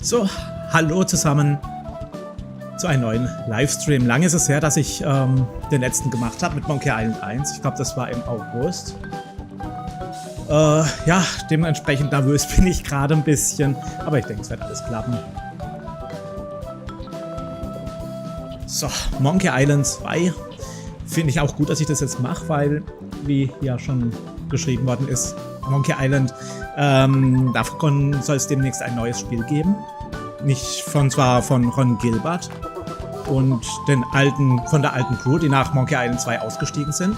So, hallo zusammen zu einem neuen Livestream. Lange ist es her, dass ich den letzten gemacht habe mit Monkey Island 1. Ich glaube, das war im August. Ja, dementsprechend nervös bin ich gerade ein bisschen. Aber ich denke, es wird alles klappen. So, Monkey Island 2. Finde ich auch gut, dass ich das jetzt mache, weil, wie ja schon geschrieben worden ist, Monkey Island, davon soll es demnächst ein neues Spiel geben. Zwar von Ron Gilbert und von der alten Crew, die nach Monkey Island 2 ausgestiegen sind.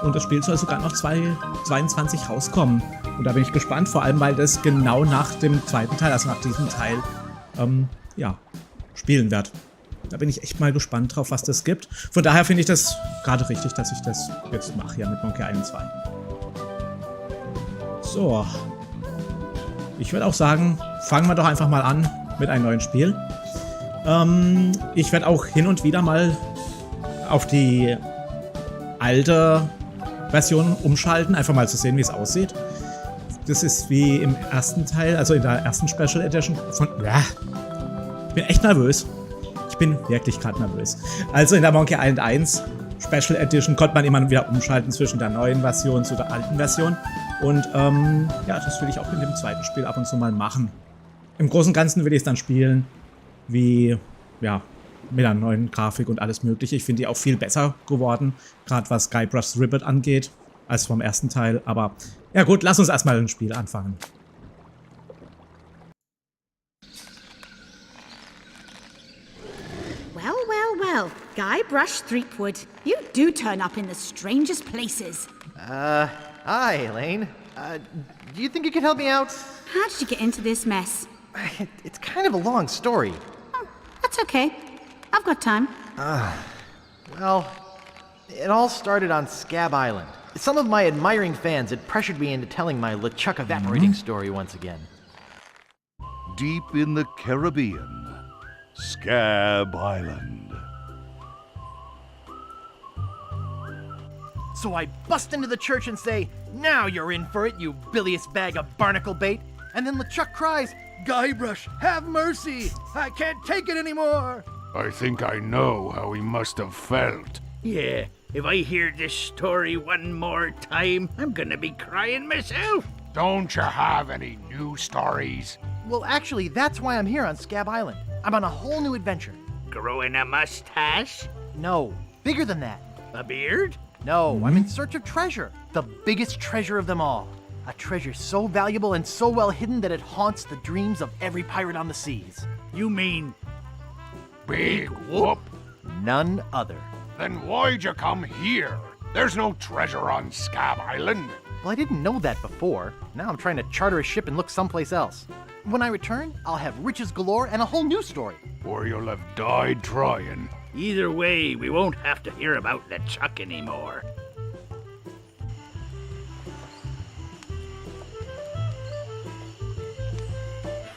Und das Spiel soll sogar noch 2022 rauskommen. Und da bin ich gespannt, vor allem weil das genau nach dem zweiten Teil, also nach diesem Teil, ja, spielen wird. Da bin ich echt mal gespannt drauf, was das gibt. Von daher finde ich das gerade richtig, dass ich das jetzt mache hier mit Monkey Island 2. So. Ich würde auch sagen, fangen wir doch einfach mal an mit einem neuen Spiel. Ich werde auch hin und wieder mal auf die alte Version umschalten, einfach mal zu sehen, wie es aussieht. Das ist wie im ersten Teil, also in der ersten Special Edition von... Ja, ich bin echt nervös. Ich bin wirklich gerade nervös. Also in der Monkey Island 1 Special Edition konnte man immer wieder umschalten zwischen der neuen Version zu der alten Version. Und ja, das will ich auch in dem zweiten Spiel ab und zu mal machen. Im Großen und Ganzen will ich es dann spielen, wie, ja, mit einer neuen Grafik und alles mögliche. Ich finde die auch viel besser geworden, gerade was Guybrush Threepwood angeht, als vom ersten Teil. Aber ja gut, lass uns erstmal ein Spiel anfangen. Well, Guybrush Threepwood, you do turn up in the strangest places. Hi, Elaine. Do you think you could help me out? How did you get into this mess? It's kind of a long story. Oh, that's okay. I've got time. Well, it all started on Scab Island. Some of my admiring fans had pressured me into telling my LeChuck evaporating story once again. Deep in the Caribbean, Scab Island. So I bust into the church and say, "Now you're in for it, you bilious bag of barnacle bait." And then LeChuck cries, "Guybrush, have mercy! I can't take it anymore!" I think I know how he must have felt. Yeah, if I hear this story one more time, I'm gonna be crying myself. Don't you have any new stories? Well, actually, that's why I'm here on Scab Island. I'm on a whole new adventure. Growing a mustache? No, bigger than that. A beard? No, I'm in search of treasure. The biggest treasure of them all. A treasure so valuable and so well hidden that it haunts the dreams of every pirate on the seas. You mean Big Whoop? None other. Then why'd you come here? There's no treasure on Scab Island. Well, I didn't know that before. Now I'm trying to charter a ship and look someplace else. When I return, I'll have riches galore and a whole new story. Or you'll have died trying. either way, we won't have to hear about LeChuck anymore.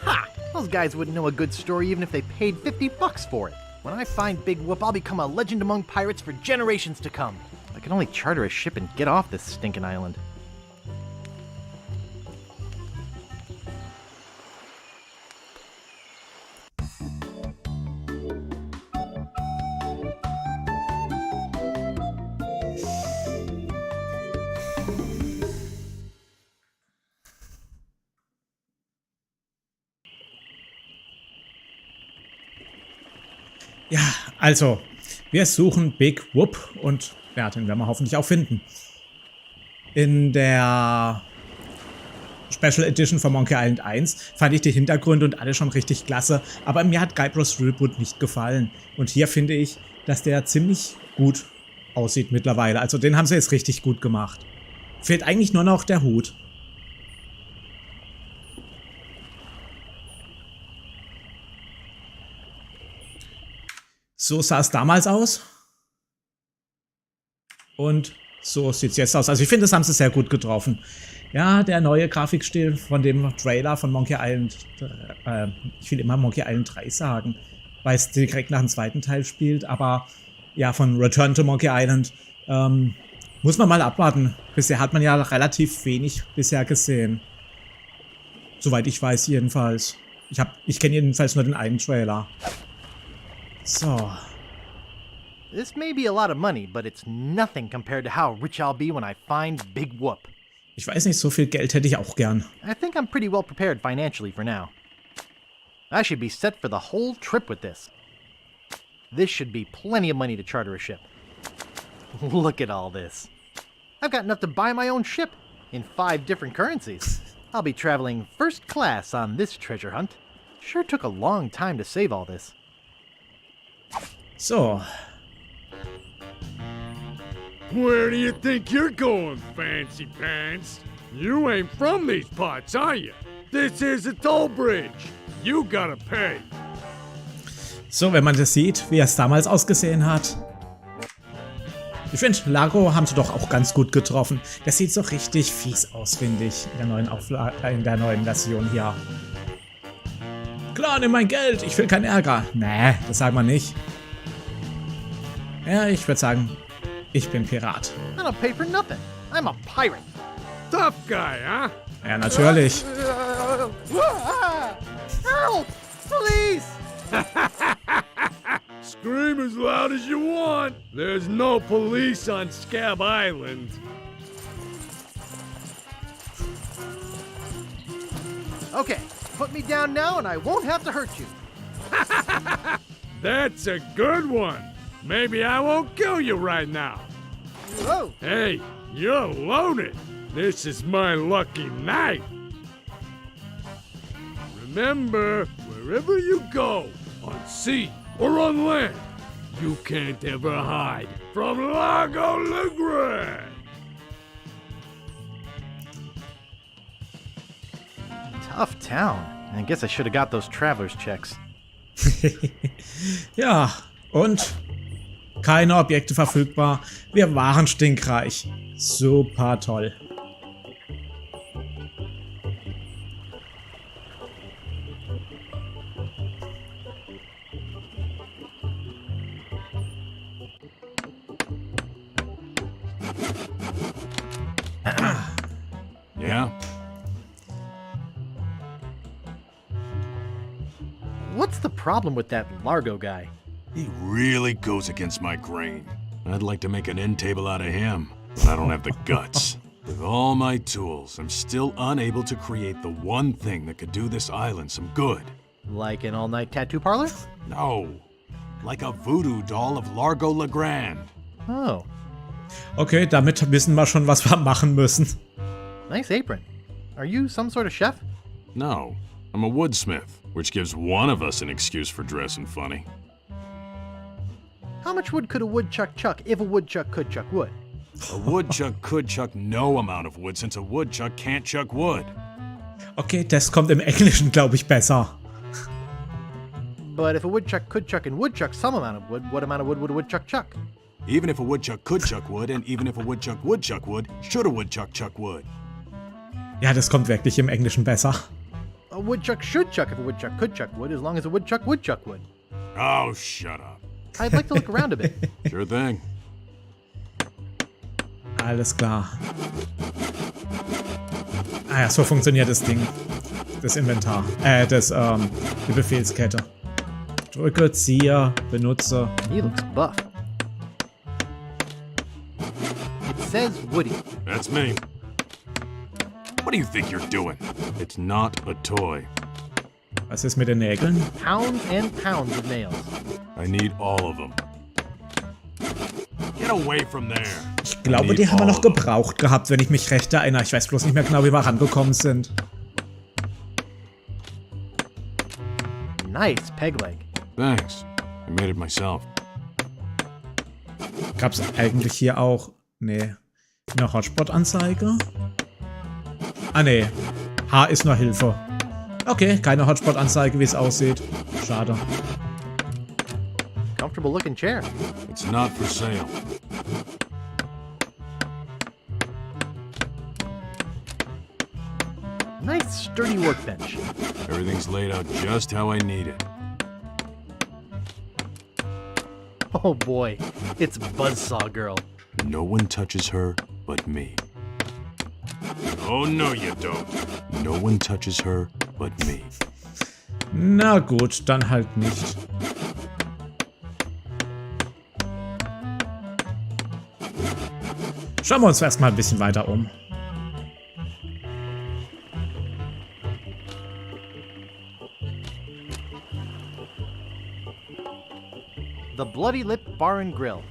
Ha! Those guys wouldn't know a good story even if they paid $50 for it. When I find Big Whoop, I'll become a legend among pirates for generations to come. I can only charter a ship and get off this stinking island. Ja, also, wir suchen Big Whoop und ja, den werden wir hoffentlich auch finden. In der Special Edition von Monkey Island 1 fand ich die Hintergründe und alles schon richtig klasse, aber mir hat Guybrush Threepwood nicht gefallen. Und hier finde ich, dass der ziemlich gut aussieht mittlerweile. Also den haben sie jetzt richtig gut gemacht. Fehlt eigentlich nur noch der Hut. So sah es damals aus. Und so sieht es jetzt aus. Also ich finde, das haben sie sehr gut getroffen. Ja, der neue Grafikstil von dem Trailer von Monkey Island, ich will immer Monkey Island 3 sagen, weil es direkt nach dem zweiten Teil spielt, aber ja, von Return to Monkey Island muss man mal abwarten. Bisher hat man ja relativ wenig bisher gesehen. Soweit ich weiß jedenfalls. Ich kenne jedenfalls nur den einen Trailer. So. This may be a lot of money, but it's nothing compared to how rich I'll be when I find Big Whoop. Ich weiß nicht, so viel Geld hätte ich auch gern. I think I'm pretty well prepared financially for now. I should be set for the whole trip with this. This should be plenty of money to charter a ship. Look at all this. I've got enough to buy my own ship in 5 different currencies. I'll be traveling first class on this treasure hunt. Sure took a long time to save all this. So. Where do you think you're going, fancy pants? You ain't from these parts, are you? This is a toll bridge. You gotta pay. So, wenn man das sieht, wie es damals ausgesehen hat. Ich finde, Largo haben sie doch auch ganz gut getroffen. Das sieht so richtig fies aus, finde ich, in der neuen Version hier. Klar, nimm mein Geld, ich will keinen Ärger. Nee, das sagt man nicht. Ja, ich würde sagen, ich bin Pirat. I don't pay for nothing. I'm a pirate. Tough guy, huh? Ja, natürlich. Help! Please! Scream as loud as you want. There's no police on Scab Island. Okay, put me down now and I won't have to hurt you. That's a good one. Maybe I won't kill you right now. Whoa! Hey, you're loaded. This is my lucky night. Remember, wherever you go, on sea or on land, you can't ever hide from Lago LeGrand. Tough town. I guess I should have got those traveler's checks. Ja, und keine Objekte verfügbar. Wir waren stinkreich. Super toll. Yeah? What's the problem with that Largo guy? He really goes against my grain. I'd like to make an end table out of him, but I don't have the guts. With all my tools, I'm still unable to create the one thing that could do this island some good. Like an all-night tattoo parlor? No. Like a voodoo doll of Largo LeGrand. Oh, Okay, damit wissen wir schon, was wir machen müssen. nice apron. Are you some sort of chef? No, I'm a woodsmith, which gives one of us an excuse for dressing funny. How much wood could a woodchuck chuck if a woodchuck could chuck wood? A woodchuck could chuck no amount of wood since a woodchuck can't chuck wood. Okay, das kommt im Englischen, glaube ich, besser. But if a woodchuck could chuck and would chuck some amount of wood, what amount of wood would a woodchuck chuck? Even if a woodchuck could chuck wood, and even if a woodchuck would chuck wood, should a woodchuck chuck wood? Ja, das kommt wirklich im Englischen besser. A woodchuck should chuck if a woodchuck could chuck wood, as long as a woodchuck would chuck wood. Oh, shut up. I'd like to look around a bit. Sure thing. Alles klar. Ah ja, so funktioniert das Ding. Das Inventar. Die Befehlskette. Drücke, ziehe, benutze. He looks buff. It says Woody. That's me. What do you think you're doing? It's not a toy. Was ist mit den Nägeln? Pounds and pounds of nails. I need all of them. Get away from there. Ich glaube, die haben wir noch gebraucht gehabt, wenn ich mich recht erinnere. Ich weiß bloß nicht mehr genau, wie wir rangekommen sind. Nice peg leg. Thanks. I made it myself. Gab's eigentlich hier auch... Nee. Eine Hotspot-Anzeige? Ah, nee. H ist nur Hilfe. Okay, keine Hotspot-Anzeige, wie es aussieht. Schade. Comfortable looking chair. It's not for sale. Nice sturdy workbench. Everything's laid out just how I need it. Oh boy, it's Buzzsaw Girl. No one touches her but me. Oh, no, you don't. No one touches her but me. Na gut, dann halt nicht. Schauen wir uns erstmal ein bisschen weiter um. The Bloody Lip Bar and Grill.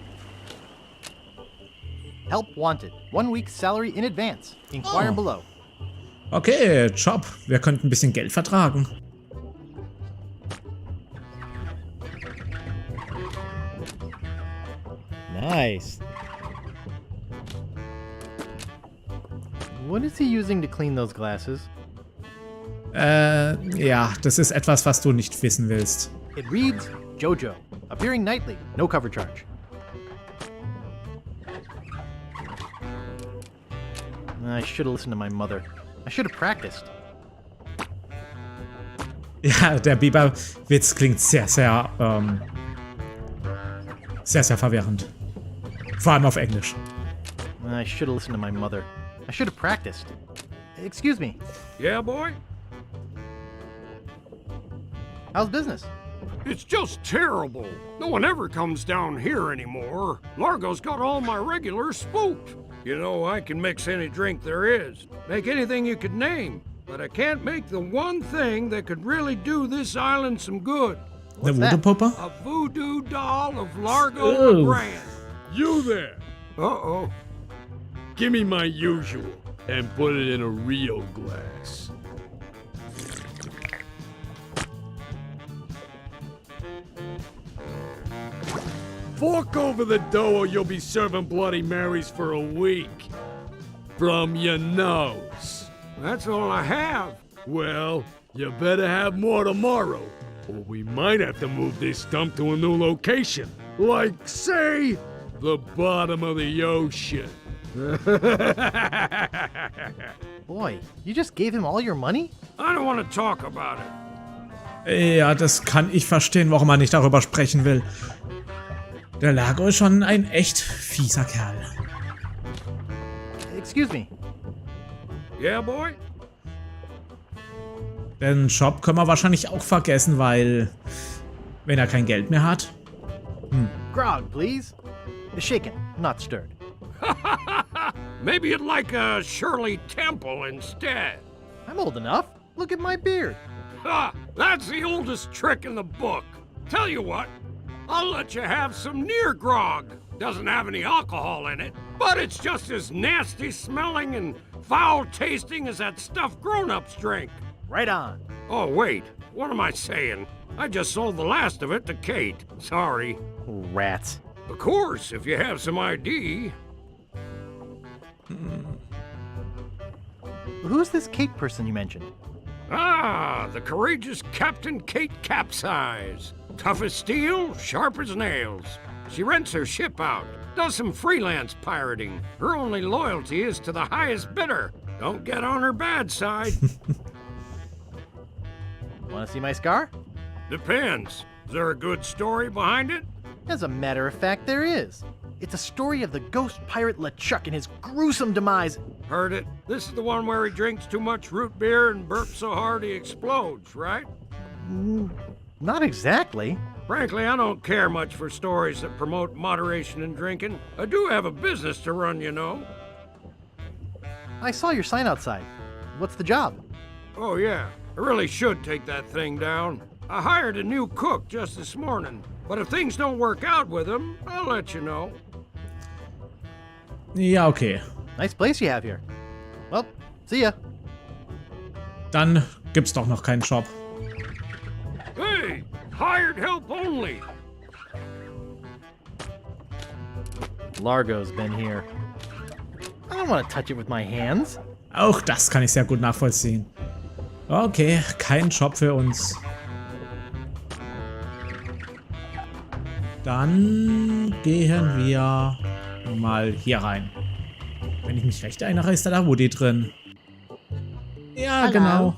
Help wanted. 1 week's salary in advance. Inquire below. Okay, Job. Wir könnten ein bisschen Geld vertragen. Nice. What is he using to clean those glasses? Ja, das ist etwas, was du nicht wissen willst. It reads JoJo, appearing nightly, no cover charge. I should have listened to my mother. I should have practiced. Ja, der Biberwitz klingt sehr, sehr verwirrend. Vor allem auf Englisch. I should have listened to my mother. I should have practiced. Excuse me. Yeah, boy? How's business? It's just terrible. No one ever comes down here anymore. Largo's got all my regulars spooked. You know, I can mix any drink there is, make anything you could name, but I can't make the one thing that could really do this island some good. The Voodoo Puppe? A voodoo doll of Largo Ooh. LeGrand. You there. Uh-oh. Give me my usual and put it in a real glass. Fork over the dough or you'll be serving Bloody Marys for a week. From your nose. That's all I have. Well, you better have more tomorrow, or we might have to move this dump to a new location. Like, say, the bottom of the ocean. Boy, you just gave him all your money? I don't want to talk about it. Ja, das kann ich verstehen, warum man nicht darüber sprechen will. Der Largo ist schon ein echt fieser Kerl. Excuse me. Yeah, boy? Den Shop können wir wahrscheinlich auch vergessen, weil wenn er kein Geld mehr hat. Grog, please. Shaken, not stirred. Maybe you'd like a Shirley Temple instead. I'm old enough. Look at my beard. Ha! That's the oldest trick in the book. Tell you what, I'll let you have some near grog. Doesn't have any alcohol in it, but it's just as nasty smelling and foul tasting as that stuff grown-ups drink. Right on. Oh, wait, what am I saying? I just sold the last of it to Kate. Sorry. Rats. Of course, if you have some ID. Who's this Kate person you mentioned? Ah, the courageous Captain Kate Capsize. Tough as steel, sharp as nails. She rents her ship out, does some freelance pirating. Her only loyalty is to the highest bidder. Don't get on her bad side. Want to see my scar? Depends. Is there a good story behind it? As a matter of fact, there is. It's a story of the ghost pirate LeChuck and his gruesome demise. Heard it. This is the one where he drinks too much root beer and burps so hard he explodes, right? Not exactly. Frankly, I don't care much for stories that promote moderation in drinking. I do have a business to run, you know. I saw your sign outside. What's the job? Oh, yeah. I really should take that thing down. I hired a new cook just this morning. But if things don't work out with him, I'll let you know. Ja, okay. Nice place you have here. Well, see ya. Dann gibt's doch noch keinen Shop. Hey, hired help only. Largo's been here. I don't want to touch it with my hands. Auch das kann ich sehr gut nachvollziehen. Okay, kein Shop für uns. Dann gehen wir mal hier rein. Wenn ich mich recht erinnere, ist da der Woody drin. Ja, Hallo. genau.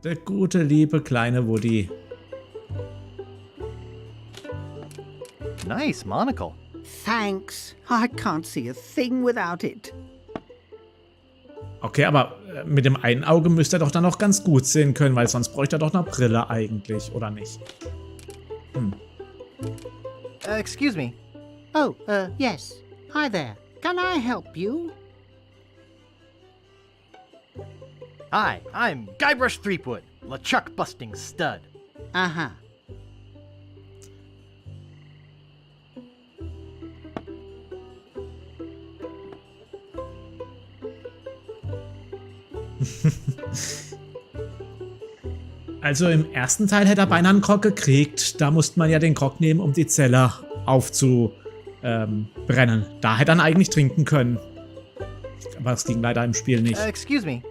Der gute, liebe kleine Woody. Nice monocle. Thanks. I can't see a thing without it. Okay, aber mit dem einen Auge müsste er doch dann noch ganz gut sehen können, weil sonst bräuchte er doch eine Brille eigentlich, oder nicht? Excuse me. Oh, yes. Hi there. Can I help you? Hi, I'm Guybrush Threepwood, LeChuck busting stud. Uh-huh. Also im ersten Teil hätte er beinahe einen Grog gekriegt. Da musste man ja den Grog nehmen, um die Zelle aufzubrennen. Da hätte er ihn eigentlich trinken können. Aber es ging leider im Spiel nicht. Excuse me.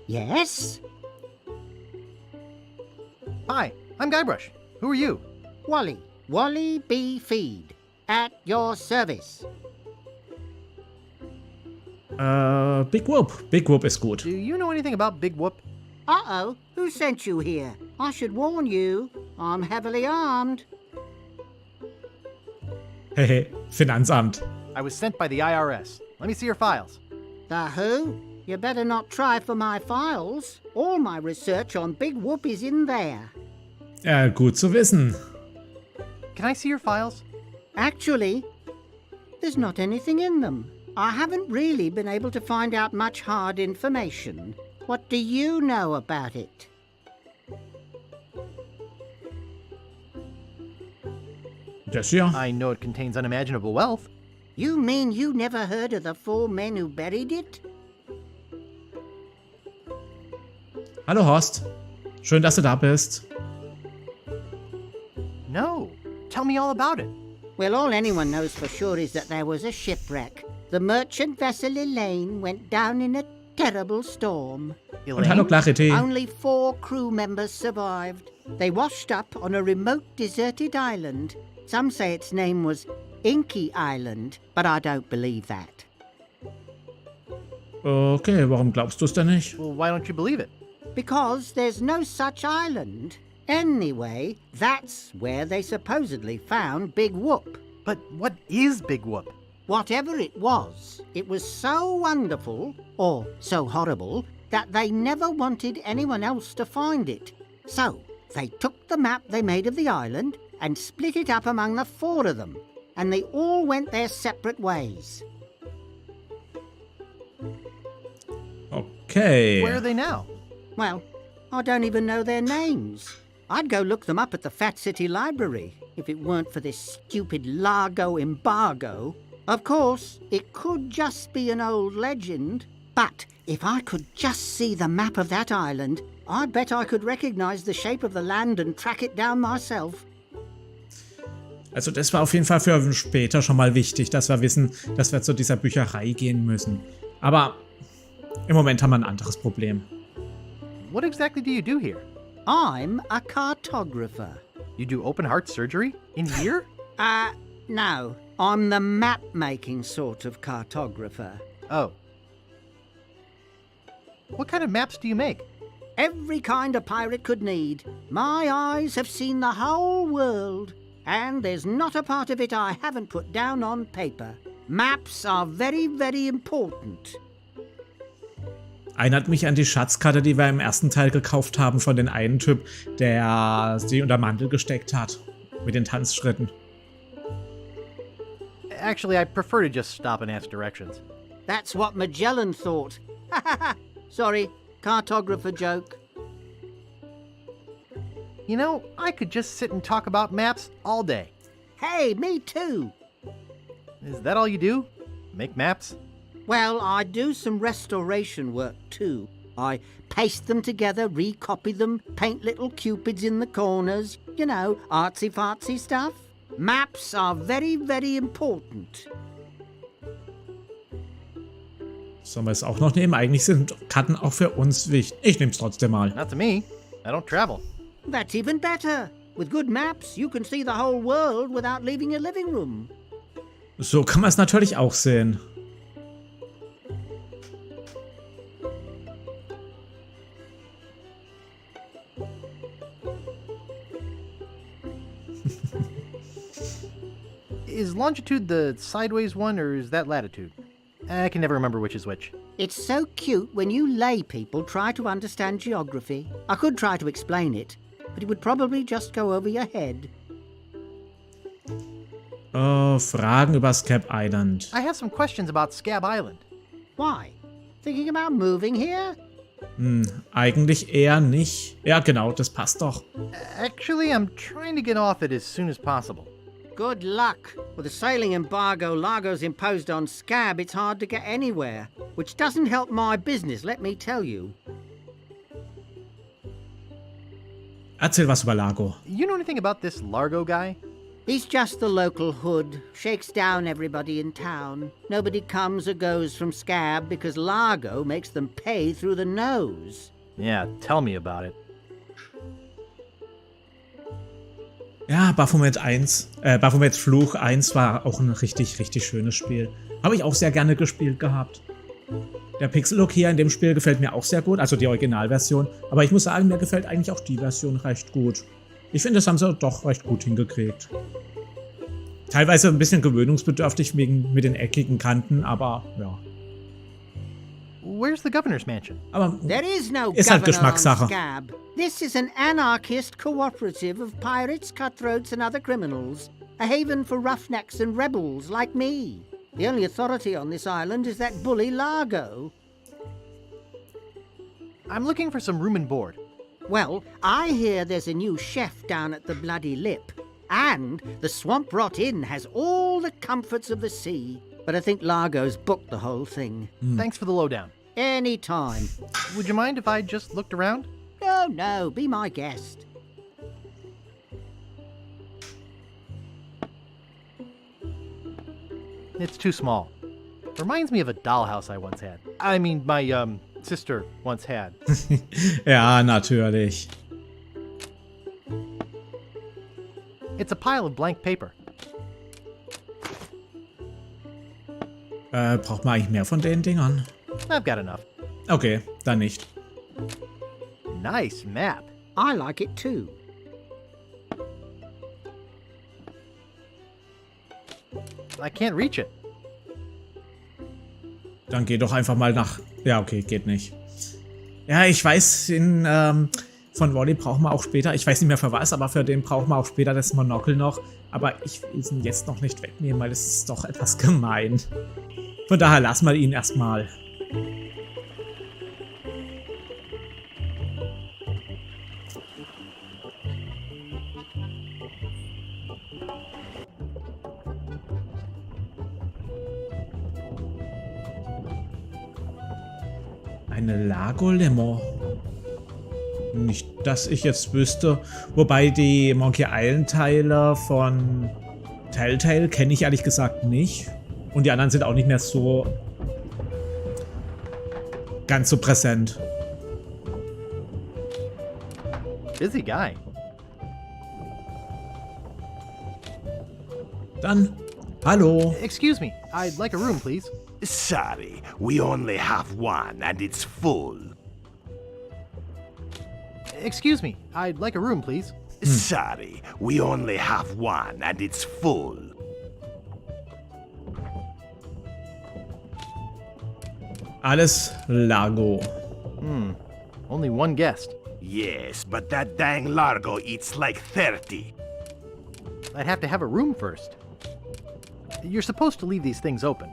Yes? Hi, I'm Guybrush. Who are you? Wally. Wally B. Feed. At your service. Big Whoop. Big Whoop ist gut. Do you know anything about Big Whoop? Uh-oh. Who sent you here? I should warn you. I'm heavily armed. Hehe, Finanzamt. I was sent by the IRS. Let me see your files. The who? You better not try for my files. All my research on Big Whoop is in there. Ja, gut zu wissen. Can I see your files? Actually, there's not anything in them. I haven't really been able to find out much hard information. What do you know about it? Das hier. I know it contains unimaginable wealth. You mean you never heard of the 4 men who buried it? Hallo Horst. Schön, dass du da bist. No. Tell me all about it. Well, all anyone knows for sure is that there was a shipwreck. The merchant vessel Elaine went down in a terrible storm. Und hallo Clarity. Only 4 crew members survived. They washed up on a remote deserted island. Some say its name was Inky Island, but I don't believe that. Okay, warum glaubst du es denn nicht? Well, why don't you believe it? Because there's no such island. Anyway, that's where they supposedly found Big Whoop. But what is Big Whoop? Whatever it was so wonderful, or so horrible, that they never wanted anyone else to find it. So, they took the map they made of the island and split it up among the 4 of them, and they all went their separate ways. Okay. Where are they now? Well, I don't even know their names. I'd go look them up at the Fat City Library, if it weren't for this stupid Largo embargo. Of course, it could just be an old legend, but if I could just see the map of that island, I bet I could recognize the shape of the land and track it down myself. Also das war auf jeden Fall für später schon mal wichtig, dass wir wissen, dass wir zu dieser Bücherei gehen müssen. Aber im Moment haben wir ein anderes Problem. What exactly do you do here? I'm a cartographer. You do open heart surgery? In here? No. I'm the map-making sort of cartographer. Oh. What kind of maps do you make? Every kind a pirate could need. My eyes have seen the whole world, and there's not a part of it I haven't put down on paper. Maps are very, very important. Erinnert mich an die Schatzkarte, die wir im ersten Teil gekauft haben von dem einen Typ, der sie unter Mantel gesteckt hat. Mit den Tanzschritten. Actually, I prefer to just stop and ask directions. That's what Magellan thought. Sorry, cartographer joke. You know, I could just sit and talk about maps all day. Hey, me too. Is that all you do? Make maps? Well, I do some restoration work too. I paste them together, recopy them, paint little cupids in the corners. You know, artsy-fartsy stuff. Maps are very, very important. Sollen wir es auch noch nehmen? Eigentlich sind Karten auch für uns wichtig. Ich nehme es trotzdem mal. Not to me. I don't travel. That's even better. With good maps, you can see the whole world without leaving your living room. So kann man es natürlich auch sehen. Is longitude the sideways one, or is that latitude? I can never remember which is which. It's so cute when you lay people try to understand geography. I could try to explain it, but it would probably just go over your head. Fragen über Scab Island. I have some questions about Scab Island. Why? Thinking about moving here? Eigentlich eher nicht. Ja, genau, das passt doch. Actually, I'm trying to get off it as soon as possible. Good luck. With the sailing embargo Largo's imposed on Scab, it's hard to get anywhere. Which doesn't help my business, let me tell you. Erzähl was über Largo. You know anything about this Largo guy? He's just the local hood, shakes down everybody in town. Nobody comes or goes from Scab because Largo makes them pay through the nose. Yeah, tell me about it. Ja, Baphomets Fluch 1 war auch ein richtig, richtig schönes Spiel. Habe ich auch sehr gerne gespielt gehabt. Der Pixel-Look hier in dem Spiel gefällt mir auch sehr gut, also die Originalversion. Aber ich muss sagen, mir gefällt eigentlich auch die Version recht gut. Ich finde, das haben sie doch recht gut hingekriegt. Teilweise ein bisschen gewöhnungsbedürftig mit den eckigen Kanten, aber ja. Where's the governor's mansion? Aber There is no ist halt governor on Geschmackssache. Scab. This is an anarchist cooperative of pirates, cutthroats and other criminals. A haven for roughnecks and rebels like me. The only authority on this island is that bully Largo. I'm looking for some room and board. Well, I hear there's a new chef down at the Bloody Lip. And the Swamp Rot Inn has all the comforts of the sea. But I think Largo's booked the whole thing. Thanks for the lowdown. Anytime. Would you mind if I just looked around? No, be my guest. It's too small. Reminds me of a dollhouse I once had. I mean, my, sister once had. Ja, natürlich. It's a pile of blank paper. Braucht man eigentlich mehr von den Dingern? I've got enough. Okay, dann nicht. Nice map. I like it too. I can't reach it. Dann geh doch einfach mal nach... Ja, okay, geht nicht. Ja, ich weiß, von Wally braucht man auch später, ich weiß nicht mehr für was, aber für den braucht man auch später das Monokel noch. Aber ich will es ihn jetzt noch nicht wegnehmen, weil das ist doch etwas gemein. Von daher lassen wir ihn erstmal. Eine Lago-Limo. Nicht, dass ich jetzt wüsste. Wobei die Monkey Island Teile von Telltale kenne ich ehrlich gesagt nicht. Und die anderen sind auch nicht mehr so ganz so präsent. Busy guy. Dann, hallo. Excuse me, I'd like a room, please. Sorry, we only have one and it's full. Excuse me, I'd like a room, please. Sorry, we only have one and it's full. Alles Largo. Only one guest. Yes, but that dang Largo eats like 30. I'd have to have a room first. You're supposed to leave these things open.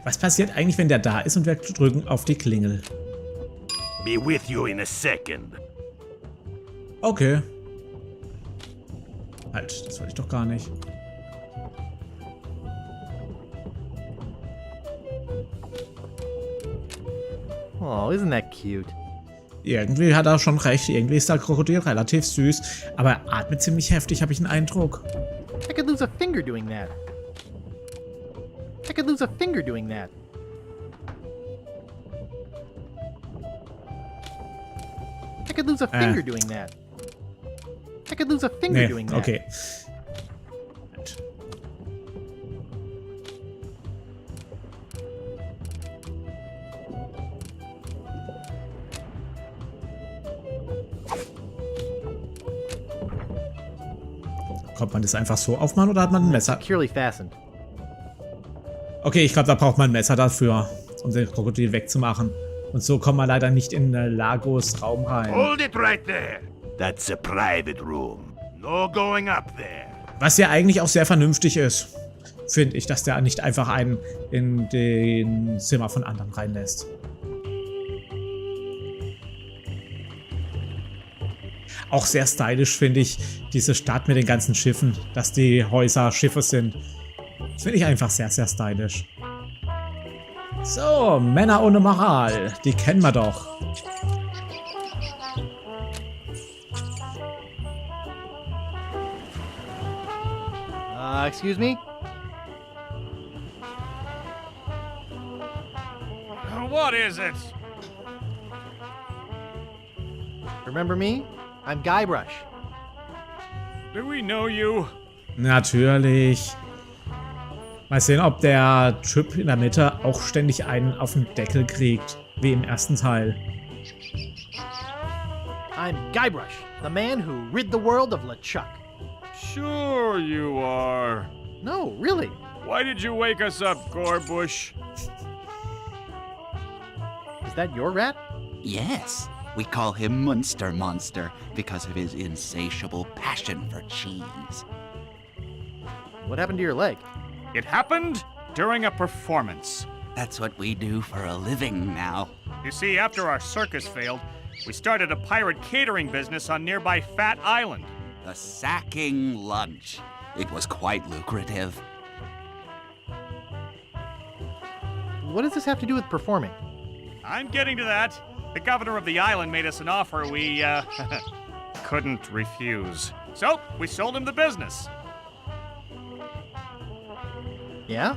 Was passiert eigentlich, wenn der da ist und wir drücken auf die Klingel? Be with you in a second. Okay. Halt, das wollte ich doch gar nicht. Oh, isn't that cute? Irgendwie hat er schon recht. Irgendwie ist der Krokodil relativ süß. Aber er atmet ziemlich heftig, habe ich den Eindruck. I could lose a finger doing that. I could lose a finger doing that. I could lose a finger doing that. I could lose a finger doing that. Okay. Kommt man das einfach so aufmachen oder hat man ein Messer? Securely fastened. Okay, ich glaube, da braucht man ein Messer dafür. um den Krokodil wegzumachen. Und so kommt man leider nicht in Lagos Raum rein. Hold it right there. That's a private room. No going up there. Was ja eigentlich auch sehr vernünftig ist, finde ich, dass der nicht einfach einen in den Zimmer von anderen reinlässt. Auch sehr stylisch finde ich diese Stadt mit den ganzen Schiffen, dass die Häuser Schiffe sind. Das finde ich einfach sehr, sehr stylisch. So, Männer ohne Moral, die kennen wir doch. Excuse me? What is it? Remember me? I'm Guybrush. Do we know you? Natürlich. Mal sehen, ob der Typ in der Mitte auch ständig einen auf den Deckel kriegt, wie im ersten Teil. I'm Guybrush, the man who rid the world of LeChuck. Sure you are. No, really. Why did you wake us up, Gorbush? Is that your rat? Yes, we call him Monster because of his insatiable passion for cheese. What happened to your leg? It happened during a performance. That's what we do for a living now. You see, after our circus failed, we started a pirate catering business on nearby Fat Island. The sacking lunch. It was quite lucrative. What does this have to do with performing? I'm getting to that. The governor of the island made us an offer we, couldn't refuse. So, we sold him the business. Yeah?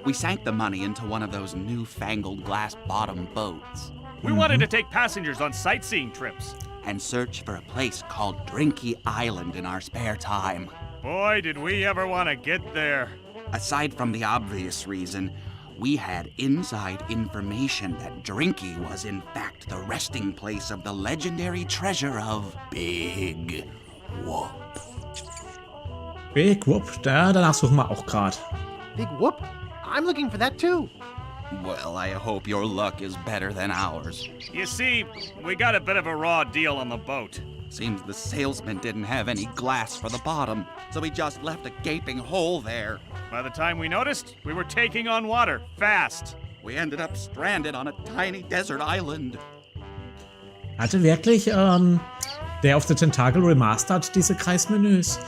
We sank the money into one of those newfangled glass-bottom boats We wanted to take passengers on sightseeing trips. and search for a place called Drinky Island in our spare time. Boy, did we ever want to get there. Aside from the obvious reason, we had inside information that Drinky was in fact the resting place of the legendary treasure of Big Whoop. Big Whoop, danach suchen wir auch gerade. Big Whoop? I'm looking for that too. Well, I hope your luck is better than ours. You see, we got a bit of a raw deal on the boat. Seems the salesman didn't have any glass for the bottom, so he just left a gaping hole there. By the time we noticed, we were taking on water, fast. We ended up stranded on a tiny desert island. Hatte wirklich der auf der Tentakel Remastered diese Kreismenüs?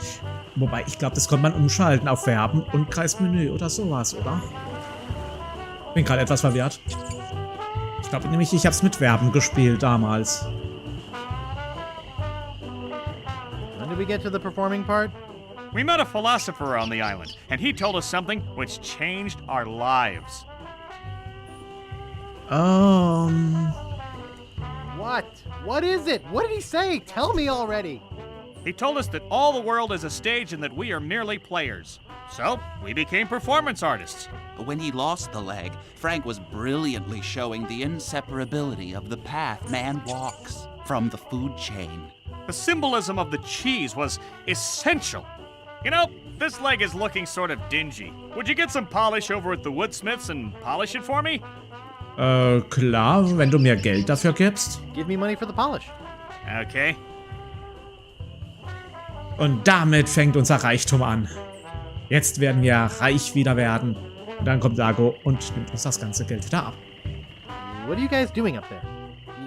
Wobei, ich glaube, das konnte man umschalten auf Verben und Kreismenü oder sowas, oder? Bin gerade etwas verwirrt. Ich glaube nämlich, ich habe es mit Verben gespielt damals. When did we get to the performing part? We met a philosopher on the island, and he told us something which changed our lives. What? What is it? What did he say? Tell me already. He told us that all the world is a stage and that we are merely players. So, we became performance artists. When he lost the leg, Frank was brilliantly showing the inseparability of the path man walks from the food chain. The symbolism of the cheese was essential. You know, this leg is looking sort of dingy. Would you get some polish over at the Woodsmiths and polish it for me? Klar, wenn du mir Geld dafür gibst. Give me money for the polish. Okay. Und damit fängt unser Reichtum an. Jetzt werden wir reich wieder werden. Und dann kommt Lago und nimmt uns das ganze Geld wieder ab. What are you guys doing up there?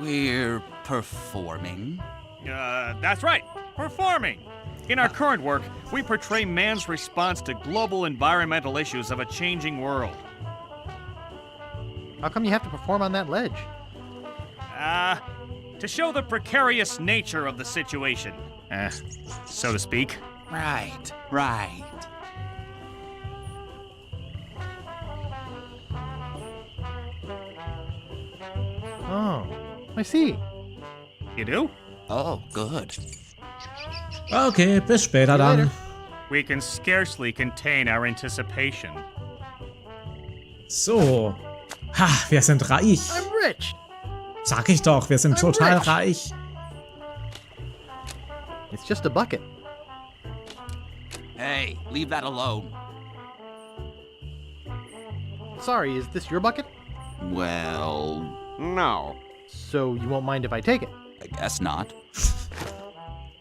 We're performing. That's right, performing. In our current work, we portray man's response to global environmental issues of a changing world. How come you have to perform on that ledge? To show the precarious nature of the situation, so to speak. Right. Oh, I see. You do? Oh, good. Okay, bis später See you dann. later. We can scarcely contain our anticipation. So. Ha, wir sind reich. I'm rich. Sag ich doch, wir sind I'm total rich. reich. It's just a bucket. Hey, leave that alone. Sorry, is this your bucket? Well, No. So you won't mind if I take it? I guess not.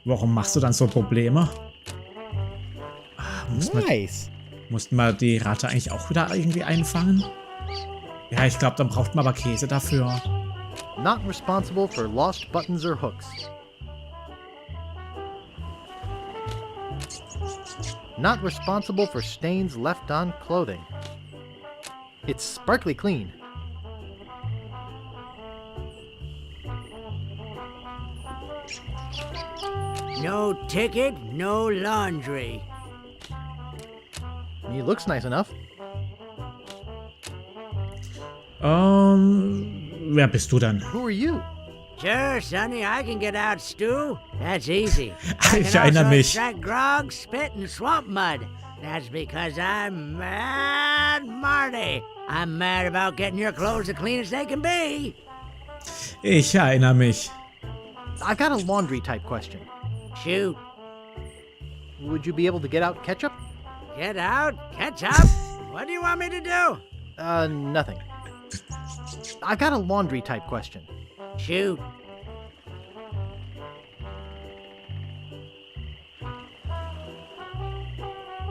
Warum machst du dann so Probleme? Mussten wir die Ratte eigentlich auch wieder irgendwie einfangen? Ja, ich glaube, dann braucht man aber Käse dafür. Not responsible for lost buttons or hooks. Not responsible for stains left on clothing. It's sparkly clean. No ticket, no laundry. He looks nice enough. Wer bist du denn? Who are you? Sure, Sonny, I can get out stew. That's easy. I Ich can erinnere also mich. extract grog, spit, and swamp mud. That's because I'm mad, Marty. I'm mad about getting your clothes as clean as they can be. Ich erinnere mich. I've got a laundry type question. Shoot. Would you be able to get out ketchup? Get out? Catch up? What do you want me to do? Nothing. I've got a laundry type question. Shoot.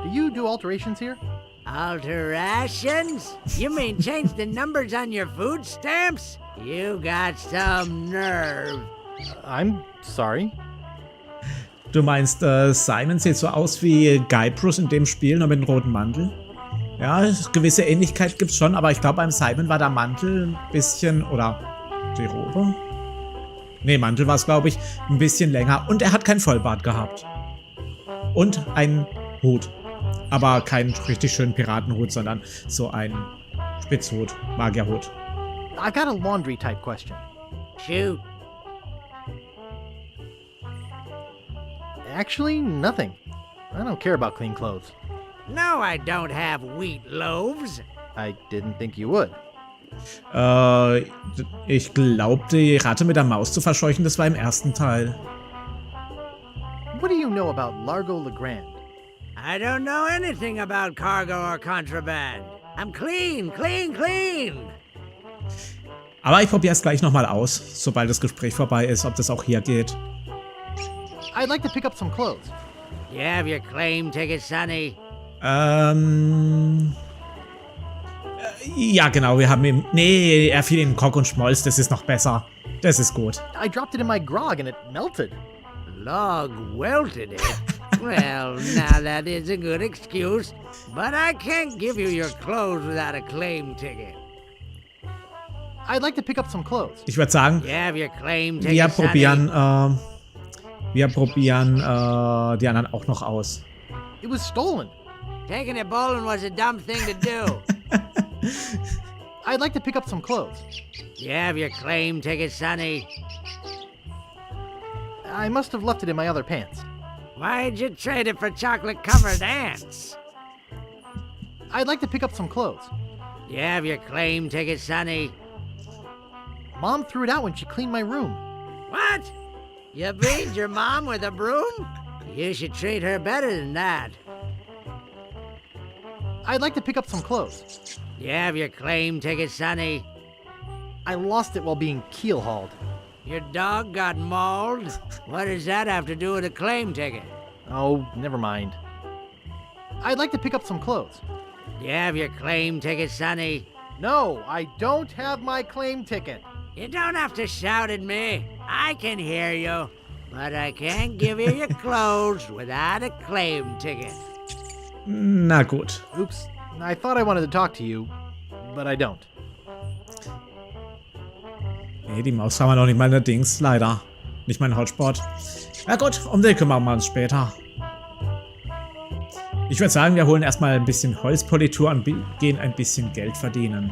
Do you do alterations here? Alterations? You mean change the numbers on your food stamps? You got some nerve. I'm sorry. Du meinst, Simon sieht so aus wie Guybrush in dem Spiel, nur mit dem roten Mantel? Ja, gewisse Ähnlichkeit gibt's schon, aber ich glaube, beim Simon war der Mantel ein bisschen, oder die Robe? Nee, Mantel war es, glaube ich, ein bisschen länger. Und er hat kein Vollbart gehabt. Und einen Hut. Aber keinen richtig schönen Piratenhut, sondern so einen Spitzhut, Magierhut. I've got a laundry type question. Shoot. Actually, nothing. I don't care about clean clothes. No, I don't have wheat loaves. I didn't think you would. Ich glaube, die Ratte mit der Maus zu verscheuchen, das war im ersten Teil. What do you know about Largo LeGrand? I don't know anything about cargo or contraband. I'm clean, clean, clean. Aber ich probiere es gleich nochmal aus, sobald das Gespräch vorbei ist, ob das auch hier geht. I'd like to pick up some clothes. You have your claim ticket, Sonny. Ja, genau, wir haben ihm... Nee, er fiel in den Kock und schmolz, das ist noch besser. Das ist gut. I dropped it in my grog and it melted. Log welted it. Well, now that is a good excuse, but I can't give you your clothes without a claim ticket. I'd like to pick up some clothes. Ich würde sagen, You have your claim ticket, wir Sonny. probieren die anderen auch noch aus. It was stolen. Taking it bowling was a dumb thing to do. I'd like to pick up some clothes. You have your claim ticket, Sonny. I must have left it in my other pants. Why'd you trade it for chocolate-covered ants? I'd like to pick up some clothes. You have your claim ticket, Sonny. Mom threw it out when she cleaned my room. What? You beat your mom with a broom? You should treat her better than that. I'd like to pick up some clothes. You have your claim ticket, Sonny. I lost it while being keel-hauled. Your dog got mauled? What does that have to do with a claim ticket? Oh, never mind. I'd like to pick up some clothes. You have your claim ticket, Sonny. No, I don't have my claim ticket. You don't have to shout at me. I can hear you. But I can't give you your clothes without a claim ticket. Na gut. Oops, I thought I wanted to talk to you, but I don't. Nee, die Maus haben wir noch nicht mal in der Dings, leider. Nicht mein Hotspot. Na gut, um den kümmern wir uns später. Ich würde sagen, wir holen erstmal ein bisschen Holzpolitur und gehen ein bisschen Geld verdienen.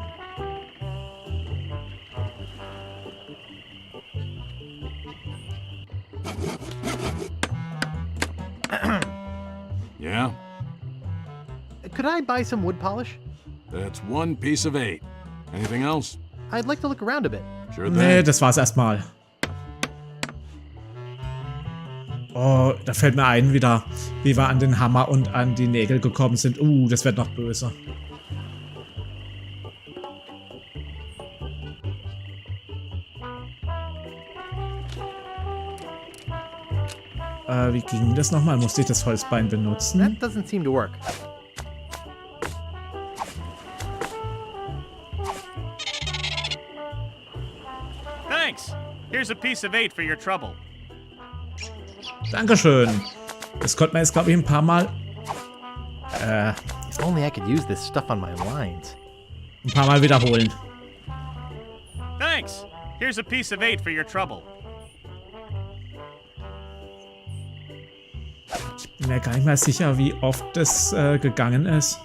Yeah? Could I buy some wood polish? That's one piece of 8. Anything else? I'd like to look around a bit. Sure thing. Nee, das war's erstmal. Oh, da fällt mir ein wieder, wie wir an den Hammer und an die Nägel gekommen sind. Das wird noch böse. Wie ging das nochmal? Musste ich das Holzbein benutzen? That doesn't seem to work. Thanks. Here's a piece of 8 for your trouble. Dankeschön. Das konnte man jetzt, glaube ich, ein paar Mal... If only I could use this stuff on my lines. ein paar Mal wiederholen. Thanks. Here's a piece of 8 for your trouble. Ich bin mir gar nicht mehr sicher, wie oft das gegangen ist.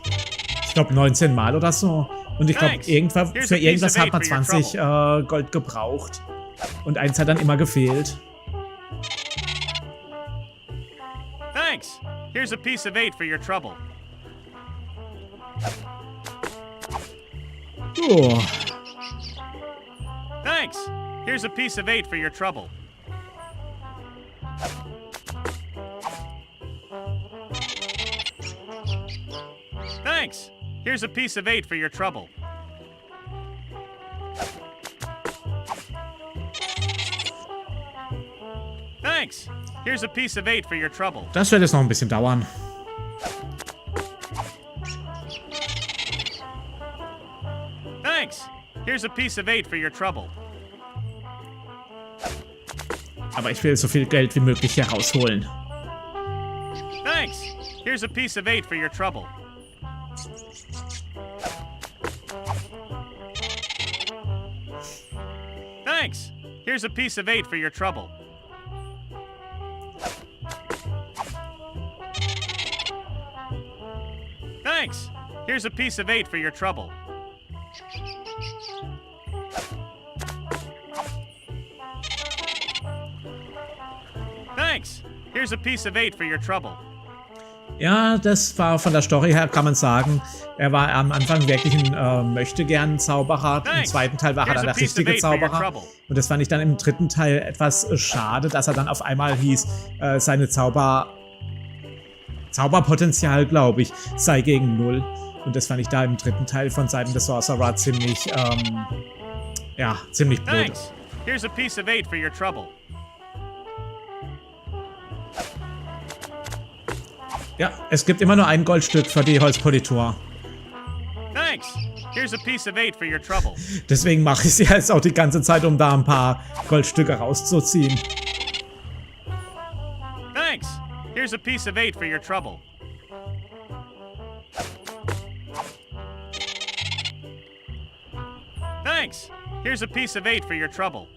Ich glaube 19 Mal oder so. Und ich glaube, für irgendwas hat man 20 Gold gebraucht. Und eins hat dann immer gefehlt. Thanks. Here's a piece of 8 for your trouble. Oh. Thanks. Here's a piece of 8 for your trouble. Thanks. Here's a piece of 8 for your trouble. Thanks. Here's a piece of 8 for your trouble. Das wird jetzt noch ein bisschen dauern. Thanks. Here's a piece of 8 for your trouble. Aber ich will so viel Geld wie möglich hier rausholen. Thanks. Here's a piece of 8 for your trouble. Thanks. Here's a piece of 8 for your trouble. Thanks. Here's a piece of 8 for your trouble. Thanks. Here's a piece of 8 for your trouble. Ja, das war von der Story her, kann man sagen, er war am Anfang wirklich ein Möchtegern-Zauberer. Im zweiten Teil war er dann der richtige Zauberer. Und das fand ich dann im dritten Teil etwas schade, dass er dann auf einmal hieß, seine Zauberpotenzial, glaube ich, sei gegen 0. Und das fand ich da im dritten Teil von Zeiten des Sorcerer ziemlich, ziemlich blöd. Thanks. Here's a piece of 8 for your trouble. Ja, es gibt immer nur ein Goldstück für die Holzpolitur. Thanks. Here's a piece of 8 for your trouble. Deswegen mache ich sie jetzt auch die ganze Zeit, um da ein paar Goldstücke rauszuziehen. Thanks. Here's a piece of 8 for your trouble. Thanks. Here's a piece of 8 for your trouble.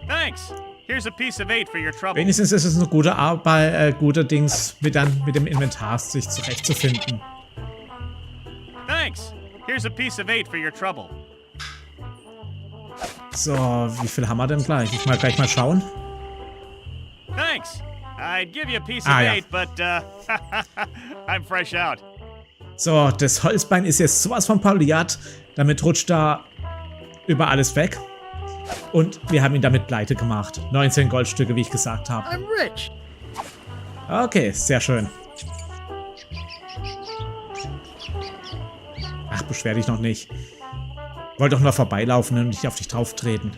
Thanks. Here's a piece of 8 for your trouble. Wenigstens ist es eine gute Arbeit, gute Dings, mit dem Inventar sich zurechtzufinden. Thanks. Here's a piece of 8 for your trouble. So, wie viel haben wir denn gleich? Ich mal gleich mal schauen. Thanks. I'd give you a piece of 8, but I'm fresh out. So, das Holzbein ist jetzt sowas von poliert. Damit rutscht er über alles weg. Und wir haben ihn damit pleite gemacht. 19 Goldstücke, wie ich gesagt habe. I'm rich. Okay, sehr schön. Ach, beschwer dich noch nicht. Wollte doch nur vorbeilaufen und nicht auf dich drauf treten.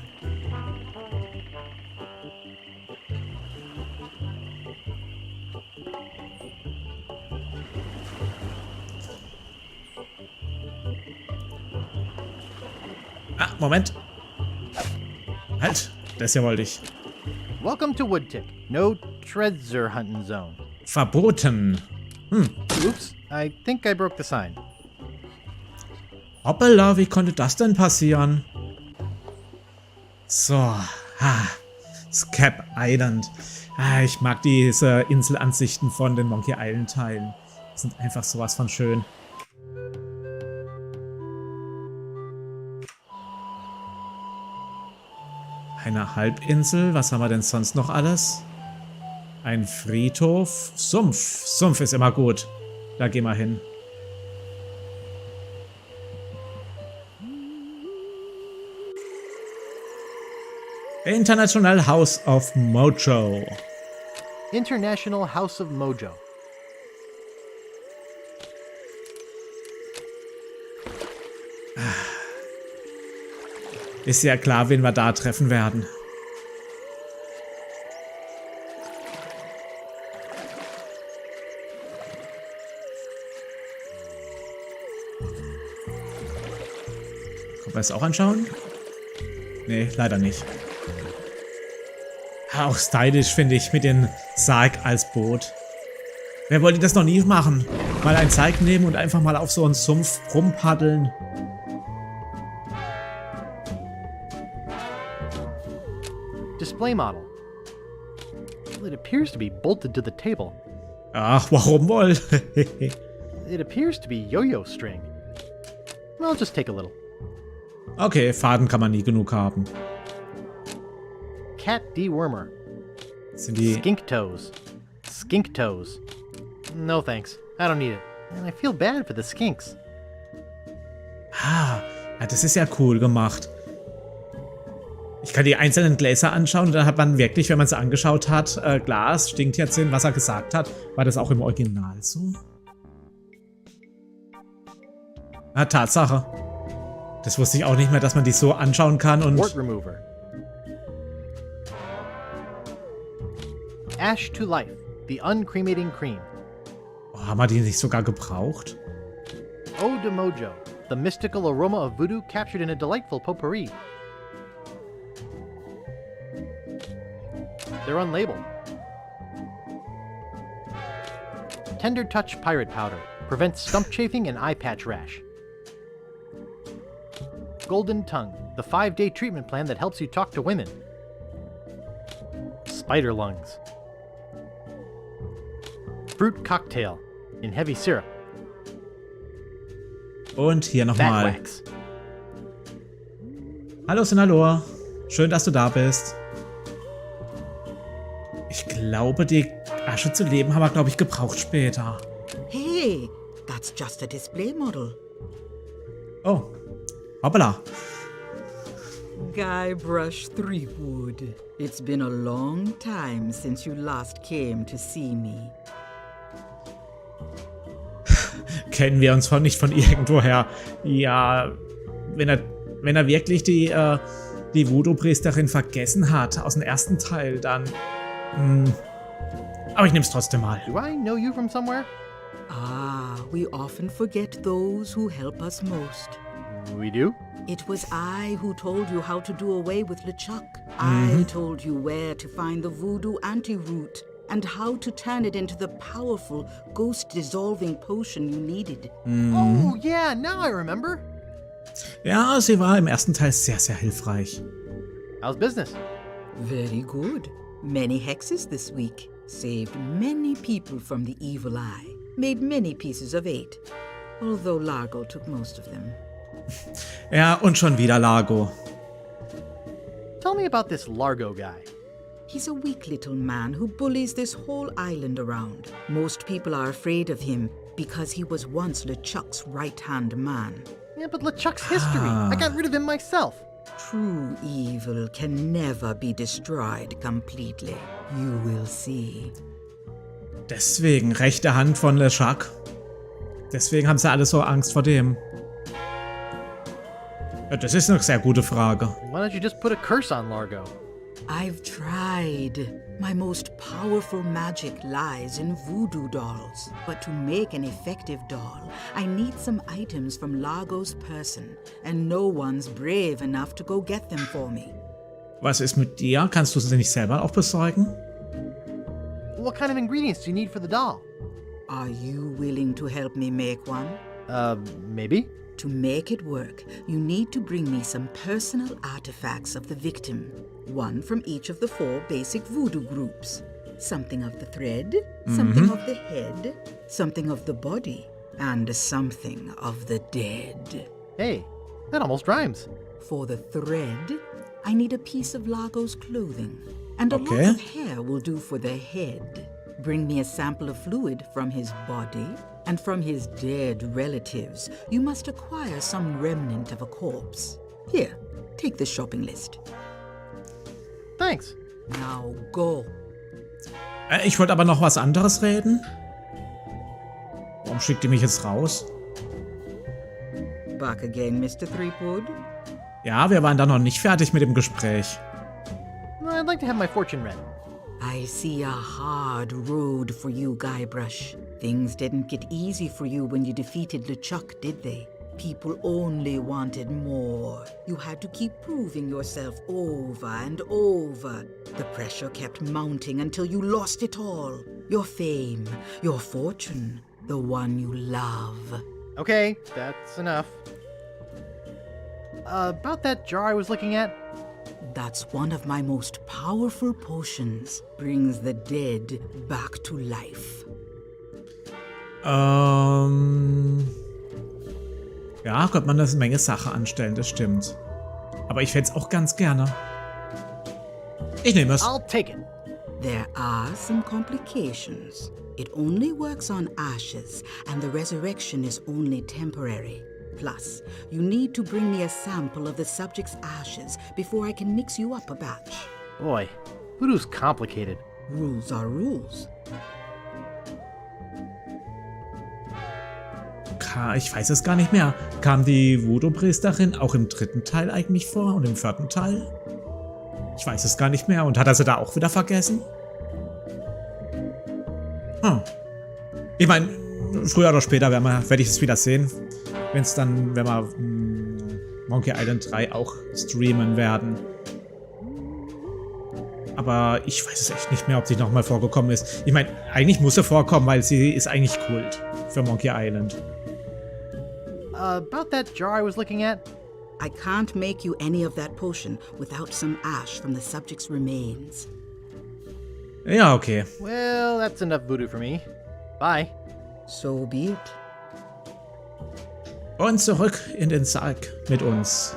Ah, Moment. Halt, das hier wollte ich. Welcome to Woodtick. No treasure hunting zone. Verboten. Oops, I think I broke the sign. Hoppala, wie konnte das denn passieren? So, Scap Island. Ich mag diese Inselansichten von den Monkey Island Teilen. Die sind einfach sowas von schön. Eine Halbinsel, was haben wir denn sonst noch alles? Ein Friedhof, Sumpf. Sumpf ist immer gut. Da gehen wir hin. International House of Mojo. International House of Mojo. Ist ja klar, wen wir da treffen werden. Können wir es auch anschauen? Nee, leider nicht. Auch stylisch, finde ich, mit dem Sarg als Boot. Wer wollte das noch nie machen? Mal einen Sarg nehmen und einfach mal auf so einen Sumpf rumpaddeln. Display model. Well, it appears to be bolted to the table. Ach, warum wohl? It appears to be yo-yo string. I'll just take a little. Okay, Faden kann man nie genug haben. Cat dewormer. Sind die... Skink toes. Skink toes. No thanks. I don't need it. And I feel bad for the skinks. Ah, ja, das ist ja cool gemacht. Ich kann die einzelnen Gläser anschauen und dann hat man wirklich, wenn man sie angeschaut hat, Glas, stinkt jetzt hin, was er gesagt hat. War das auch im Original so? Ah, Tatsache. Das wusste ich auch nicht mehr, dass man die so anschauen kann und... Wart remover. Ash to life. The uncremating cream. Oh, haben wir die nicht sogar gebraucht? Eau de Mojo. The mystical aroma of voodoo captured in a delightful potpourri. They're unlabeled. Tender Touch Pirate Powder. Prevents stump chafing and eye patch rash. Golden Tongue. The 5-day treatment plan that helps you talk to women. Spider Lungs. Fruit Cocktail. In heavy syrup. Und hier nochmal. Wax. Hallo Sinaloa. Schön, dass du da bist. Ich glaube, die Asche zu leben haben wir, glaube ich, gebraucht später. Hey, that's just a display model. Oh, hoppala. Guybrush Threepwood. It's been a long time since you last came to see me. Kennen wir uns nicht von irgendwoher? Ja, wenn er wirklich die Voodoo-Priesterin vergessen hat aus dem ersten Teil, dann... aber ich nehm's trotzdem mal. Do I know you from somewhere? Ah, we often forget those who help us most. We do? It was I who told you how to do away with LeChuck. I told you where to find the voodoo anti-root and how to turn it into the powerful, ghost-dissolving potion you needed. Oh, yeah, now I remember. Ja, sie war im ersten Teil sehr, sehr hilfreich. How's business? Very good. Many hexes this week. Saved many people from the evil eye. Made many pieces of 8. Although Largo took most of them. Ja, und schon wieder Largo. Tell me about this Largo guy. He's a weak little man who bullies this whole island around. Most people are afraid of him because he was once LeChuck's right-hand man. Yeah, but LeChuck's history. I got rid of him myself. True evil can never be destroyed completely. You will see. Deswegen, rechte Hand von LeChuck. Deswegen haben sie alle so Angst vor dem. Ja, das ist eine sehr gute Frage. Why don't you just put a curse on Largo? I've tried. My most powerful magic lies in voodoo dolls. But to make an effective doll, I need some items from Largo's person, and no one's brave enough to go get them for me. Was ist mit dir? Kannst du sie nicht selber auch besorgen? What kind of ingredients do you need for the doll? Are you willing to help me make one? Maybe? To make it work, you need to bring me some personal artifacts of the victim. One from each of the 4 basic voodoo groups. Something of the thread, something of the head, something of the body, and something of the dead. Hey, that almost rhymes. For the thread, I need a piece of Largo's clothing. And a lock of hair will do for the head. Bring me a sample of fluid from his body, and from his dead relatives, you must acquire some remnant of a corpse. Here, take the shopping list. Thanks. Now go. Ich wollte aber noch was anderes reden. Warum schickt ihr mich jetzt raus? Back again, Mr. Threepwood? Ja, wir waren da noch nicht fertig mit dem Gespräch. I'd like to have my fortune read. I see a hard road for you, Guybrush. Things didn't get easy for you when you defeated LeChuck, did they? People only wanted more. You had to keep proving yourself over and over. The pressure kept mounting until you lost it all. Your fame, your fortune, the one you love. Okay, that's enough. About that jar I was looking at? That's one of my most powerful potions. Brings the dead back to life. Ja, könnte man eine Menge Sache anstellen, das stimmt. Aber ich fände es auch ganz gerne. Ich nehme es. I'll take it. There are some complications. It only works on ashes, and the resurrection is only temporary. Plus, you need to bring me a sample of the subject's ashes before I can mix you up a batch. Boy, voodoo's complicated. Rules are rules. Ich weiß es gar nicht mehr. Kam die Voodoo-Priesterin auch im 3. Teil eigentlich vor und im 4. Teil? Ich weiß es gar nicht mehr. Und hat er sie da auch wieder vergessen? Ich meine, früher oder später werde ich es wieder sehen. Wenn wir Monkey Island 3 auch streamen werden. Aber ich weiß es echt nicht mehr, ob sie nochmal vorgekommen ist. Ich meine, eigentlich muss sie vorkommen, weil sie ist eigentlich Kult für Monkey Island. About that jar I was looking at? I can't make you any of that potion without some ash from the subject's remains. Ja, okay. Well, that's enough voodoo for me. Bye. So be it. Und zurück in den Sarg mit uns.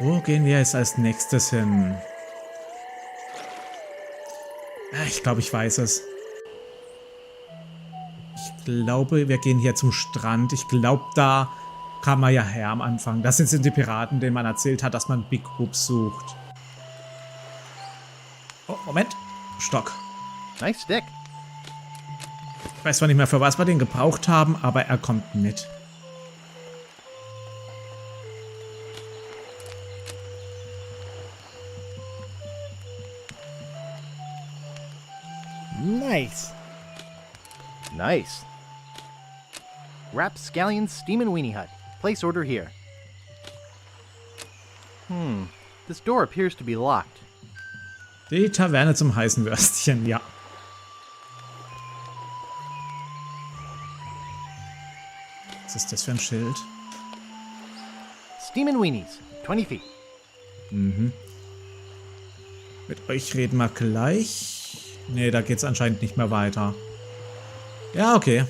Wo gehen wir jetzt als nächstes hin? Ich glaube, ich weiß es. Ich glaube, wir gehen hier zum Strand. Ich glaube, da kam man ja her am Anfang. Das sind die Piraten, denen man erzählt hat, dass man Big Whoop sucht. Oh, Moment. Stock. Nice stick. Ich weiß zwar nicht mehr, für was wir den gebraucht haben, aber er kommt mit. Nice. Nice. Rapscallion Steamin' Weenie Hut. Place order here. This door appears to be locked. Die Taverne zum heißen Würstchen, ja. Was ist das für ein Schild? Steamin' Weenies, 20 feet. Mhm. Mit euch reden wir gleich. Nee, da geht's anscheinend nicht mehr weiter. Ja, okay.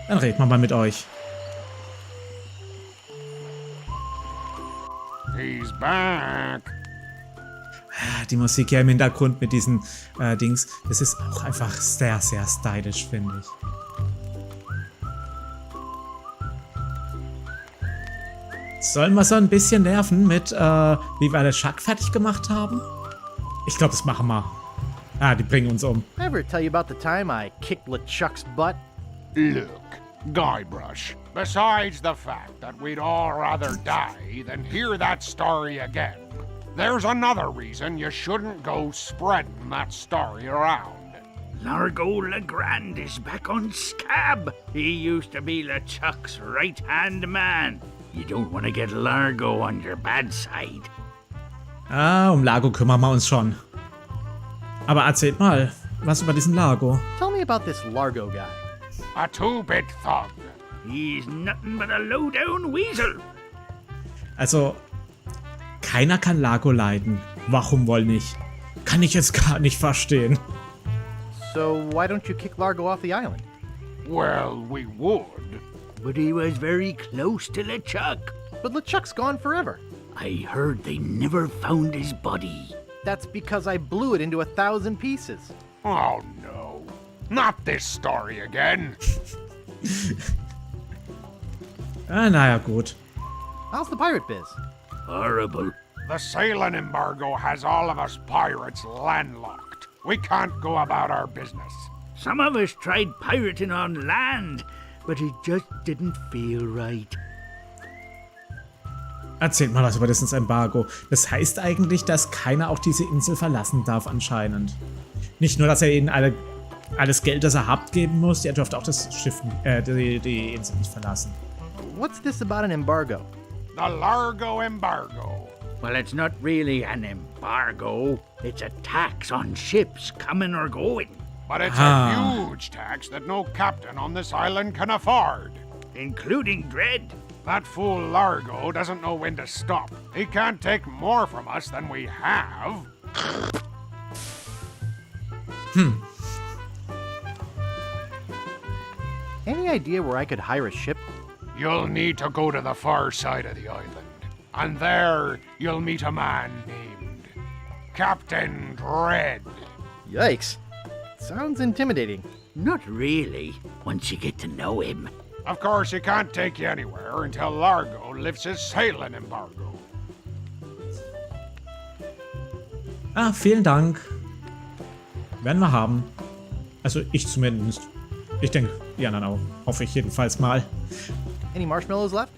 Dann reden wir mal mit euch. He's back. Die Musik hier im Hintergrund mit diesen Dings, das ist auch einfach sehr, sehr stylisch, finde ich. Sollen wir so ein bisschen nerven mit, wie wir LeChuck fertig gemacht haben? Ich glaube, das machen wir. Ah, die bringen uns um. Ever tell you about the time I kicked LeChuck's butt? Look, Guybrush, besides the fact that we'd all rather die than hear that story again, there's another reason you shouldn't go spreading that story around. Largo Legrand is back on scab. He used to be LeChuck's right-hand man. You don't want to get Largo on your bad side. Ah, um Largo kümmern wir uns schon. Aber erzählt mal, was über diesen Largo. Tell me about this Largo guy. A two-bit thug. He's nothing but a low-down weasel. Also, keiner kann Largo leiden. Warum wohl nicht? Kann ich jetzt gar nicht verstehen. So why don't you kick Largo off the island? Well, we would. But he was very close to LeChuck. But LeChuck's gone forever. I heard they never found his body. That's because I blew it into 1,000 pieces. Oh no, not this story again. Naja, gut. How's the pirate biz? Horrible. The sailing embargo has all of us pirates landlocked. We can't go about our business. Some of us tried pirating on land, but it just didn't feel right. Erzählt mal was über das Embargo. Das heißt eigentlich, dass keiner auch diese Insel verlassen darf anscheinend. Nicht nur, dass er ihnen alles Geld, das er habt, geben muss, er dürfte auch das Schiff, die Insel nicht verlassen. What's this about an embargo? The Largo Embargo. Well, it's not really an embargo. It's a tax on ships coming or going. But it's a huge tax that no captain on this island can afford. Including Dread. That fool Largo doesn't know when to stop. He can't take more from us than we have. Any idea where I could hire a ship? You'll need to go to the far side of the island. And there you'll meet a man named Captain Dread. Yikes. Sounds intimidating. Not really, once you get to know him. Of course, he can't take you anywhere until Largo lifts his sailing embargo. Vielen Dank. Werden wir haben. Also ich zumindest. Ich denke, die anderen auch. Hoffe ich jedenfalls mal. Any marshmallows left?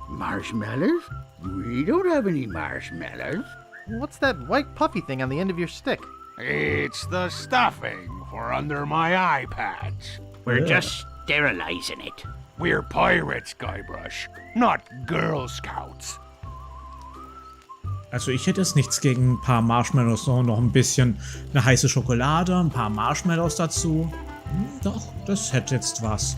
Marshmallows? We don't have any marshmallows. What's that white puffy thing on the end of your stick? It's the stuffing for under my eye patch. We're just sterilizing it. We're pirates, Guybrush, not Girl Scouts. Also ich hätte jetzt nichts gegen ein paar Marshmallows, sondern noch ein bisschen eine heiße Schokolade, ein paar Marshmallows dazu. Doch, das hätte jetzt was.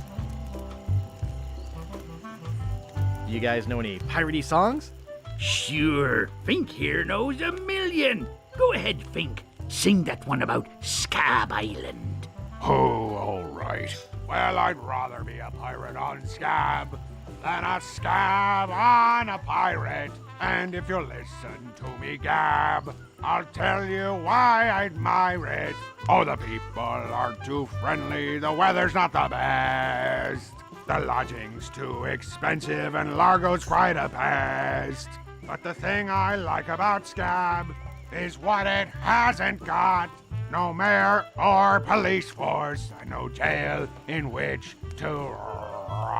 Do you guys know any piratey songs? Sure, Fink here knows a million. Go ahead, Fink. Sing that one about Scab Island. Oh, all right. Well, I'd rather be a pirate on Scab than a scab on a pirate. And if you'll listen to me gab, I'll tell you why I admire it. Oh, the people are too friendly, the weather's not the best. The lodging's too expensive and Largo's quite a pest. But the thing I like about Scab is what it hasn't got. No mayor or police force, and no jail in which to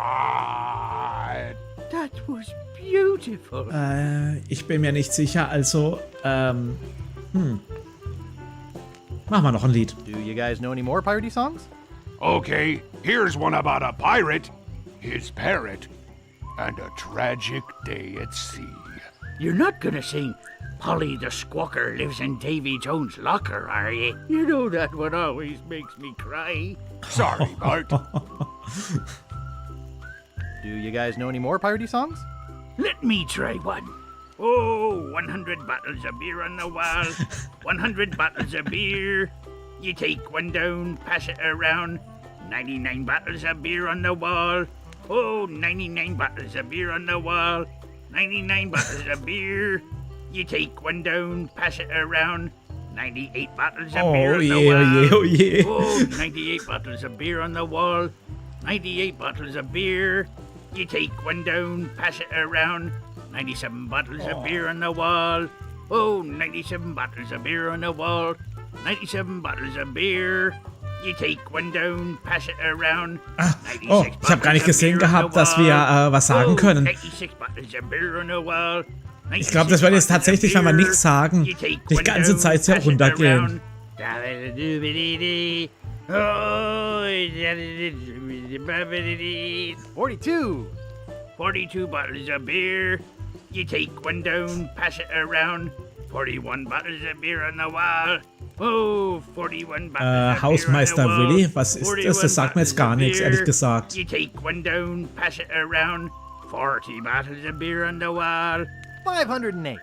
ride. That was beautiful. Ich bin mir nicht sicher, also, Machen wir noch ein Lied. Do you guys know any more piratey songs? Okay, here's one about a pirate, his parrot, and a tragic day at sea. You're not gonna sing Polly the Squawker lives in Davy Jones' locker, are you? You know that one always makes me cry. Sorry, Bart. Do you guys know any more piratey songs? Let me try one. Oh, 100 bottles of beer on the wall. 100 bottles of beer. You take one down, pass it around. 99 bottles of beer on the wall. Oh, 99 bottles of beer on the wall. 99 bottles of beer. You take one down, pass it around. 98 bottles of beer on the wall. Oh, 98 bottles of beer on the wall. 98 bottles of beer. You take one down, pass it around. 97 bottles of beer on the wall. Oh, 97 bottles of beer on the wall. 97 bottles of beer. You take one down, pass it around. Oh, ich habe gar nicht gesehen gehabt, dass wir was sagen können. 96 bottles of beer on the wall. Ich glaube, das wird jetzt tatsächlich, wenn wir nichts sagen, die ganze Zeit sehr runtergehen. 42 bottles of beer. You take one down, pass it around. 41 bottles of beer on the wall. Oh, 41 bottles of Hausmeister beer on the wall. Willi? Was ist das? Das sagt mir jetzt gar nichts, ehrlich gesagt. You take one down, pass it around. 40 bottles of beer on the wall. 508.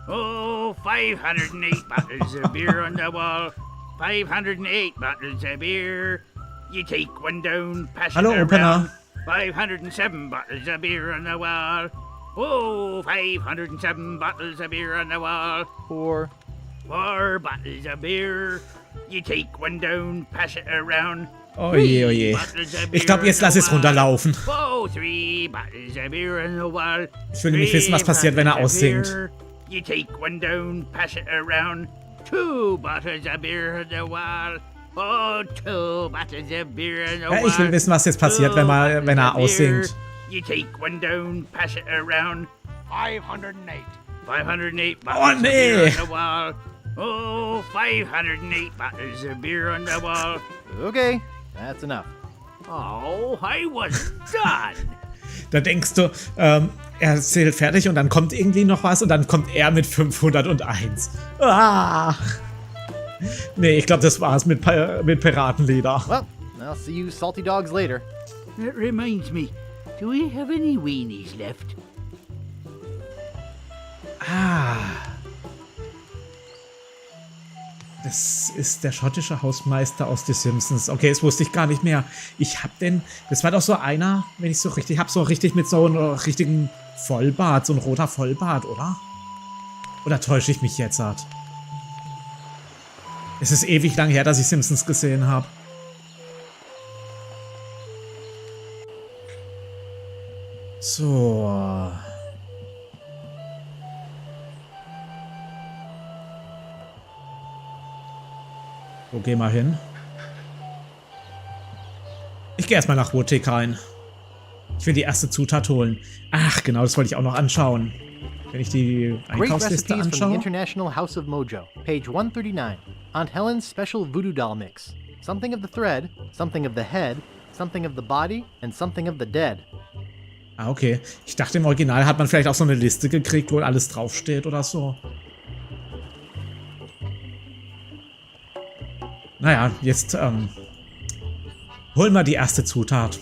Oh, 508 bottles of beer on the wall. 508 bottles of beer. You take one down, pass it around. 507 bottles of beer on the wall. Oh, 507 bottles of beer on the wall. 4 bottles of beer. You take one down, pass it around. Oje, oje. Ich glaube, jetzt lass es runterlaufen. Ich will nämlich wissen, was passiert, wenn er aussinkt. You take one down, pass it around. 2 bottles of beer on the wall. Oh, 2 bottles of beer on the wall. Ja, ich will wissen, was jetzt passiert, wenn er aussinkt. You take one down, pass it around. 508. 508 Oh, bottles nee. of beer on the wall. Oh, 508 bottles of beer on the wall. Okay, that's enough. Oh, I was done. Da denkst du, er zählt fertig und dann kommt irgendwie noch was und dann kommt er mit 501. Ah. Nee, ich glaube, das war's mit Piratenlieder. Well, I'll see you salty dogs later. That reminds me, do we have any weenies left? Ah. Das ist der schottische Hausmeister aus The Simpsons. Okay, das wusste ich gar nicht mehr. Das war doch so einer, wenn ich so richtig habe, so richtig mit so einem richtigen Vollbart, so ein roter Vollbart, oder? Oder täusche ich mich jetzt? Es ist ewig lang her, dass ich Simpsons gesehen habe. So. Wo gehen wir hin? Ich gehe erstmal nach Wotig rein. Ich will die erste Zutat holen. Ach, genau, das wollte ich auch noch anschauen. Wenn ich die Einkaufsliste anschaue. From the International House of Mojo, page 139. Aunt Helen's Special Voodoo Doll Mix. Something of the thread, something of the head, something of the body, and something of the dead. Ah, okay. Ich dachte, im Original hat man vielleicht auch so eine Liste gekriegt, wo alles draufsteht oder so. Naja, jetzt holen wir die erste Zutat.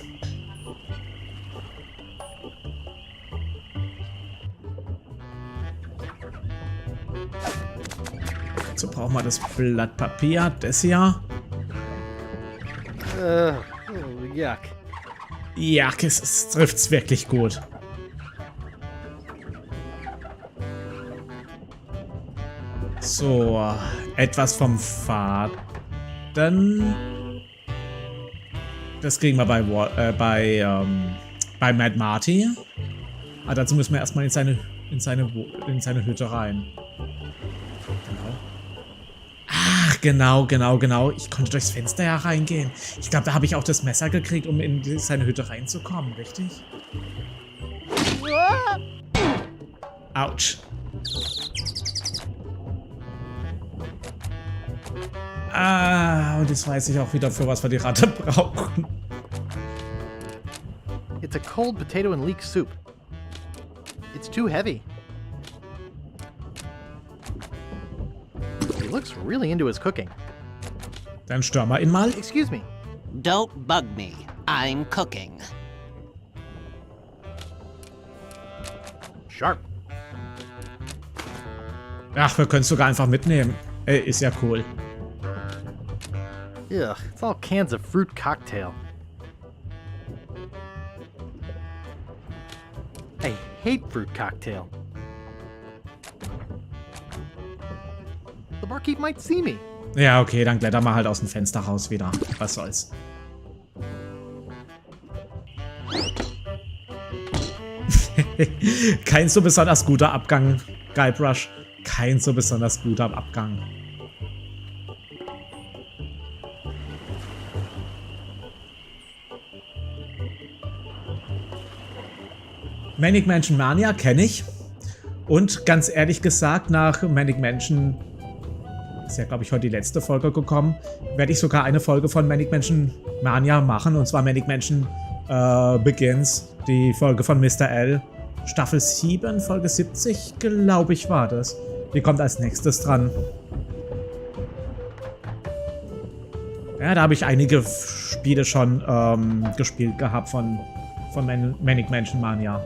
So brauchen wir das Blatt Papier, das hier. Yuck. Ja, es trifft's wirklich gut. So, etwas vom Faden. Das kriegen wir bei Mad Marty. Aber dazu müssen wir erstmal in seine Hütte rein. Genau. Ach, genau. Ich konnte durchs Fenster ja reingehen. Ich glaube, da habe ich auch das Messer gekriegt, um in seine Hütte reinzukommen, richtig? Autsch. Ah, und jetzt weiß ich auch wieder, für was wir die Ratte brauchen. It's a cold potato and leek soup. It's too heavy. He looks really into his cooking. Dann stören wir ihn mal. Excuse me. Don't bug me. I'm cooking. Sharp. Ach, wir können es sogar einfach mitnehmen. Ist ja cool. Ugh, it's all cans of fruit cocktail. I hate fruit cocktail. The barkeep might see me. Ja, okay, dann klettern wir halt aus dem Fenster raus wieder. Was soll's. Kein so besonders guter Abgang, Guybrush. Kein so besonders guter Abgang. Manic Mansion Mania kenne ich. Und ganz ehrlich gesagt, nach Manic Mansion, ist ja glaube ich heute die letzte Folge gekommen, werde ich sogar eine Folge von Manic Mansion Mania machen. Und zwar Manic Mansion Begins, die Folge von Mr. L. Staffel 7, Folge 70, glaube ich, war das. Die kommt als nächstes dran. Ja, da habe ich einige Spiele schon gespielt gehabt von Manic Mansion Mania.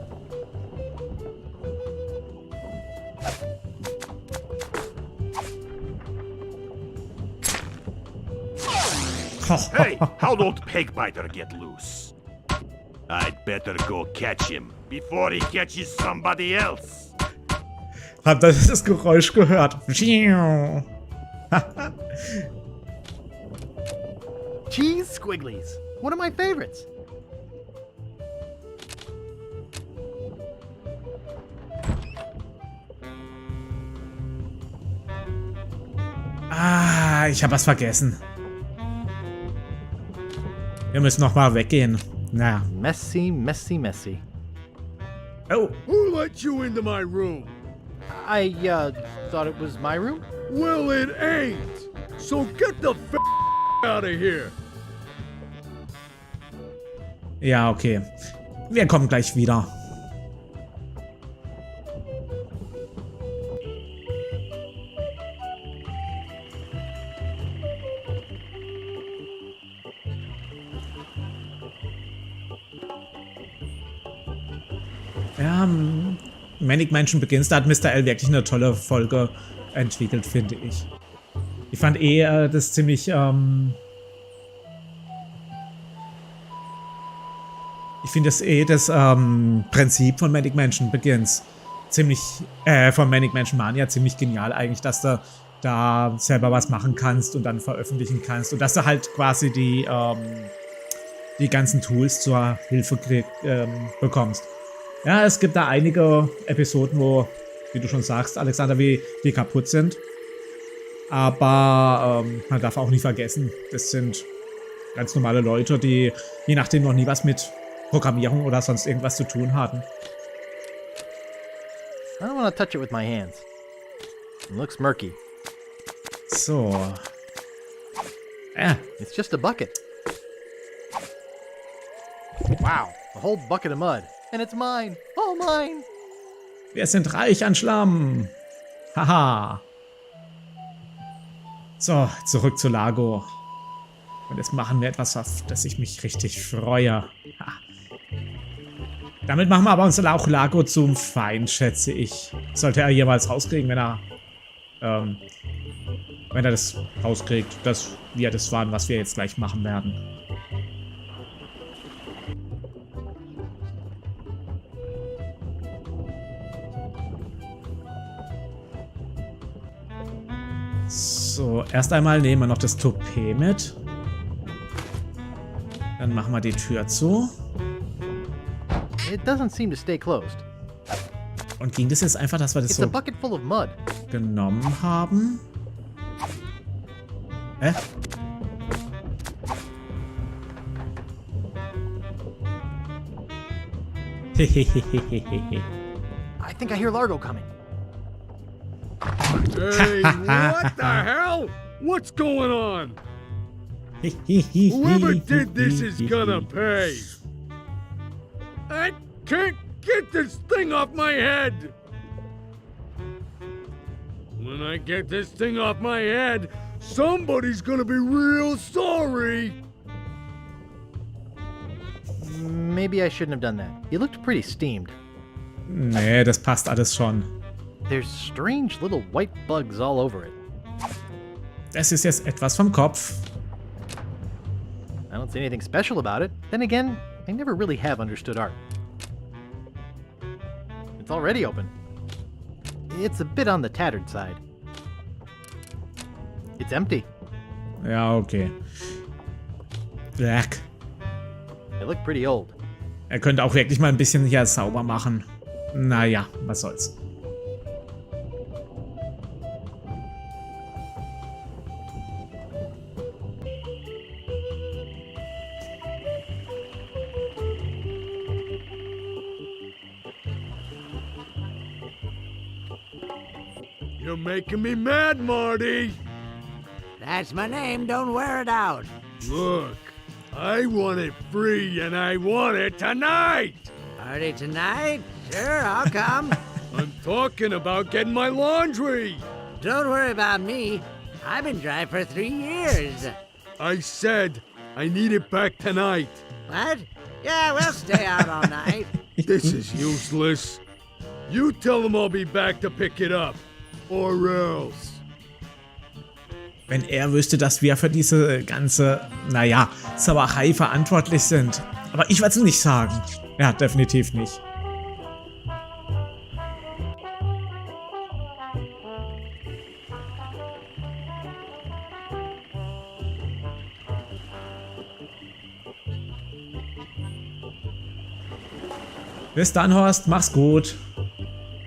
Hey, how old Pegbiter get loose? I'd better go catch him before he catches somebody else. Habt ihr das Geräusch gehört? cheese squigglies. One of my favorites. Ah, ich habe was vergessen. Wir müssen noch mal weggehen. Naja. Messy, messy, messy. Oh. Who let you into my room? I, thought it was my room? Well, it ain't. So get the f out of here. Ja, okay. Wir kommen gleich wieder. Ja, Manic Mansion Begins, da hat Mr. L wirklich eine tolle Folge entwickelt, finde ich. Ich fand das ziemlich, ich finde das Prinzip von Manic Mansion Begins ziemlich, von Manic Mansion Mania ziemlich genial eigentlich, dass du da selber was machen kannst und dann veröffentlichen kannst und dass du halt quasi die ganzen Tools zur Hilfe bekommst. Ja, es gibt da einige Episoden, wo, wie du schon sagst, Alexander, die kaputt sind. Aber man darf auch nicht vergessen, das sind ganz normale Leute, die je nachdem noch nie was mit Programmierung oder sonst irgendwas zu tun hatten. I don't want to touch it with my hands. It looks murky. So. It's just a bucket. Wow, a whole bucket of mud. And it's mine. All mine. Wir sind reich an Schlamm. Haha. So, zurück zu Lago. Und jetzt machen wir etwas, auf das ich mich richtig freue. Ha. Damit machen wir aber uns auch Lago zum Feind, schätze ich. Sollte er jeweils rauskriegen, wenn er das rauskriegt, dass wir das waren, was wir jetzt gleich machen werden. So, erst einmal nehmen wir noch das Toupet mit. Dann machen wir die Tür zu. It doesn't seem to stay closed. Und ging das jetzt einfach, dass wir das It's so a bucket full of mud. genommen haben? Hä? I think I hear Largo coming. Hey, what the hell? What's going on? Whoever did this is gonna pay. I can't get this thing off my head. When I get this thing off my head, somebody's gonna be real sorry. Maybe I shouldn't have done that. You looked pretty steamed. Nee, das passt alles schon. There's strange little white bugs all over it. Das ist jetzt etwas vom Kopf. I don't see anything special about it. Then again, I never really have understood art. It's already open. It's a bit on the tattered side. It's empty. Ja, okay. Black. They look pretty old. Er könnte auch wirklich mal ein bisschen hier sauber machen. Naja, was soll's. You're making me mad, Marty. That's my name, don't wear it out. Look, I want it free and I want it tonight. Party tonight? Sure, I'll come. I'm talking about getting my laundry. Don't worry about me. I've been dry for 3 years. I said I need it back tonight. What? Yeah, we'll stay out all night. This is useless. You tell them I'll be back to pick it up. Or else. Wenn er wüsste, dass wir für diese ganze, naja, Sauerei verantwortlich sind. Aber ich werde es nicht sagen. Ja, definitiv nicht. Bis dann, Horst. Mach's gut.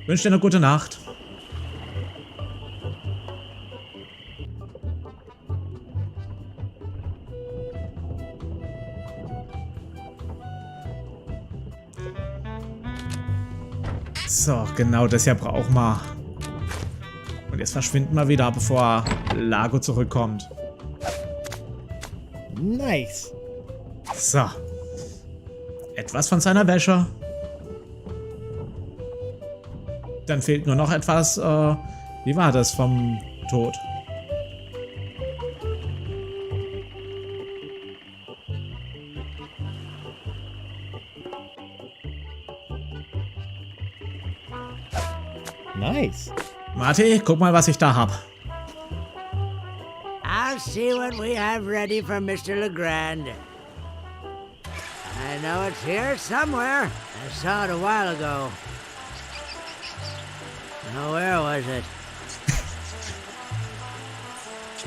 Wünsche dir eine gute Nacht. So, genau das hier brauchen wir. Und jetzt verschwinden wir wieder, bevor Lago zurückkommt. Nice. So. Etwas von seiner Wäsche. Dann fehlt nur noch etwas, wie war das vom Tod? Nice. Marty, guck mal, was ich da hab. I'll see what we have ready for Mr. Legrand. I know it's here somewhere. I saw it a while ago. Now, where was it?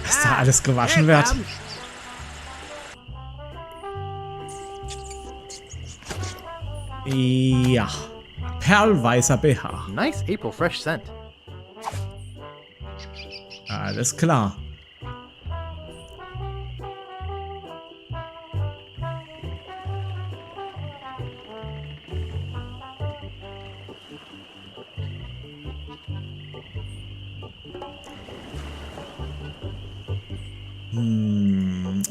Was da alles gewaschen wird. Ja. Perlweißer BH. Nice April fresh scent. Alles klar.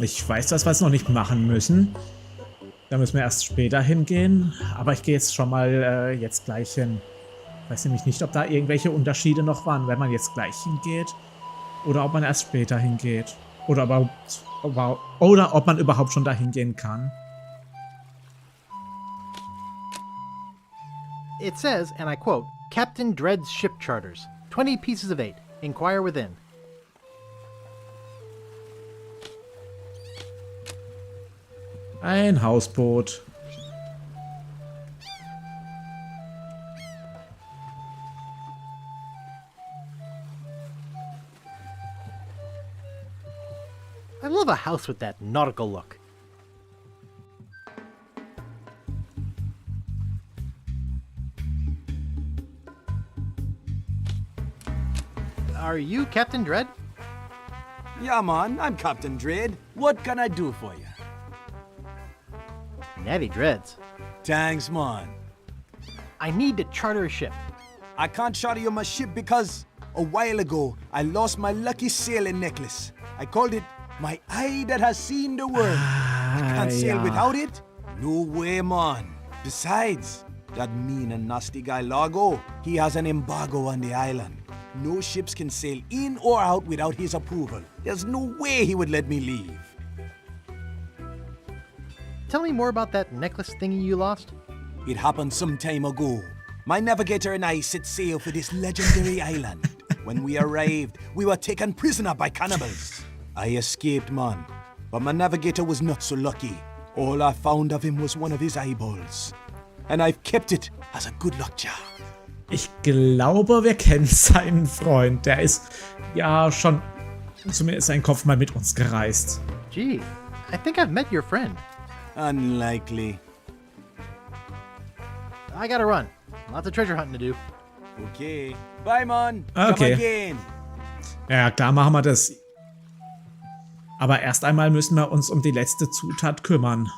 Ich weiß, dass wir es noch nicht machen müssen. Da müssen wir erst später hingehen. Aber ich gehe jetzt schon mal jetzt gleich hin. Ich weiß nämlich nicht, ob da irgendwelche Unterschiede noch waren, wenn man jetzt gleich hingeht. Oder ob man erst später hingeht. Oder ob man überhaupt schon dahin gehen kann. It says, and I quote, Captain Dread's ship charters. 20 pieces of 8. Inquire within. Ein Hausboot. I love a house with that nautical look. Are you Captain Dread? Yeah, man, I'm Captain Dread. What can I do for you? Natty Dreads. Thanks, man. I need to charter a ship. I can't charter you my ship because a while ago I lost my lucky sailing necklace. I called it my eye that has seen the world. I can't sail without it? No way, man. Besides, that mean and nasty guy Lago, he has an embargo on the island. No ships can sail in or out without his approval. There's no way he would let me leave. Tell me more about that necklace thingy you lost. It happened some time ago. My navigator and I set sail for this legendary island. When we arrived, we were taken prisoner by cannibals. I escaped, man, but my navigator was not so lucky. All I found of him was one of his eyeballs. And I've kept it as a good luck charm. Ich glaube, wir kennen seinen Freund. Der ist ja schon, zumindest sein Kopf mal mit uns gereist. Gee, I think I've met your friend. Unlikely. I gotta run. Lots of treasure hunting to do. Okay. Bye, man. Okay. Come again. Ja, klar machen wir das. Aber erst einmal müssen wir uns um die letzte Zutat kümmern.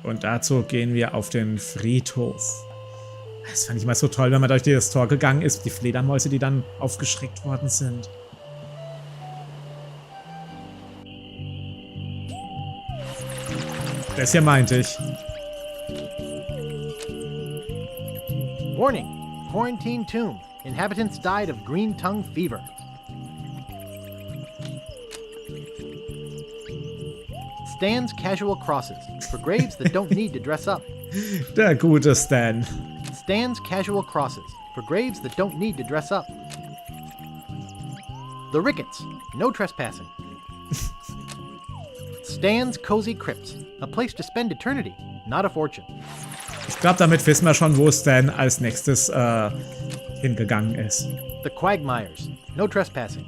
Und dazu gehen wir auf den Friedhof. Das fand ich mal so toll, wenn man durch das Tor gegangen ist. Die Fledermäuse, die dann aufgeschreckt worden sind. Das hier meinte ich. Warning. Quarantine tomb. Inhabitants died of green tongue fever. Stands casual crosses. For graves that don't need to dress up. Der gute Stan. Stands casual crosses. For graves that don't need to dress up. The Ricketts. No trespassing. Stan's cozy crypts. A place to spend eternity, not a fortune. Ich glaube, damit wissen wir schon, wo Stan als nächstes hingegangen ist. The Quagmires. No trespassing.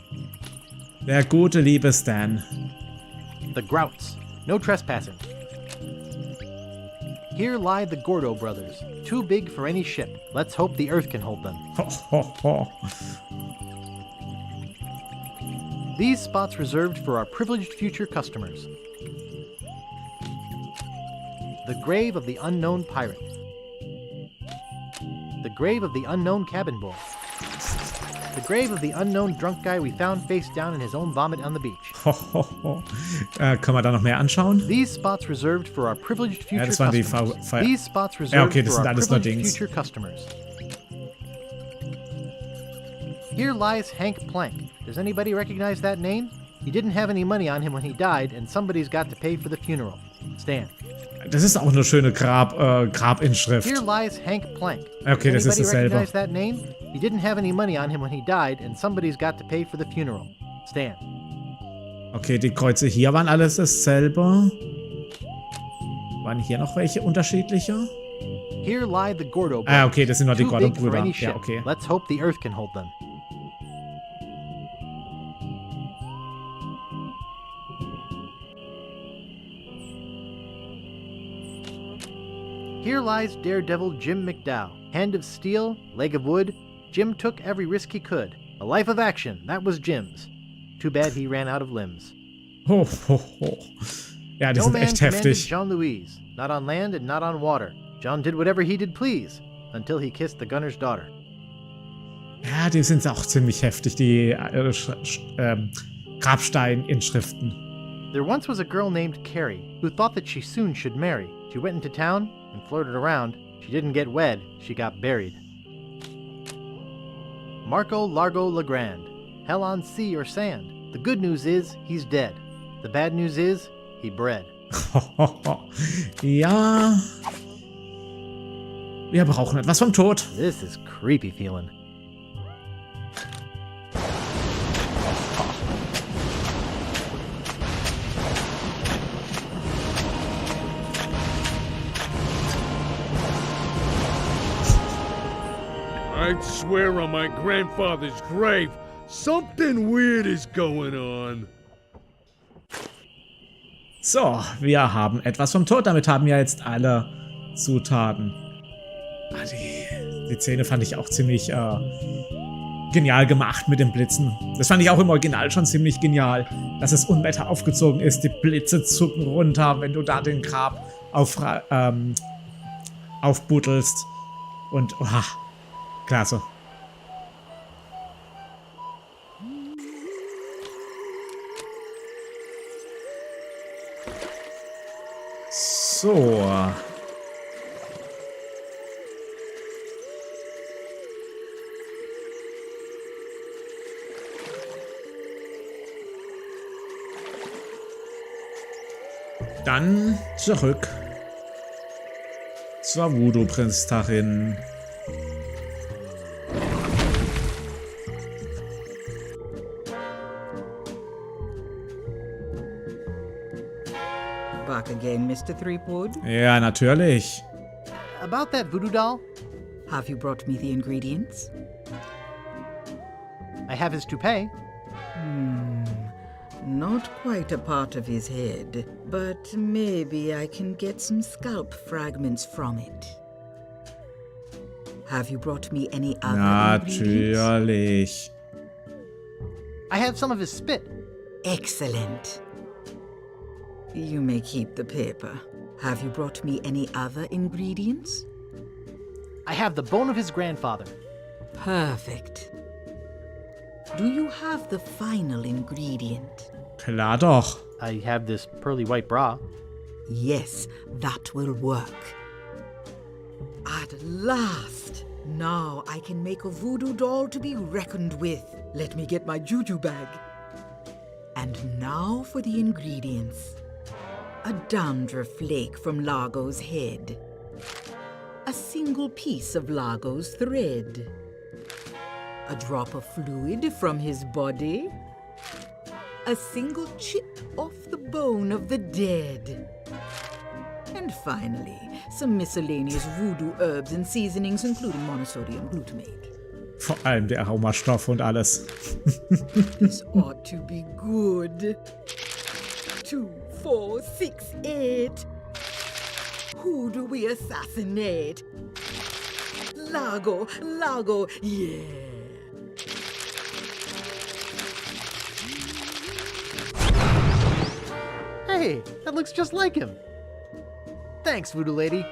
Der gute, liebe Stan. The Grouts. No trespassing. Here lie the Gordo brothers. Too big for any ship. Let's hope the Earth can hold them. Ho, ho, ho. These spots reserved for our privileged future customers. The grave of the unknown pirate. The grave of the unknown cabin boy. The grave of the unknown drunk guy we found face down in his own vomit on the beach. Ho, ho, ho. Können wir da noch mehr anschauen? These spots reserved for our privileged future Ja, das waren die customers. These spots reserved okay, das for sind our alles nur privileged Dings. future customers. Here lies Hank Plank. Does anybody recognize that name? He didn't have any money on him when he died, and somebody's got to pay for the funeral. Stan. Das ist auch eine schöne Grabinschrift. Here lies Hank Plank. Okay, das ist Anybody dasselbe. recognize that name? He didn't have any money on him when he died, and somebody's got to pay for the funeral. Stan. Okay, die Kreuze hier waren alles dasselbe. Waren hier noch welche unterschiedlicher? Here lie the Gordo brothers. Okay, das sind nur die Too big for Gordo-Brüder. any Ja, ship. okay. Let's hope the Earth can hold them. Here lies Daredevil Jim McDowell. Hand of steel, leg of wood. Jim took every risk he could. A life of action, that was Jim's. Too bad he ran out of limbs. Ho, ho, ho. Ja, die No sind man echt commanded heftig. John Louise, not on land and not on water. John did whatever he did please, until he kissed the gunner's daughter. Ja, die sind auch ziemlich heftig, die Grabstein-Inschriften. There once was a girl named Carrie who thought that she soon should marry. She went into town and flirted around. She didn't get wed, she got buried. Marco Largo Legrand. Hell on sea or sand. The good news is, he's dead. The bad news is, he bred. Ja. Wir brauchen etwas vom Tod. This is creepy feeling. I'd swear on my grandfather's grave, something weird is going on. So, wir haben etwas vom Tod. Damit haben wir jetzt alle Zutaten. Die Szene fand ich auch ziemlich genial gemacht mit den Blitzen. Das fand ich auch im Original schon ziemlich genial, dass das Unwetter aufgezogen ist. Die Blitze zucken runter, wenn du da den Grab aufbuddelst. Und, klasse. So. Dann zurück zur Voodoo-Prinzessin. Back again, Mr. Threepwood? Ja, natürlich. About that voodoo doll? Have you brought me the ingredients? I have his toupee. Not quite a part of his head, but maybe I can get some scalp fragments from it. Have you brought me any other ingredients? Natürlich. I have some of his spit. Excellent. You may keep the paper. Have you brought me any other ingredients? I have the bone of his grandfather. Perfect. Do you have the final ingredient? Klar doch. I have this pearly white bra. Yes, that will work. At last! Now I can make a voodoo doll to be reckoned with. Let me get my juju bag. And now for the ingredients. A dandruff flake from Largo's head. A single piece of Largo's thread. A drop of fluid from his body. A single chip off the bone of the dead. And finally, some miscellaneous voodoo herbs and seasonings, including monosodium glutamate. Vor allem der Aromastoff und alles. This ought to be good. 2, 4, 6, 8. Who do we assassinate? Largo, Largo, yeah. Hey, that looks just like him. Thanks, Voodoo Lady.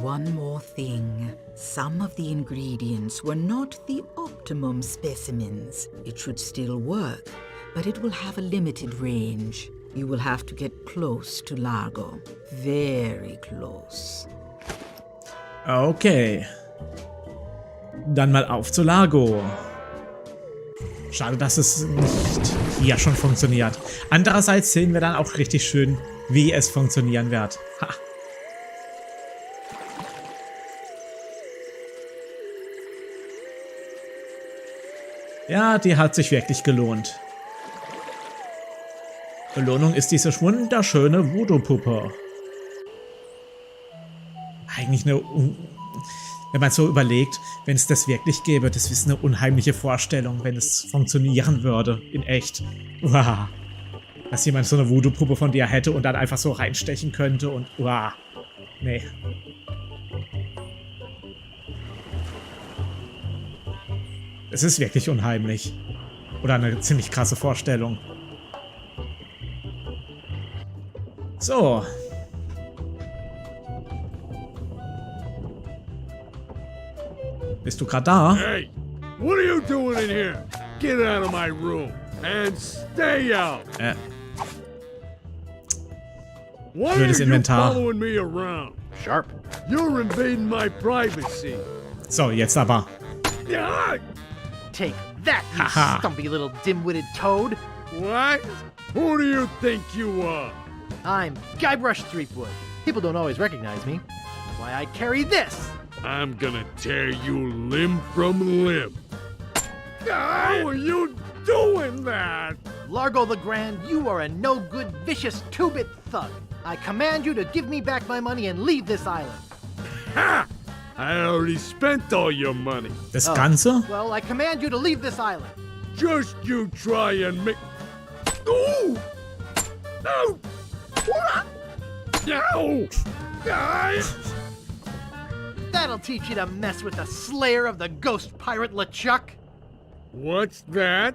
One more thing. Some of the ingredients were not the optimum specimens. It should still work, but it will have a limited range. You will have to get close to Largo. Very close. Okay. Dann mal auf zu Largo. Schade, dass es nicht hier schon funktioniert. Andererseits sehen wir dann auch richtig schön, wie es funktionieren wird. Ha. Ja, die hat sich wirklich gelohnt. Belohnung ist diese wunderschöne Voodoo-Puppe. Eigentlich eine... Wenn man so überlegt, wenn es das wirklich gäbe, das ist eine unheimliche Vorstellung, wenn es funktionieren würde, in echt. Uah. Dass jemand so eine Voodoo-Puppe von dir hätte und dann einfach so reinstechen könnte und uah. Nee. Es ist wirklich unheimlich. Oder eine ziemlich krasse Vorstellung. So. Bist du gerade da? Hey, what are you doing in here? Get out of my room and stay out. Why are Blödes you Inventar. following me around? Sharp. You're invading my privacy. So, jetzt aber. Yeah. Take that, you Haha. stumpy little dim-witted toad. What? Who do you think you are? I'm Guybrush Threepwood. People don't always recognize me. That's why I carry this. I'm gonna tear you limb from limb. How are you doing that? Largo the Grand, you are a no-good, vicious two-bit thug. I command you to give me back my money and leave this island. Ha! I already spent all your money. Das Ganze? Well, I command you to leave this island. Just you try and make... Ooh! No! No! That'll teach you to mess with the slayer of the ghost pirate LeChuck. What's that?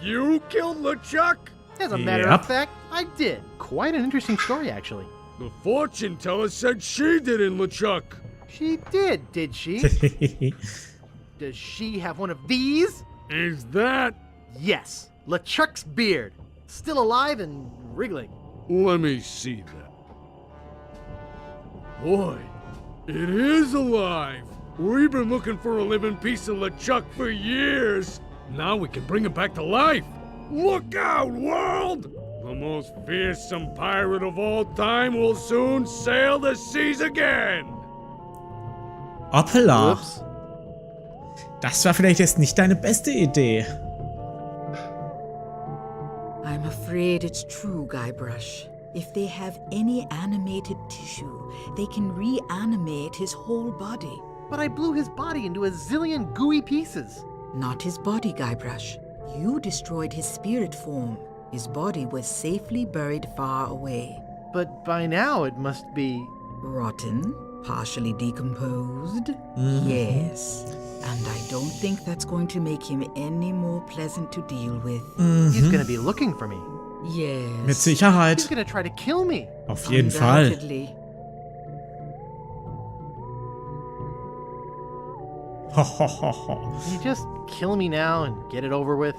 You killed LeChuck? As a matter of fact, I did. Quite an interesting story, actually. The fortune teller said she did in LeChuck. She did she? Does she have one of these? Is that? Yes, LeChuck's beard. Still alive and wriggling. Let me see that. Boy, it is alive. We've been looking for a living piece of LeChuck for years. Now we can bring it back to life. Look out, world! The most fearsome pirate of all time will soon sail the seas again. Hoppla. Das war vielleicht jetzt nicht deine beste Idee. I'm afraid it's true, Guybrush. If they have any animated tissue, they can reanimate his whole body. But I blew his body into a zillion gooey pieces. Not his body, Guybrush. You destroyed his spirit form. His body was safely buried far away. But by now it must be... rotten? Partially decomposed? Yes. And I don't think that's going to make him any more pleasant to deal with. He's gonna be looking for me. Yes. Mit Sicherheit. He's gonna try to kill me. Auf jeden Fall. Undoubtedly. Can you just kill me now and get it over with?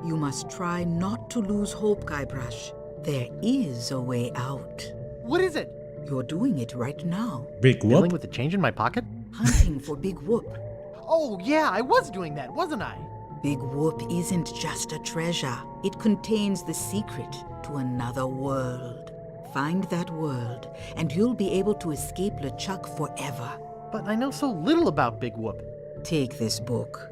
You must try not to lose hope, Guybrush. There is a way out. What is it? You're doing it right now. Big Whoop? Dealing with the change in my pocket? Hunting for Big Whoop. Oh yeah, I was doing that, wasn't I? Big Whoop isn't just a treasure. It contains the secret to another world. Find that world, and you'll be able to escape LeChuck forever. But I know so little about Big Whoop. Take this book.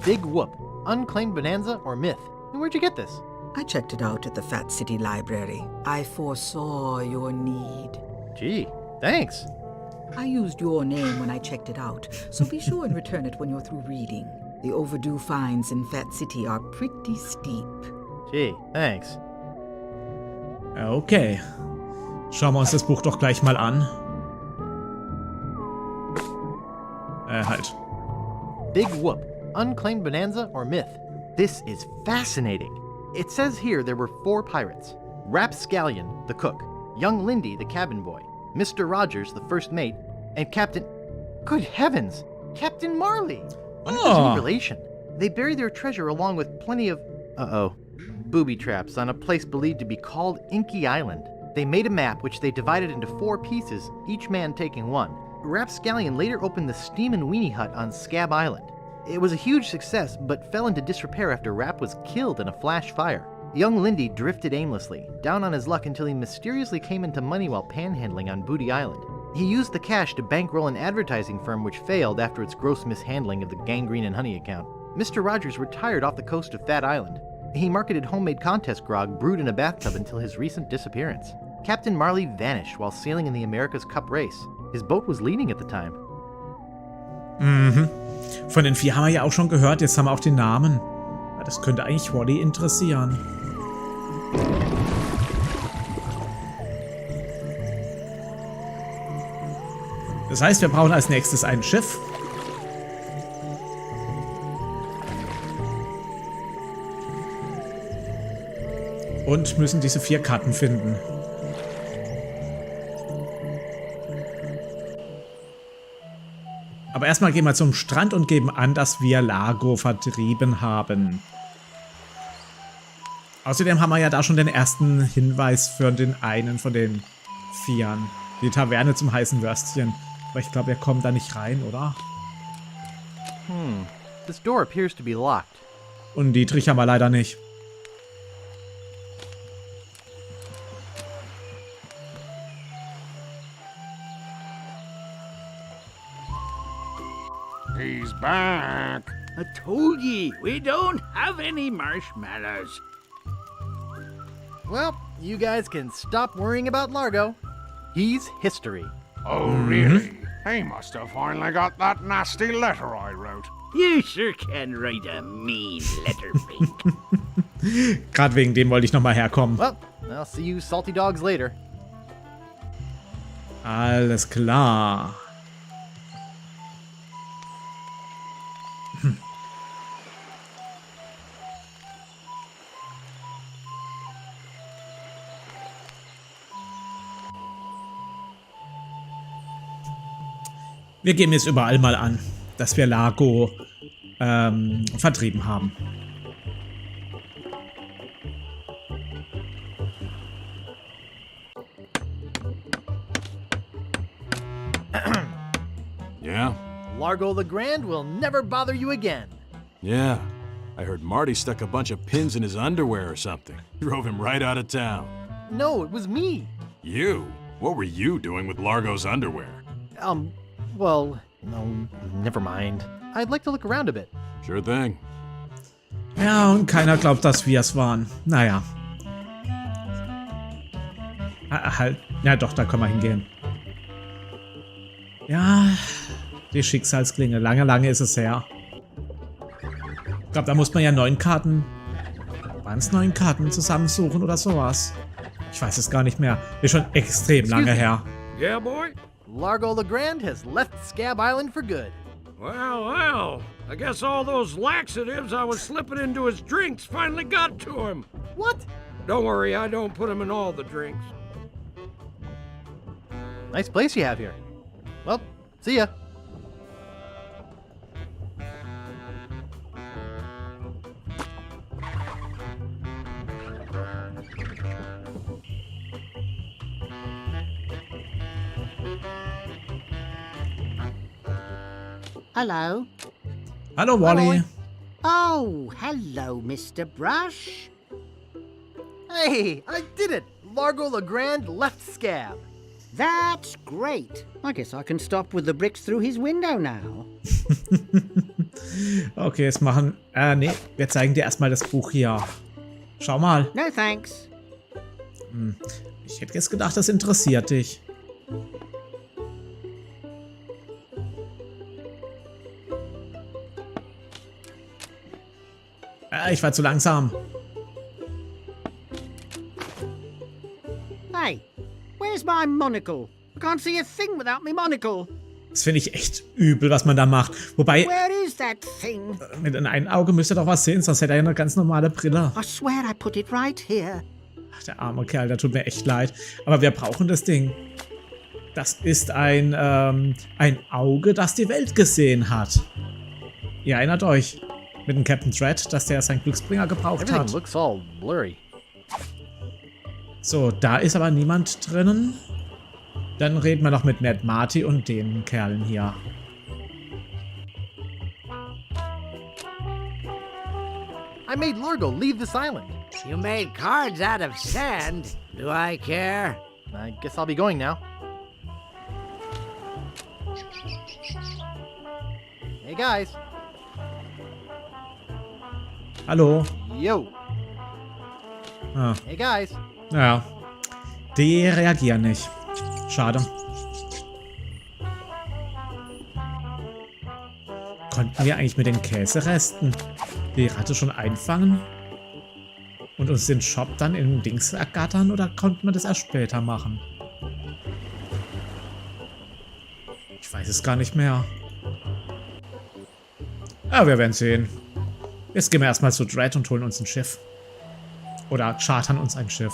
Big Whoop, Unclaimed Bonanza or Myth. And where'd you get this? I checked it out at the Fat City Library. I foresaw your need. Gee, thanks. I used your name when I checked it out, so be sure and return it when you're through reading. The overdue fines in Fat City are pretty steep. Gee, thanks. Okay. Schauen wir uns das Buch doch gleich mal an. Halt. Big Whoop, unclaimed bonanza or myth? This is fascinating. It says here there were 4 pirates. Rapscallion, the cook, young Lindy, the cabin boy, Mr. Rogers, the first mate, and Captain... Good heavens! Captain Marley! What is any relation? They buried their treasure along with plenty of... booby traps on a place believed to be called Inky Island. They made a map which they divided into 4 pieces, each man taking one. Rapscallion later opened the Steam and Weenie Hut on Scab Island. It was a huge success, but fell into disrepair after Rap was killed in a flash fire. Young Lindy drifted aimlessly, down on his luck until he mysteriously came into money while panhandling on Booty Island. He used the cash to bankroll an advertising firm which failed after its gross mishandling of the Gangrene and Honey account. Mr. Rogers retired off the coast of Fat Island. He marketed homemade contest grog brewed in a bathtub until his recent disappearance. Captain Marley vanished while sailing in the America's Cup race. His boat was leading at the time. Von den 4 haben wir ja auch schon gehört, jetzt haben wir auch den Namen. Das könnte eigentlich Wally interessieren. Das heißt, wir brauchen als nächstes ein Schiff. Und müssen diese 4 Karten finden. Aber erstmal gehen wir zum Strand und geben an, dass wir Largo vertrieben haben. Außerdem haben wir ja da schon den ersten Hinweis für den einen von den 4. Die Taverne zum heißen Würstchen. Aber ich glaube, wir kommen da nicht rein, oder? This door appears to be locked. Und Dietrich haben wir leider nicht. He's back. I told ye, we don't have any marshmallows. Well, you guys can stop worrying about Largo. He's history. Oh, really? He must have finally got that nasty letter I wrote. You sure can write a mean letter, Pink. Gerade wegen dem wollte ich nochmal herkommen. Well, I'll see you salty dogs later. Alles klar. Wir geben jetzt überall mal an, dass wir Largo vertrieben haben. Yeah? Largo the Grand will never bother you again. Yeah. I heard Marty stuck a bunch of pins in his underwear or something. Drove him right out of town. No, it was me. You? What were you doing with Largo's underwear? Well, no, never mind. I'd like to look around a bit. Sure thing. Ja, und keiner glaubt, dass wir es waren. Naja. Halt. Ja doch, da können wir hingehen. Ja, die Schicksalsklinge. Lange ist es her. Ich glaube, da muss man ja 9 Karten... Waren es 9 Karten zusammensuchen oder sowas? Ich weiß es gar nicht mehr. Ist schon extrem lange her. Yeah, boy? Largo the Grand has left Scab Island for good. Well, I guess all those laxatives I was slipping into his drinks finally got to him. What? Don't worry, I don't put him in all the drinks. Nice place you have here. Well, see ya. Hello. Hallo, Wally. Oh, hello, Mr. Brush. Hey, I did it! Largo the Grand left Scab. That's great. I guess I can stop with the bricks through his window now. Okay, jetzt machen... nee, wir zeigen dir erstmal das Buch hier. Schau mal. No thanks. Ich hätte jetzt gedacht, das interessiert dich. Ich war zu langsam. Hey, where's my monocle? I can't see a thing without my monocle. Das finde ich echt übel, was man da macht. Wobei, Where is that thing? mit einem Auge müsste doch was sehen, sonst hätte er ja eine ganz normale Brille. I swear I put it right here. Ach, der arme Kerl, der tut mir echt leid. Aber wir brauchen das Ding. Das ist ein Auge, das die Welt gesehen hat. Ihr erinnert euch mit dem Captain Dread, dass der seinen Glücksbringer gebraucht Everything hat. looks all blurry. So, da ist aber niemand drinnen. Dann reden wir noch mit Ned Marty und den Kerlen hier. I made Largo leave this island. You made cards out of sand. Do I care? I guess I'll be going now. Hey guys. Hallo. Yo. Ah. Hey guys. Ja. Die reagieren nicht. Schade. Konnten wir eigentlich mit den Käseresten die Ratte schon einfangen? Und uns den Shop dann in Dings ergattern? Oder konnten wir das erst später machen? Ich weiß es gar nicht mehr. Aber wir werden sehen. Jetzt gehen wir erstmal zu Dread und holen uns ein Schiff. Oder chartern uns ein Schiff.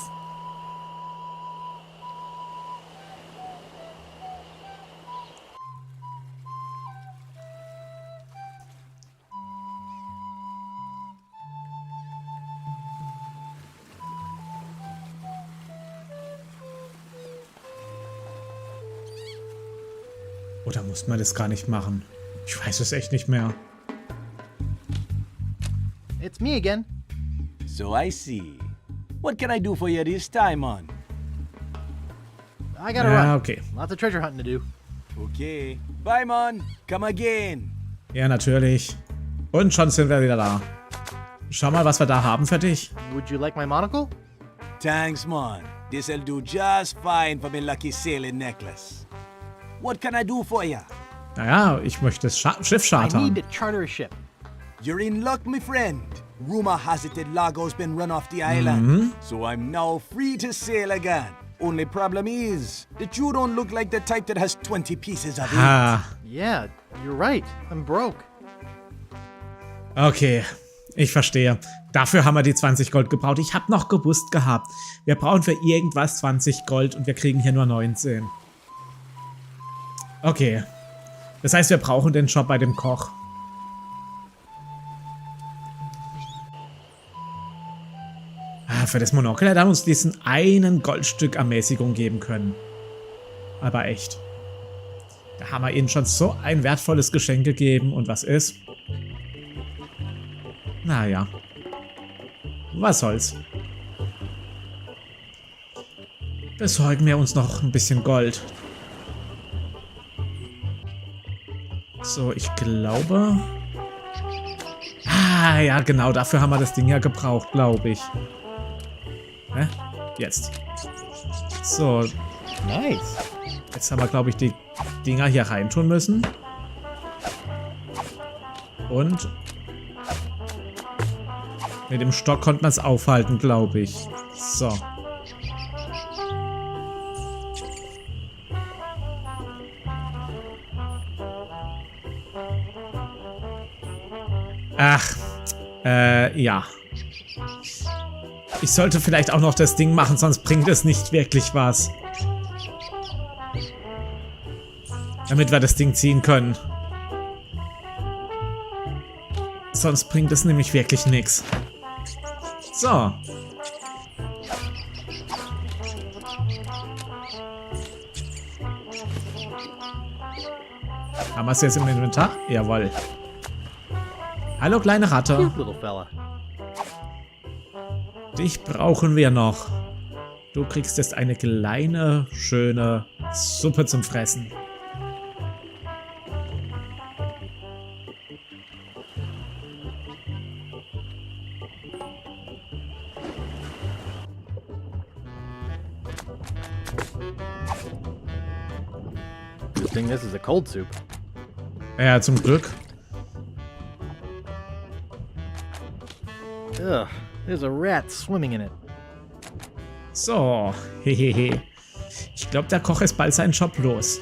Oder muss man das gar nicht machen? Ich weiß es echt nicht mehr. It's me again. So I see. What can I do for you this time, Mon? I gotta run. Okay. Lots of treasure hunting to do. Okay. Bye, Mon. Come again. Ja, natürlich. Und schon sind wir wieder da. Schau mal, was wir da haben für dich. Would you like my monocle? Thanks, Mon. This'll do just fine for my lucky sailing necklace. What can I do for you? Naja, ich möchte das Schiff I chartern. need to charter a ship. You're in luck, my friend. Rumor has it that Largo's been run off the island, so I'm now free to sail again. Only problem is that you don't look like the type that has 20 pieces of Ah. it. Yeah, you're right. I'm broke. Okay, ich verstehe. Dafür haben wir die 20 Gold gebraucht. Ich habe noch gewusst gehabt, wir brauchen für irgendwas 20 Gold und wir kriegen hier nur 19. Okay. Das heißt, wir brauchen den Shop bei dem Koch. Für das Monokel hätte er uns diesen einen Goldstück Ermäßigung geben können. Aber echt. Da haben wir ihnen schon so ein wertvolles Geschenk gegeben. Und was ist? Naja. Was soll's. Besorgen wir uns noch ein bisschen Gold. So, ich glaube... Ah, ja, genau. Dafür haben wir das Ding ja gebraucht, glaube ich. Hä? Jetzt. So. Nice. Jetzt haben wir, glaube ich, die Dinger hier reintun müssen. Und mit dem Stock konnte man es aufhalten, glaube ich. So. Ach, ja. Ich sollte vielleicht auch noch das Ding machen, sonst bringt es nicht wirklich was. Damit wir das Ding ziehen können. Sonst bringt es nämlich wirklich nichts. So. Haben wir es jetzt im Inventar? Jawohl. Hallo, kleine Ratte. Cute little fella. Dich brauchen wir noch. Du kriegst jetzt eine kleine, schöne Suppe zum Fressen. Good thing this is a cold soup. Ja, zum Glück. Ugh, there's a rat swimming in it. So, hehehe. Ich glaube, der Koch ist bald seinen Job los.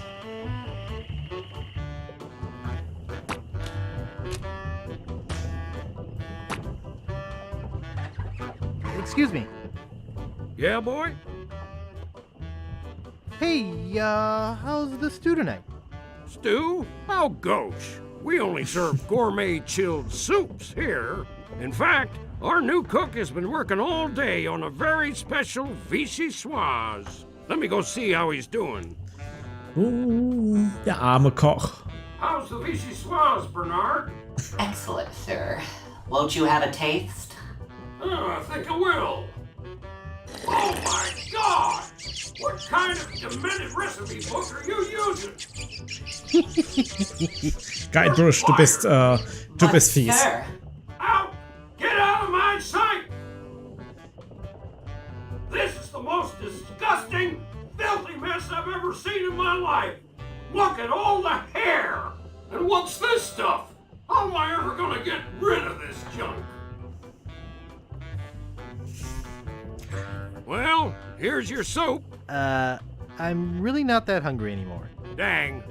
Excuse me. Yeah, boy? Hey, how's the stew tonight? Stew? Oh, gosh. We only serve gourmet chilled soups here. In fact, our new cook has been working all day on a very special vichyssoise. Let me go see how he's doing. Der arme Koch. How's the vichyssoise, Bernard? Excellent, sir. Won't you have a taste? I think I will. Oh my God! What kind of demented recipe book are you using? Guybrush, du bist fies. Sir, Out! Get out of my sight! This is the most disgusting, filthy mess I've ever seen in my life. Look at all the hair! And what's this stuff? How am I ever gonna get rid of this junk? Well, here's your soup. I'm really not that hungry anymore. Dang.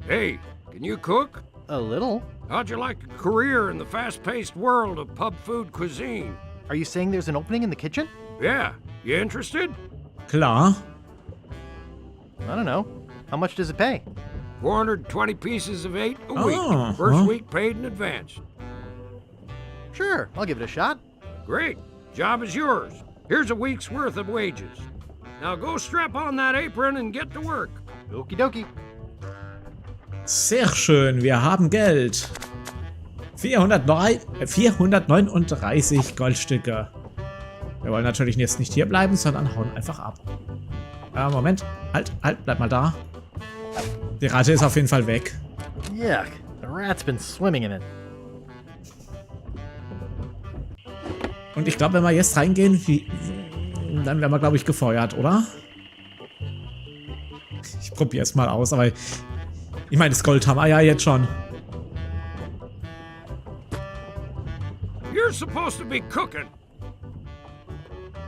Hey, can you cook? A little. How'd you like a career in the fast-paced world of pub food cuisine? Are you saying there's an opening in the kitchen? Yeah. You interested? Klar. I don't know. How much does it pay? 420 pieces of 8 a week. First week paid in advance. Sure, I'll give it a shot. Great. Job is yours. Here's a week's worth of wages. Now go strap on that apron and get to work. Okie dokie. Sehr schön, wir haben Geld. 439 Goldstücke. Wir wollen natürlich jetzt nicht hier bleiben, sondern hauen einfach ab. Moment. Halt, bleib mal da. Die Ratte ist auf jeden Fall weg. Yuck, the rat's been swimming in it. Und ich glaube, wenn wir jetzt reingehen, dann werden wir, glaube ich, gefeuert, oder? Ich probiere es mal aus, aber ich meine, das Gold haben wir ja jetzt schon. You're supposed to be cooking.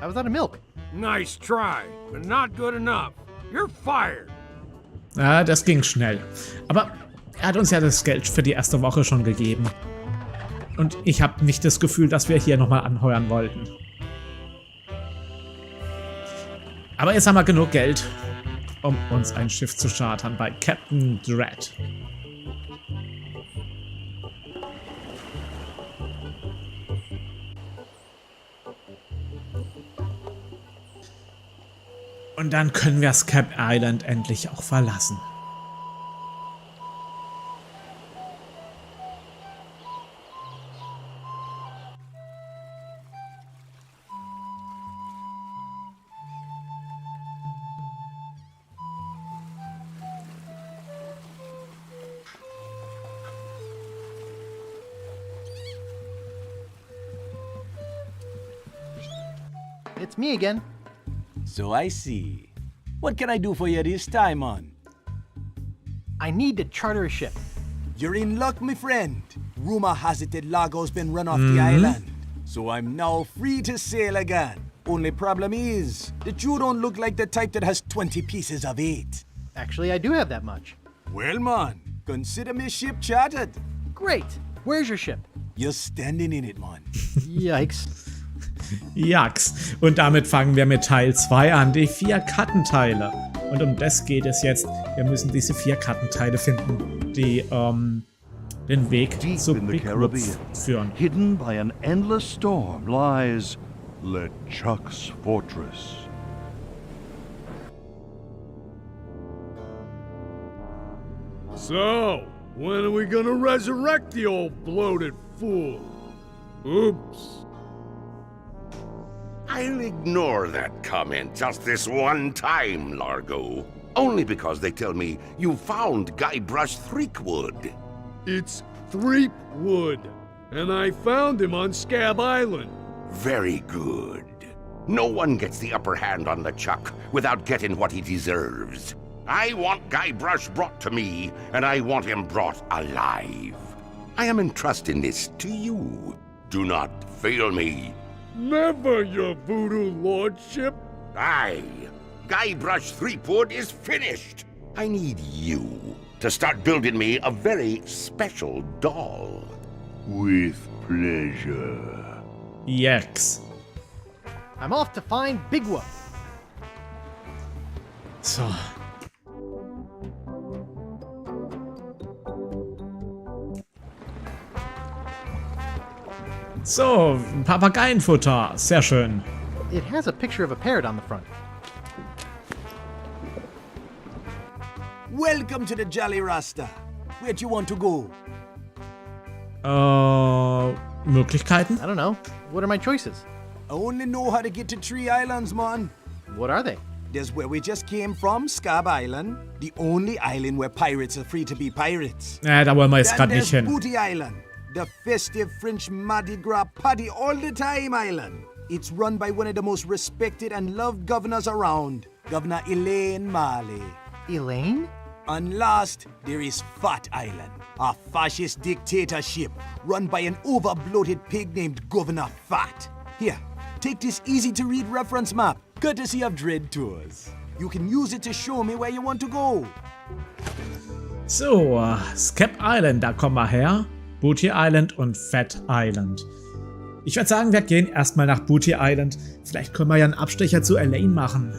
I was out of milk. Nice try, but not good enough. You're fired. Ja, das ging schnell. Aber er hat uns ja das Geld für die erste Woche schon gegeben. Und ich habe nicht das Gefühl, dass wir hier nochmal anheuern wollten. Aber jetzt haben wir genug Geld, um uns ein Schiff zu chartern bei Captain Dread. Und dann können wir Scap Island endlich auch verlassen. It's me again. So I see. What can I do for you this time, on? I need to charter a ship. You're in luck, my friend. Rumor has it that Lago's been run off the island. So I'm now free to sail again. Only problem is that you don't look like the type that has 20 pieces of 8. Actually, I do have that much. Well, man, consider me ship chartered. Great. Where's your ship? You're standing in it, man. Yikes. Jax. Und damit fangen wir mit Teil 2 an, die 4 Kartenteile. Und um das geht es jetzt. Wir müssen diese 4 Kartenteile finden, die den Weg zu Big Whoop führen. Hidden by an endless storm lies LeChuck's fortress. So, when are we gonna resurrect the old bloated fool? Oops. I'll ignore that comment just this one time, Largo. Only because they tell me you found Guybrush Threepwood. It's Threepwood, and I found him on Scab Island. Very good. No one gets the upper hand on LeChuck without getting what he deserves. I want Guybrush brought to me, and I want him brought alive. I am entrusting this to you. Do not fail me. Never, your voodoo lordship. Aye. Guybrush Threepwood is finished. I need you to start building me a very special doll. With pleasure. Yes. I'm off to find Big Whoop. So. So, Papageienfutter. Sehr schön. It has a picture of a parrot on the front. Welcome to the Jolly Rasta. Where do you want to go? Möglichkeiten? I don't know. What are my choices? I only know how to get to 3 islands, man. What are they? There's where we just came from, Scab Island. The only island where pirates are free to be pirates. Da wollen wir jetzt gerade nicht hin. Booty Island. The festive French Mardi Gras party all the time island. It's run by one of the most respected and loved governors around, Governor Elaine Marley. Elaine? And last, there is Fat Island, a fascist dictatorship run by an over-bloated pig named Governor Fat. Here, take this easy-to-read reference map, courtesy of Dread Tours. You can use it to show me where you want to go. So, Scab Island, da kommen wir her. Booty Island und Fat Island. Ich würde sagen, wir gehen erstmal nach Booty Island. Vielleicht können wir ja einen Abstecher zu Elaine machen.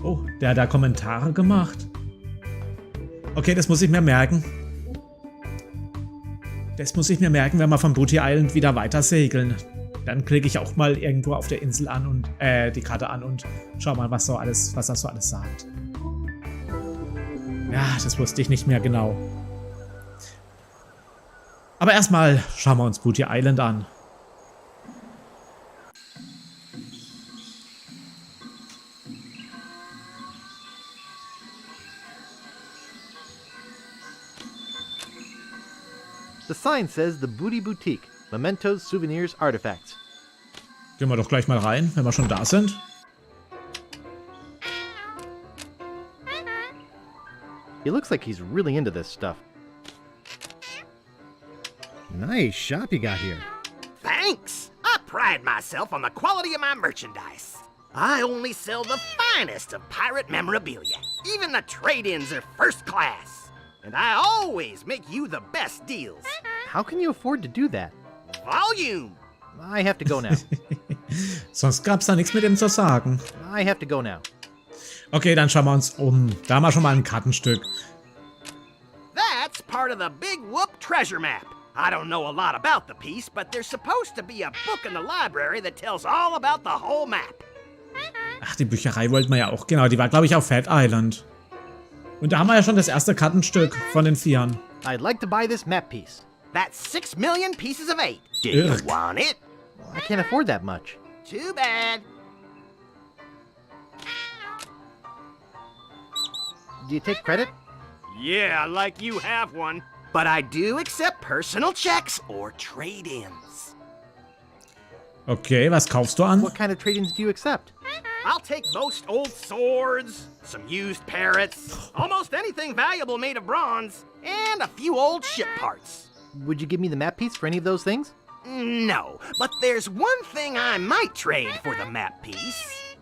Oh, der hat da Kommentare gemacht. Okay, das muss ich mir merken. Das muss ich mir merken, wenn wir von Booty Island wieder weiter segeln. Dann klicke ich auch mal irgendwo auf der Insel an und die Karte an und schau mal, was das so alles sagt. Ja, das wusste ich nicht mehr genau. Aber erstmal schauen wir uns Booty Island an. The sign says the Booty Boutique. Mementos, Souvenirs, Artifacts. Gehen wir doch gleich mal rein, wenn wir schon da sind. He looks like he's really into this stuff. Nice shop you got here. Thanks! I pride myself on the quality of my merchandise. I only sell the finest of pirate memorabilia. Even the trade-ins are first class. And I always make you the best deals. How can you afford to do that? Volume! I have to go now. Sonst gab's da nichts mit ihm zu sagen. I have to go now. Okay, dann schauen wir uns um. Da haben wir schon mal ein Kartenstück. That's part of the Big Whoop treasure map. I don't know a lot about the piece, but there's supposed to be a book in the library that tells all about the whole map. Ach, die Bücherei wollten wir ja auch. Genau, die war, glaube ich, auf Fat Island. Und da haben wir ja schon das erste Kartenstück von den 4. I'd like to buy this map piece. That's 6 million pieces of 8. Do you want it? Well, I can't afford that much. Too bad. Do you take credit? Yeah, like you have one. But I do accept personal checks or trade-ins. Okay, was kaufst du an? What kind of trade-ins do you accept? I'll take most old swords, some used parrots, almost anything valuable made of bronze, and a few old ship parts. Would you give me the map piece for any of those things? No, but there's one thing I might trade for the map piece.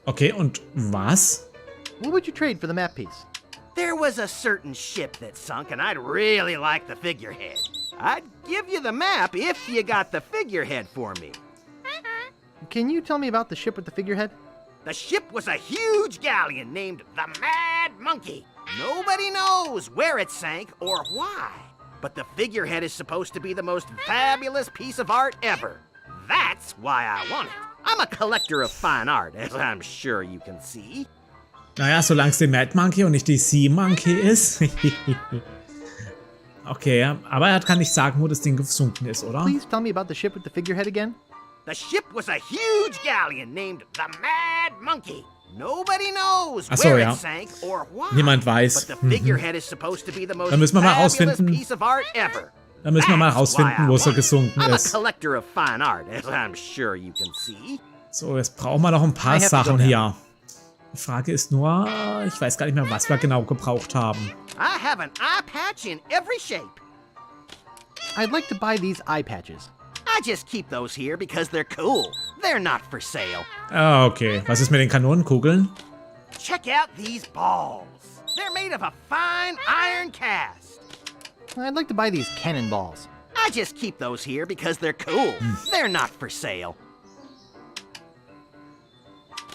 Okay, und was? What would you trade for the map piece? There was a certain ship that sunk, and I'd really like the figurehead. I'd give you the map if you got the figurehead for me. Can you tell me about the ship with the figurehead? The ship was a huge galleon named the Mad Monkey. Nobody knows where it sank or why. But the figurehead is supposed to be the most fabulous piece of art ever. That's why I want it. I'm a collector of fine art, as I'm sure you can see. Naja, solange es die Mad Monkey und nicht die Sea Monkey ist. Okay, aber er kann nicht sagen, wo das Ding gesunken ist, oder? Please tell me about the ship with the figurehead again. The ship was a huge galleon named the Mad Monkey. Nobody knows where it sank or why. Niemand weiß. But the figurehead is supposed to be the most Da müssen wir mal fabulous rausfinden. piece of art ever. Da müssen wir mal rausfinden, wo es so gesunken I'm a ist. collector of fine art, as I'm sure you can see. So, jetzt brauchen wir noch ein paar Sachen hier. Die Frage ist nur, ich weiß gar nicht mehr, was wir genau gebraucht haben. I have an eye patch in every shape. I'd like to buy these eye patches. I just keep those here because they're cool. They're not for sale. Ah, okay. Was ist mit den Kanonenkugeln? Check out these balls. They're made of a fine iron cast. I'd like to buy these cannonballs. I just keep those here because they're cool. They're not for sale.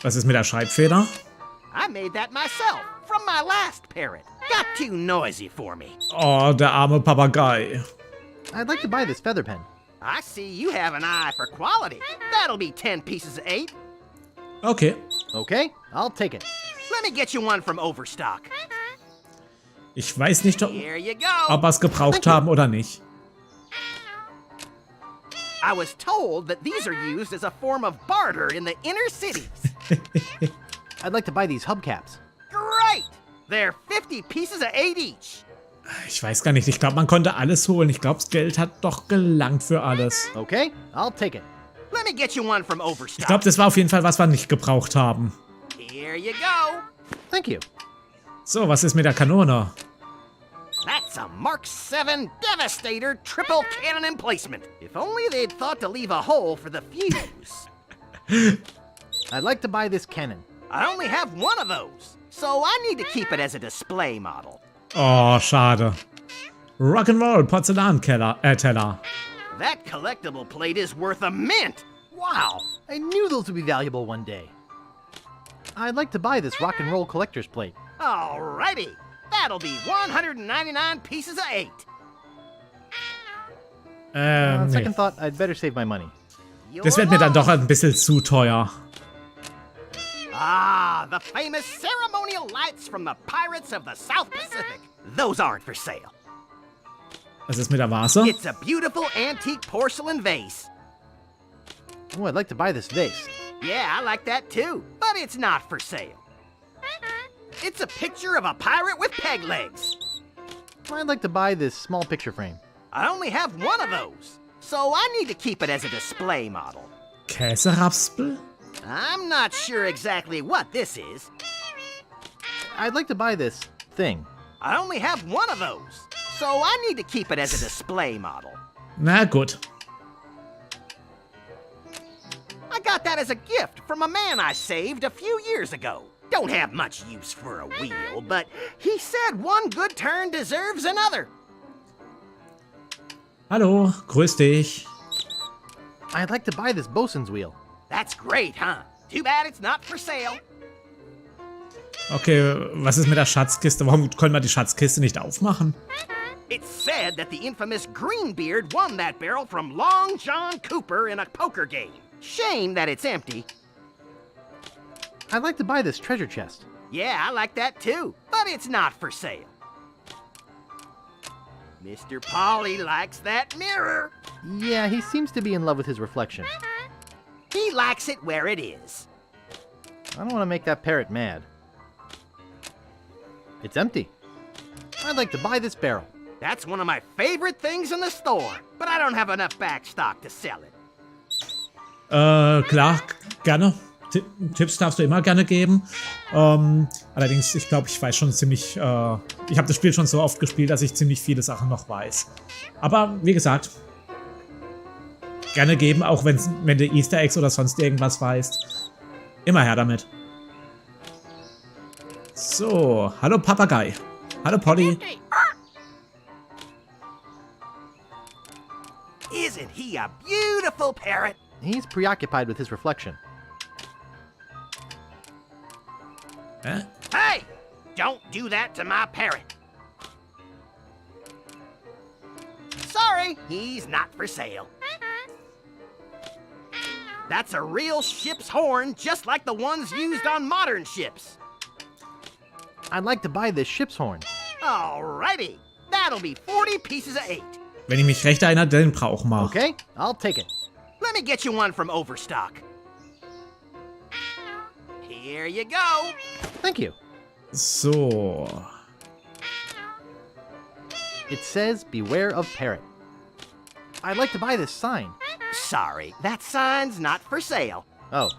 Was ist mit der Schreibfeder? I made that myself from my last parrot. Got too noisy for me. Oh, der arme Papagei. I'd like to buy this feather pen. I see you have an eye for quality. That'll be 10 pieces of 8. Okay. Okay, I'll take it. Let me get you one from Overstock. Ich weiß nicht, ob Here you go. wir es gebraucht haben oder nicht. I was told that these are used as a form of barter in the inner cities. I'd like to buy these hubcaps. Great! They're 50 pieces of 8 each. Ich weiß gar nicht. Ich glaube, man konnte alles holen. Ich glaube, das Geld hat doch gelangt für alles. Okay, I'll take it. Let me get you one from Ich Overstock. glaube, das war auf jeden Fall, was wir nicht gebraucht haben. Here you go. Thank you. So, was ist mit der Kanone? That's a Mark 7 Devastator triple cannon emplacement. If only they'd thought to leave a hole for the fuse. I'd like to buy this cannon. I only have one of those, so I need to keep it as a display model. Oh, schade. Rock'n'Roll Porzellanteller. That collectible plate is worth a mint. Wow, I knew those would be valuable one day. I'd like to buy this rock and roll collector's plate. Alrighty, that'll be 199 pieces of 8. Nee. Second thought, I'd better save my money. Das wird mir dann doch ein bisschen zu teuer. Ah, the famous ceremonial lights from the Pirates of the South Pacific. Those aren't for sale. Was ist mit der Vase? It's a beautiful antique porcelain vase. Oh, I'd like to buy this vase. Yeah, I like that too, but it's not for sale. It's a picture of a pirate with peg legs. I'd like to buy this small picture frame. I only have one of those, so I need to keep it as a display model. Käseraspel? I'm not sure exactly what this is. I'd like to buy this thing. I only have one of those, so I need to keep it as a display model. Na gut. I got that as a gift from a man I saved a few years ago. Don't have much use for a wheel, but he said one good turn deserves another. Hallo, grüß dich. I'd like to buy this bosun's wheel. That's great, huh? Too bad it's not for sale. Okay, was ist mit der Schatzkiste? Warum können wir die Schatzkiste nicht aufmachen? It's said that the infamous Greenbeard won that barrel from Long John Cooper in a poker game. Shame that it's empty. I'd like to buy this treasure chest. Yeah, I like that too, but it's not for sale. Mr. Polly likes that mirror. Yeah, he seems to be in love with his reflection. He likes it where it is. I don't want to make that parrot mad. It's empty. I'd like to buy this barrel. That's one of my favorite things in the store, but I don't have enough back stock to sell it. Klar, gerne. Tipps darfst du immer gerne geben. Allerdings, ich glaube, ich weiß schon ziemlich, ich habe das Spiel schon so oft gespielt, dass ich ziemlich viele Sachen noch weiß. Aber, wie gesagt, gerne geben, auch wenn du Easter Eggs oder sonst irgendwas weißt. Immer her damit. So, hallo Papagei. Hallo Polly. Isn't he a beautiful parrot? He's preoccupied with his reflection. Hä? Hey! Don't do that to my parrot. Sorry, he's not for sale. That's a real ship's horn, just like the ones used on modern ships. I'd like to buy this ship's horn. Alrighty, that'll be 40 pieces of 8. Wenn ich mich recht erinnere, den brauchen wir. Okay, I'll take it. Let me get you one from Overstock. Here you go. Thank you. So. It says, beware of parrot. I'd like to buy this sign. Sorry, that sign's not for sale. Oh.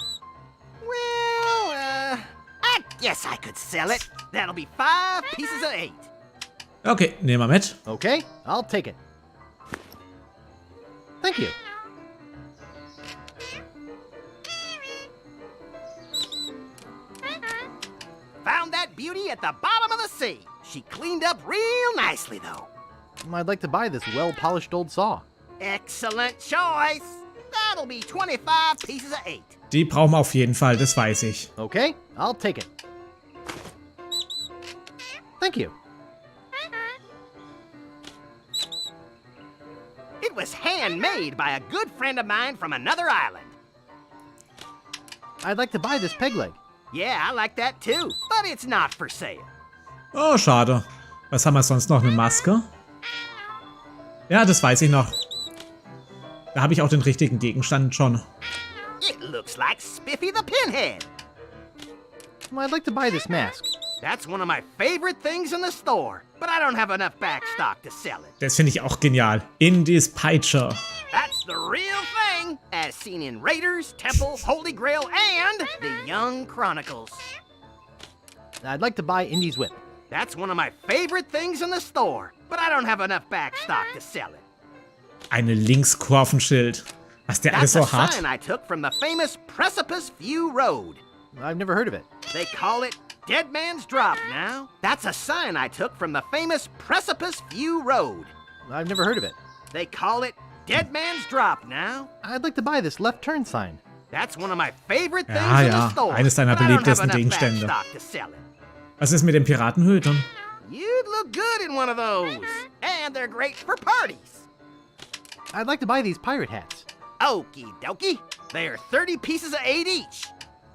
Well, I guess I could sell it. That'll be 5 pieces of 8. Okay, nehmen wir mit. Okay, I'll take it. Thank you. Found that beauty at the bottom of the sea. She cleaned up real nicely, though. I'd like to buy this well-polished old saw. Excellent choice. That'll be 25 pieces of 8. Die brauchen wir auf jeden Fall, das weiß ich. Okay, I'll take it. Thank you. It was handmade by a good friend of mine from another island. I'd like to buy this peg leg. Yeah, I like that too, but it's not for sale. Oh, schade. Was haben wir sonst noch? Eine Maske? Ja, das weiß ich noch. Da habe ich auch den richtigen Gegenstand schon. It looks like Spiffy the Pinhead. Well, I'd like to buy this mask. That's one of my favorite things in the store, but I don't have enough back stock to sell it. Das finde ich auch genial. Indies Peitsche. That's the real thing, as seen in Raiders, Temple, Holy Grail, and the Young Chronicles. I'd like to buy Indy's whip. That's one of my favorite things in the store, but I don't have enough back stock to sell it. Eine Linkskurvenschild. Was der alles That's so a hat. sign I took from the famous Precipice View Road. I've never heard of it. They call it Dead Man's Drop now. That's a sign I took from the famous Precipice View Road. I've never heard of it. They call it Dead Man's Drop now. I'd like to buy this left turn sign. That's one of my favorite things Ja, in the ja. store. Eines deiner but I don't have beliebtesten enough Gegenstände. back stock to sell it. Was ist mit den Piratenhütern? You'd look good in one of those. And they're great for parties. I'd like to buy these pirate hats. Okie dokie. They're 30 pieces of 8 each.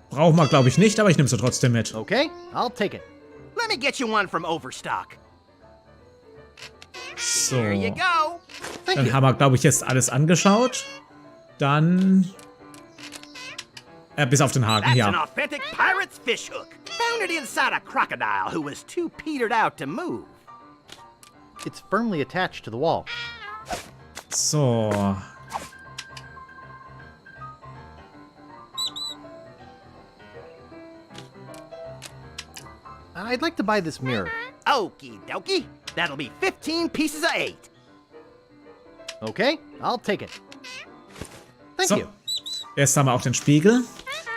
Brauchen wir, glaube ich, nicht, aber ich nehme sie trotzdem mit. Okay, I'll take it. Let me get you one from Overstock. So. Here you go. Dann haben wir, glaube ich, jetzt alles angeschaut. Dann... bis auf den Haken, That's an ja. authentic pirate's fish hook. Found it inside a crocodile who was too petered out to move. It's firmly attached to the wall. So. I'd like to buy this mirror. Okie dokie. That'll be 15 pieces of 8. Okay, I'll take it. Thank So. you. Jetzt haben wir auch den Spiegel.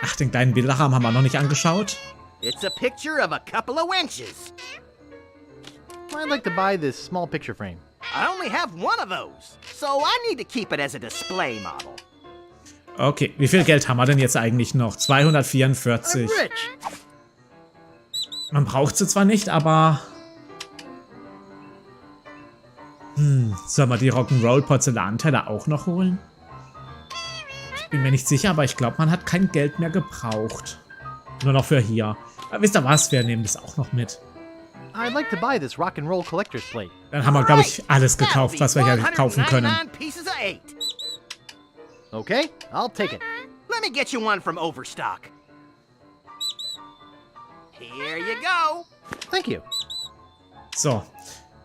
Ach, den kleinen Bilderrahmen haben wir noch nicht angeschaut. It's a picture of a couple of wenches. I'd like to buy this small picture frame. I only have one of those, so I need to keep it as a display model. Okay, wie viel Geld haben wir denn jetzt eigentlich noch? 244. I'm rich. Man braucht sie zwar nicht, aber... sollen wir die Rock'n'Roll-Porzellanteller auch noch holen? Ich bin mir nicht sicher, aber ich glaube, man hat kein Geld mehr gebraucht. Nur noch für hier. Aber wisst ihr was? Wir nehmen das auch noch mit. I'd like to buy this Rock'n'Roll Collector's Plate. Dann haben wir, glaube ich, alles gekauft, was wir hier kaufen können. 199 pieces of 8. Okay, I'll take it. Let me get you one from Overstock. Here you go. Thank you. So.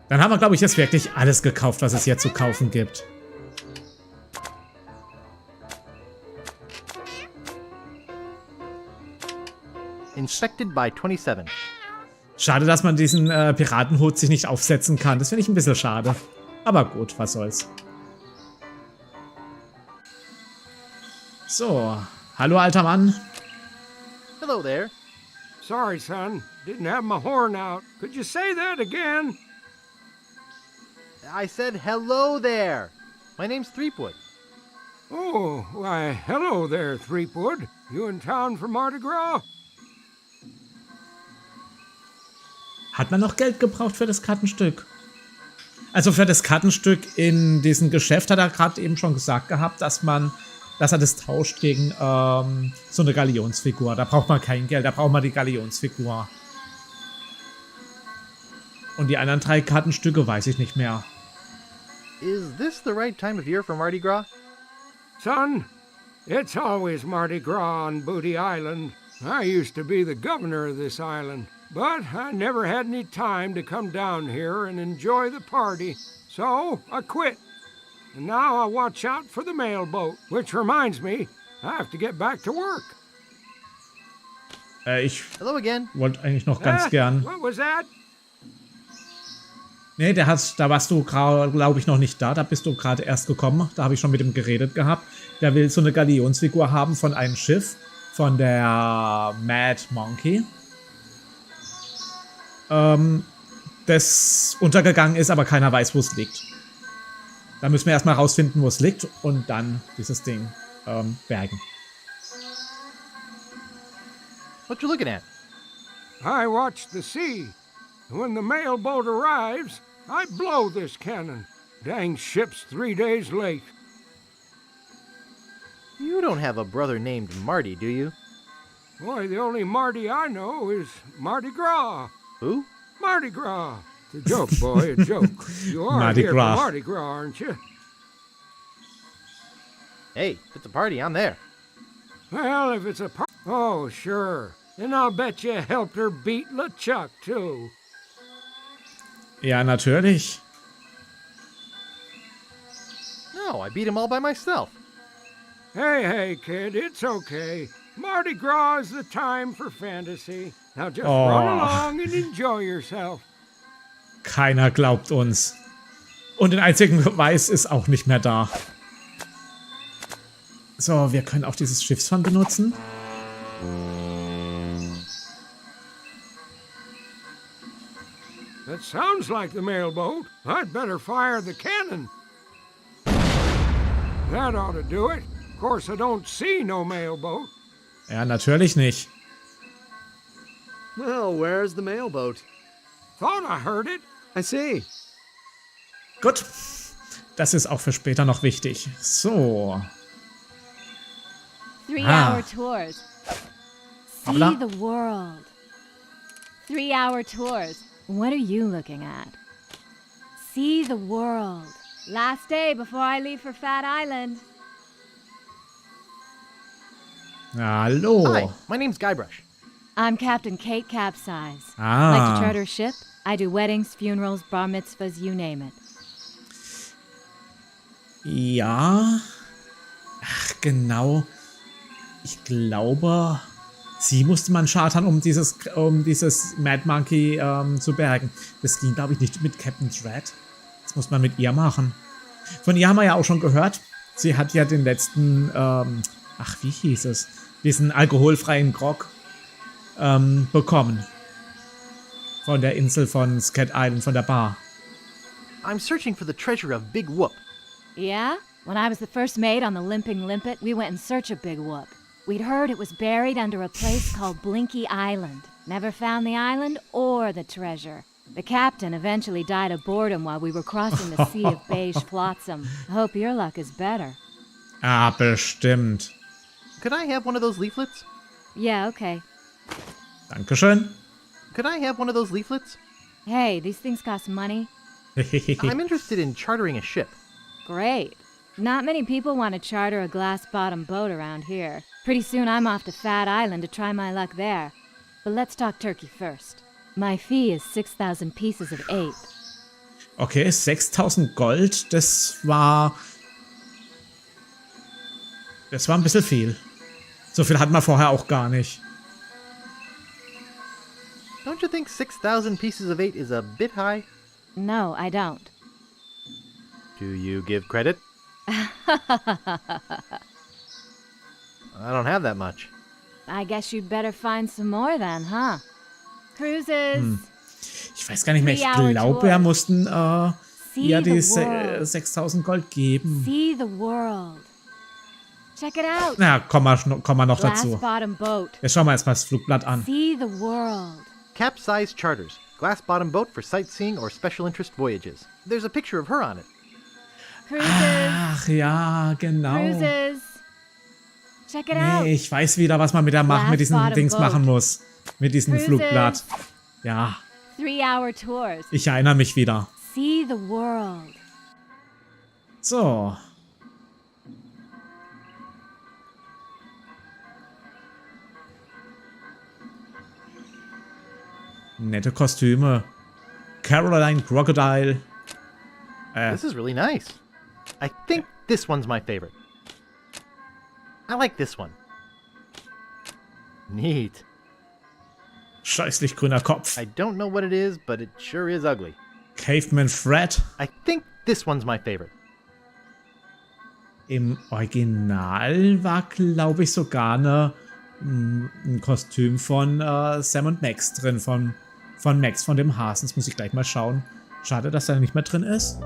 Dann haben wir, glaube ich, jetzt wirklich alles gekauft, was es hier zu kaufen gibt. Inspected by 27. Schade, dass man diesen Piratenhut sich nicht aufsetzen kann. Das finde ich ein bisschen schade. Aber gut, was soll's. So. Hallo, alter Mann. Hello there. Sorry, son. Didn't have my horn out. Could you say that again? I said hello there. My name's Threepwood. Oh, why, hello there, Threepwood. You in town for Mardi Gras? Hat man noch Geld gebraucht für das Kartenstück? Also für das Kartenstück in diesem Geschäft hat er gerade eben schon gesagt gehabt, dass er das tauscht gegen so eine Galionsfigur. Da braucht man kein Geld, da braucht man die Galionsfigur. Und die anderen 3 Kartenstücke weiß ich nicht mehr. Is this the right time of year for Mardi Gras? Son, It's always Mardi Gras on Booty Island. I used to be the governor of this island, but I never had any time to come down here and enjoy the party, so I quit. And now I watch out for the mailboat, which reminds me, I have to get back to work. Ich Hello again. wollte eigentlich noch ganz gern. What was that? Nee, da warst du, glaube ich, noch nicht da. Da bist du gerade erst gekommen. Da habe ich schon mit ihm geredet gehabt. Der will so eine Galionsfigur haben von einem Schiff. Von der Mad Monkey. Das untergegangen ist, aber keiner weiß, wo es liegt. Da müssen wir erstmal rausfinden, wo es liegt. Und dann dieses Ding bergen. What you looking at? I watch the sea. When the mailboat arrives, I blow this cannon. Dang ship's 3 days late. You don't have a brother named Marty, do you? Boy, the only Marty I know is Mardi Gras. Who? Mardi Gras. It's a joke, boy, a joke. You are Mardi here Gras. for Mardi Gras, aren't you? Hey, if it's a party, I'm there. Well, if it's a party... Oh, sure. And I'll bet you helped her beat LeChuck, too. Ja, natürlich. No, I beat him all by myself. Hey, kid, it's okay. Mardi Gras is the time for fantasy. Now just run along and enjoy yourself. Keiner glaubt uns. Und den einzigen Beweis ist auch nicht mehr da. So, wir können auch dieses Schiffsfahren benutzen. That sounds like the mailboat. I'd better fire the cannon. That ought to do it. Of course, I don't see no mailboat. Ja, natürlich nicht. Well, where's the mailboat? Thought I heard it. I see. Gut. Das ist auch für später noch wichtig. So. 3-hour tours. See Hoppla. the world. 3-hour tours. What are you looking at? See the world. Last day before I leave for Fat Island. Hallo. Hi, my name's Guybrush. I'm Captain Kate Capsize. Ah. Like to charter a ship? I do weddings, funerals, bar mitzvahs, you name it. Ja. Ach, genau. Ich glaube, sie musste man chartern, um dieses Mad Monkey zu bergen. Das ging, glaube ich, nicht mit Captain Dread. Das muss man mit ihr machen. Von ihr haben wir ja auch schon gehört. Sie hat ja den letzten, ach, wie hieß es? Diesen alkoholfreien Grog bekommen. Von der Insel von Scat Island, von der Bar. I'm searching for the treasure of Big Whoop. Yeah? When I was the first mate on the Limping Limpet, we went in search of Big Whoop. We'd heard it was buried under a place called Blinky Island. Never found the island or the treasure. The captain eventually died of boredom while we were crossing the sea of beige flotsam. I hope your luck is better. Ah, bestimmt. Could I have one of those leaflets? Yeah, okay. Dankeschön. Could I have one of those leaflets? Hey, these things cost money. I'm interested in chartering a ship. Great. Not many people want to charter a glass-bottom boat around here. Pretty soon I'm off to Fat Island to try my luck there. But let's talk turkey first. My fee is 6,000 pieces of 8. Okay, 6.000 Gold, das war ein bisschen viel. So viel hatten wir vorher auch gar nicht. Don't you think 6,000 pieces of 8 is a bit high? No, I don't. Do you give credit? I don't have that much. I guess you'd better find some more then, huh? Cruises. Ich weiß gar nicht mehr, ich glaube, wir mussten ja die 6.000 Gold geben. See the world. Check it out. Na, kommen wir noch dazu. Glass-bottom boat. Jetzt schauen wir erstmal das Flugblatt an. See the world. Capsize charters. Glass-bottom boat for sightseeing or special interest voyages. There's a picture of her on it. Cruises. Ach ja, genau. Cruises. Check it out. Nee, ich weiß wieder, was man mit diesen Dings machen muss. Mit diesem Flugblatt. Ja. 3-hour tours. Ich erinnere mich wieder. See the world. So. Nette Kostüme. Caroline Crocodile. This is really nice. I think this one's my favorite. I like this one. Neat. Scheißlich grüner Kopf. I don't know what it is, but it sure is ugly. Caveman Fred. I think this one's my favorite. Im Original war, glaube ich, sogar ein Kostüm von Sam und Max drin. Von Max, von dem Hasen. Das muss ich gleich mal schauen. Schade, dass er nicht mehr drin ist.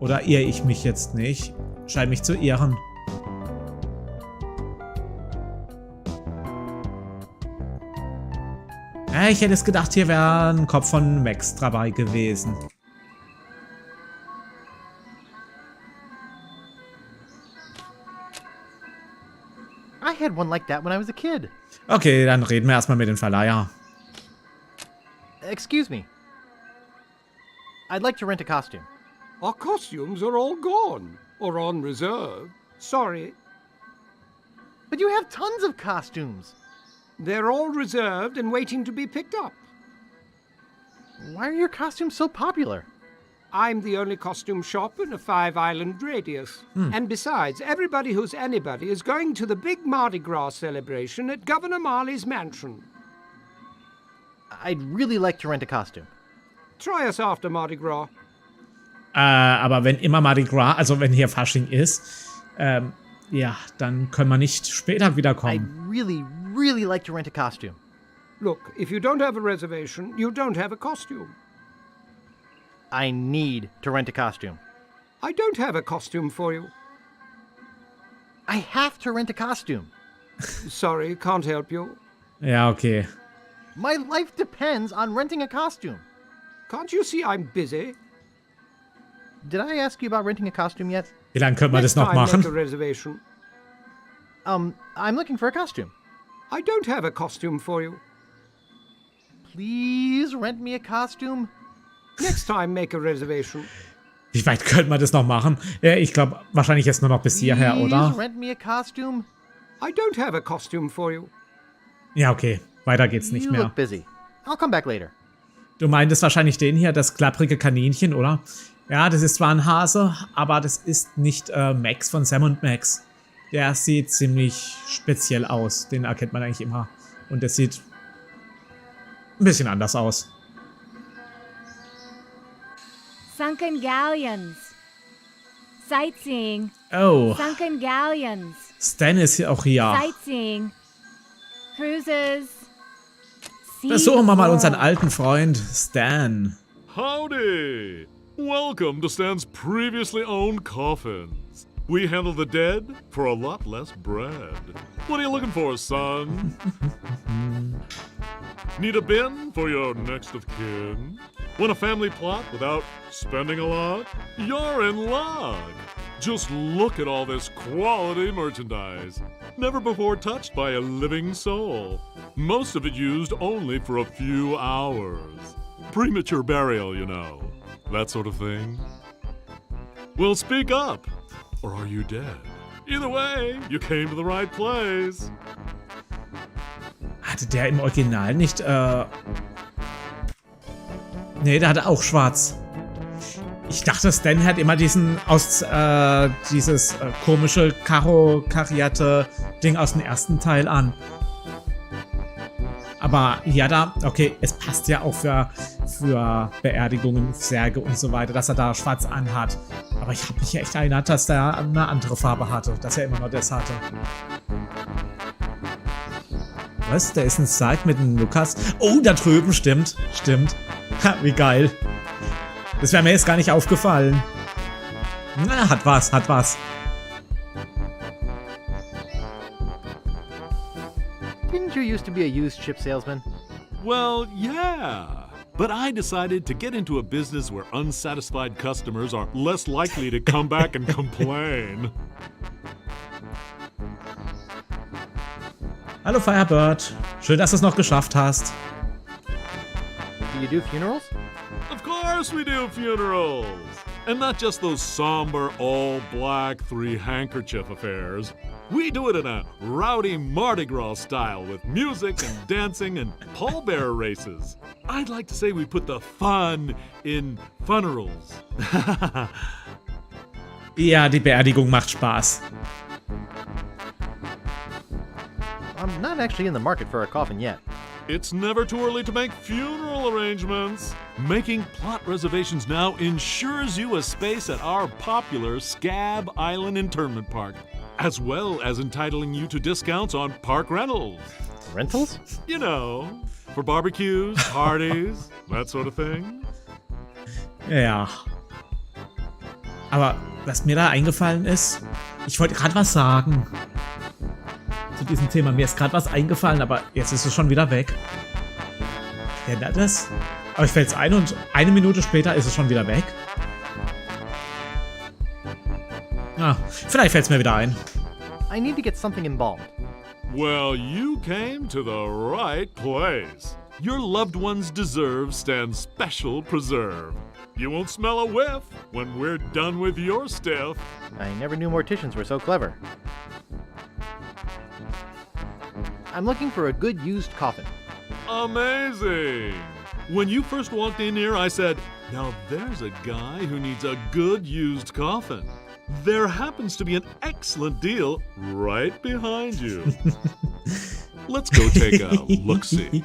Oder irre ich mich jetzt nicht? Scheint mich zu irren. Ich hätte es gedacht, hier wäre ein Kopf von Max dabei gewesen. I had one like that when I was a kid. Okay, dann reden wir erstmal mit dem Verleiher. Excuse me. I'd like to rent a costume. Our costumes are all gone. Or on reserve. Sorry. But you have tons of costumes. They're all reserved and waiting to be picked up. Why are your costumes so popular? I'm the only costume shop in a 5-island radius. And besides, everybody who's anybody is going to the big Mardi Gras celebration at Governor Marley's mansion. I'd really like to rent a costume. Try us after Mardi Gras. Aber wenn immer Mardi Gras, also wenn hier Fasching ist, ja, dann können wir nicht später wiederkommen. I'd really like to rent a costume. Look, if you don't have a reservation, you don't have a costume. I need to rent a costume. I don't have a costume for you. I have to rent a costume. Sorry, can't help you. Ja, okay. My life depends on renting a costume. Can't you see I'm busy? Did I ask you about renting a costume yet? Wie lange können wir das noch machen? Make a reservation. I'm looking for a costume. I don't have a costume for you. Please rent me a costume. Next time, make a reservation. Wie weit können wir das noch machen? Ich glaube, wahrscheinlich jetzt nur noch bis hierher, oder? Please rent me a costume. I don't have a costume for you. Ja, okay. Weiter geht's nicht You mehr. look busy. I'll come back later. Du meintest wahrscheinlich den hier, das klapprige Kaninchen, oder? Ja, das ist zwar ein Hase, aber das ist nicht Max von Sam und Max. Der sieht ziemlich speziell aus. Den erkennt man eigentlich immer. Und der sieht ein bisschen anders aus. Sunken galleons. Sightseeing. Oh. Sunken galleons. Stan ist hier auch hier. Sightseeing. Cruises. Besuchen wir mal unseren alten Freund Stan. Howdy! Welcome to Stan's previously owned coffins. We handle the dead for a lot less bread. What are you looking for, son? Need a bin for your next of kin? Want a family plot without spending a lot? You're in luck! Just look at all this quality merchandise. Never before touched by a living soul. Most of it used only for a few hours. Premature burial, you know. That sort of thing. Well, speak up. Or are you dead? Either way, you came to the right place. Hatte der im Original nicht, Nee, der hatte auch schwarz. Ich dachte, Stan hat immer dieses komische karierte Ding aus dem ersten Teil an. Aber ja, da, okay, es passt ja auch für Beerdigungen, Särge und so weiter, dass er da schwarz anhat. Aber ich habe mich echt erinnert, dass der eine andere Farbe hatte, dass er immer nur das hatte. Was? Da ist ein Sarg mit einem Lukas. Oh, da drüben, stimmt. Ha, wie geil. Das wäre mir jetzt gar nicht aufgefallen. Na, hat was. Didn't you used to be a used ship salesman? Well, yeah. But I decided to get into a business where unsatisfied customers are less likely to come back and complain. Hallo Firebird. Schön, dass du es noch geschafft hast. Do you do funerals? Of course we do funerals! And not just those somber, all-black, three-handkerchief affairs. We do it in a rowdy Mardi Gras style with music and dancing and pallbearer races. I'd like to say we put the fun in funerals. Ja, die Beerdigung macht Spaß. I'm not actually in the market for a coffin yet. It's never too early to make funeral arrangements. Making plot reservations now ensures you a space at our popular Scab Island Internment Park, as well as entitling you to discounts on park rentals. Rentals? You know, for barbecues, parties, that sort of thing. Ja. Aber was mir da eingefallen ist, ich wollte gerade was sagen. Zu diesem Thema. Mir ist gerade was eingefallen, aber jetzt ist es schon wieder weg. Ändert das? Aber ich fällt es ein und eine Minute später ist es schon wieder weg. Ah, vielleicht fällt es mir wieder ein. I need to get something embalmed. Well, you came to the right place. Your loved ones deserve Stan's special preserve. You won't smell a whiff when we're done with your stuff. I never knew morticians were so clever. I'm looking for a good used coffin. Amazing! When you first walked in here, I said, now there's a guy who needs a good used coffin. There happens to be an excellent deal right behind you. Let's go take a look-see.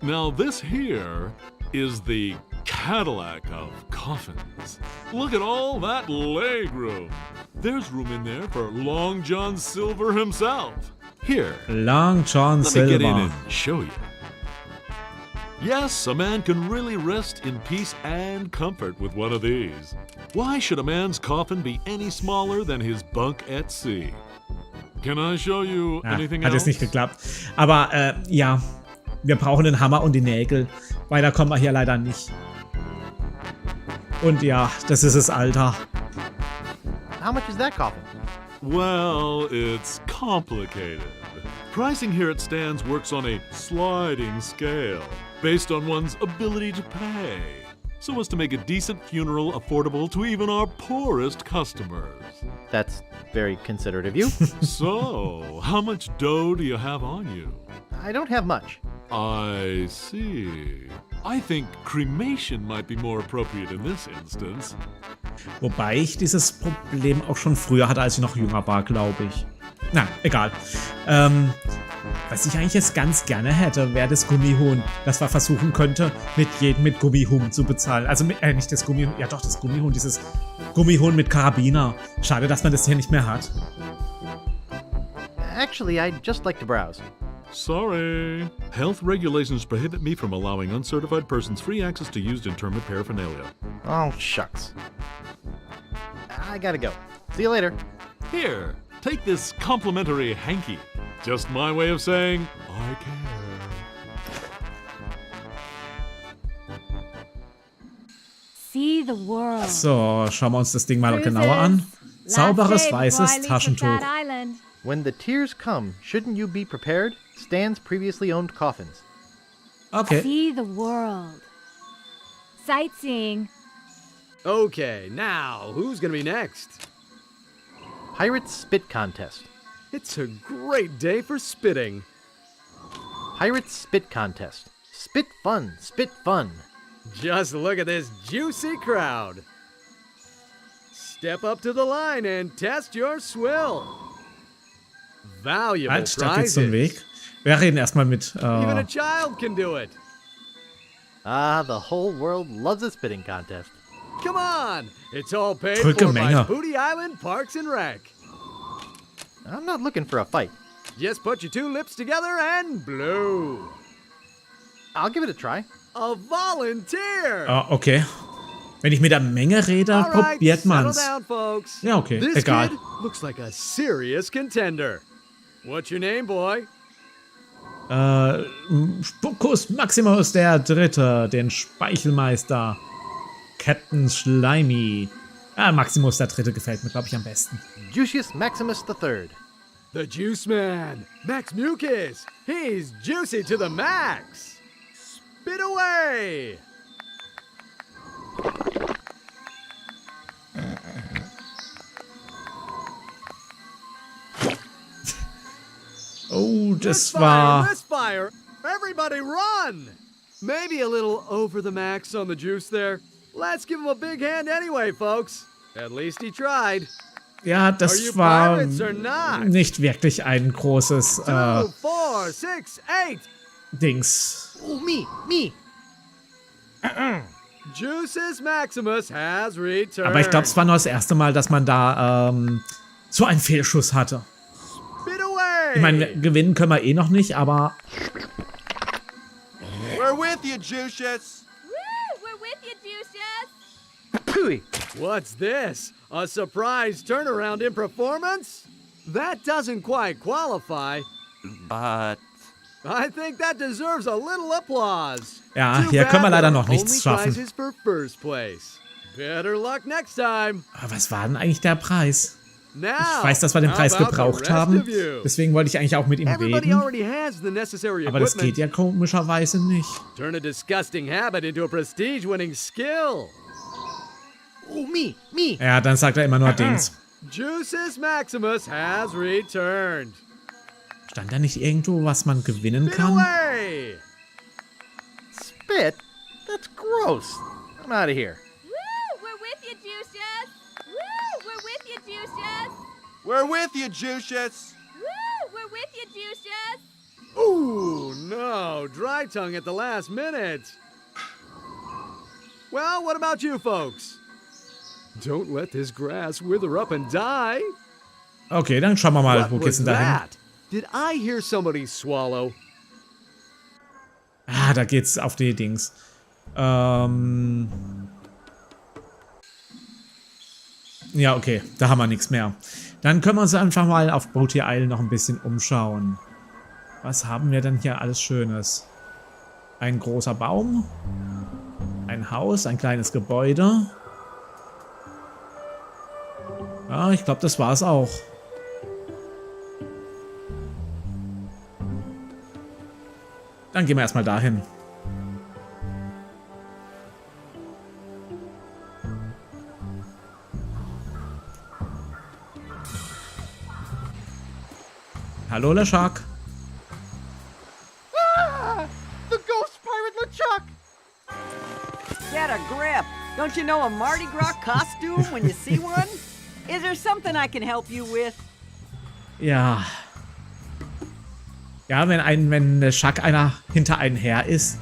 Now this here is the Cadillac of coffins. Look at all that leg room. There's room in there for Long John Silver himself. Here, Long John let me get in Silver. and show you. Yes, a man can really rest in peace and comfort with one of these. Why should a man's coffin be any smaller than his bunk at sea? Can I show you anything Hat else? jetzt nicht geklappt. Aber ja, wir brauchen den Hammer und die Nägel. Weiter kommen wir hier leider nicht. Und ja, das ist das Alter. How much is that coffin? Well, it's complicated. Pricing here at Stan's works on a sliding scale, based on one's ability to pay, so as to make a decent funeral affordable to even our poorest customers. That's very considerate of you. So, how much dough do you have on you? I don't have much. I see. I think cremation might be more appropriate in this instance. Wobei ich dieses Problem auch schon früher hatte, als ich noch jünger war, glaube ich. Na, egal. Was ich eigentlich jetzt ganz gerne hätte, wäre das Gummihuhn, das man versuchen könnte, mit jedem mit Gummihuhn zu bezahlen. Also nicht das Gummihuhn, ja doch, das Gummihuhn, dieses Gummihuhn mit Karabiner. Schade, dass man das hier nicht mehr hat. Actually, I'd just like to browse. Sorry. Health regulations prohibit me from allowing uncertified persons free access to used interment paraphernalia. Oh, shucks. I gotta go. See you later. Here, take this complimentary hanky. Just my way of saying, I care. See the world. So, schauen wir uns das Ding mal genauer an. Sauberes weißes Taschentuch. When the tears come, shouldn't you be prepared? Stan's previously owned coffins. Okay. See the world. Sightseeing. Okay, now, who's gonna be next? Pirate Spit Contest. It's a great day for spitting. Pirate Spit Contest. Spit fun, spit fun. Just look at this juicy crowd. Step up to the line and test your swill. Valuable Halt, da geht's zum prizes. Weg. Wir reden erstmal mit. Even a child can do it. Ah, the whole world loves a spitting contest. Come on, it's all paid Drücke for by Menge. Voodoo Island Parks and Rec. I'm not looking for a fight. Just put your two lips together and blow. I'll give it a try. A volunteer. Okay. Wenn ich mit der Menge rede, All right, probiert settle man's. down, folks. Ja, okay, This egal. kid looks like a serious contender. What's your name, boy? Spuckus Maximus der Dritte, den Speichelmeister. Captain Slimy. Maximus der Dritte gefällt mir, glaube ich, am besten. Juicius Maximus III. The Juice Man, Max Mucus. He's juicy to the max. Spit away. Oh, das war... Misfire! Everybody run! Maybe a little over the max on the juice there. Let's give him a big hand anyway, folks. At least he tried. Ja, das war nicht wirklich ein großes 2, 4, 6, 8. Dings. Oh, me. Juices Maximus has returned. Aber ich glaube, es war nur das erste Mal, dass man da so einen Fehlschuss hatte. Ich meine, gewinnen können wir eh noch nicht, aber... We're with you, Jucius. Woo! We're with you, Jucius. What's this? A surprise turnaround in performance? That doesn't quite qualify. But... I think that deserves a little applause. Ja, hier können wir leider noch nichts schaffen. For first place. Better luck next time. Aber was war denn eigentlich der Preis? Now, ich weiß, dass wir den Preis gebraucht haben. Deswegen wollte ich eigentlich auch mit ihm reden. Aber das geht ja komischerweise nicht. Turn a disgusting habit into a prestige-winning skill. Oh, me. Ja, dann sagt er immer nur Dings. Juices Maximus has returned. Stand da nicht irgendwo, was man gewinnen kann? Spit? That's gross. I'm out of here. Woo! We're with you, Jucius. Woo! We're with you, Jucius. We're with you, Jucius. Woo! We're with you, Jucius. Ooh, no. Dry tongue at the last minute. Well, what about you folks? Don't let this grass wither up and die. Okay, dann schauen wir mal, wo geht's denn dahin? Did I hear somebody swallow? Ah, da geht's auf die Dings. Ja, okay, da haben wir nichts mehr. Dann können wir uns einfach mal auf Monkey Island noch ein bisschen umschauen. Was haben wir denn hier alles Schönes? Ein großer Baum. Ein Haus, ein kleines Gebäude. Ja, ich glaube, das war's auch. Dann gehen wir erstmal dahin. Hallo, LeChuck. Ah! The ghost pirate LeChuck! Get a grip. Don't you know a Mardi Gras costume when you see one? Is there something I can help you with? Ja. Ja, wenn LeChuck einer hinter einen her ist.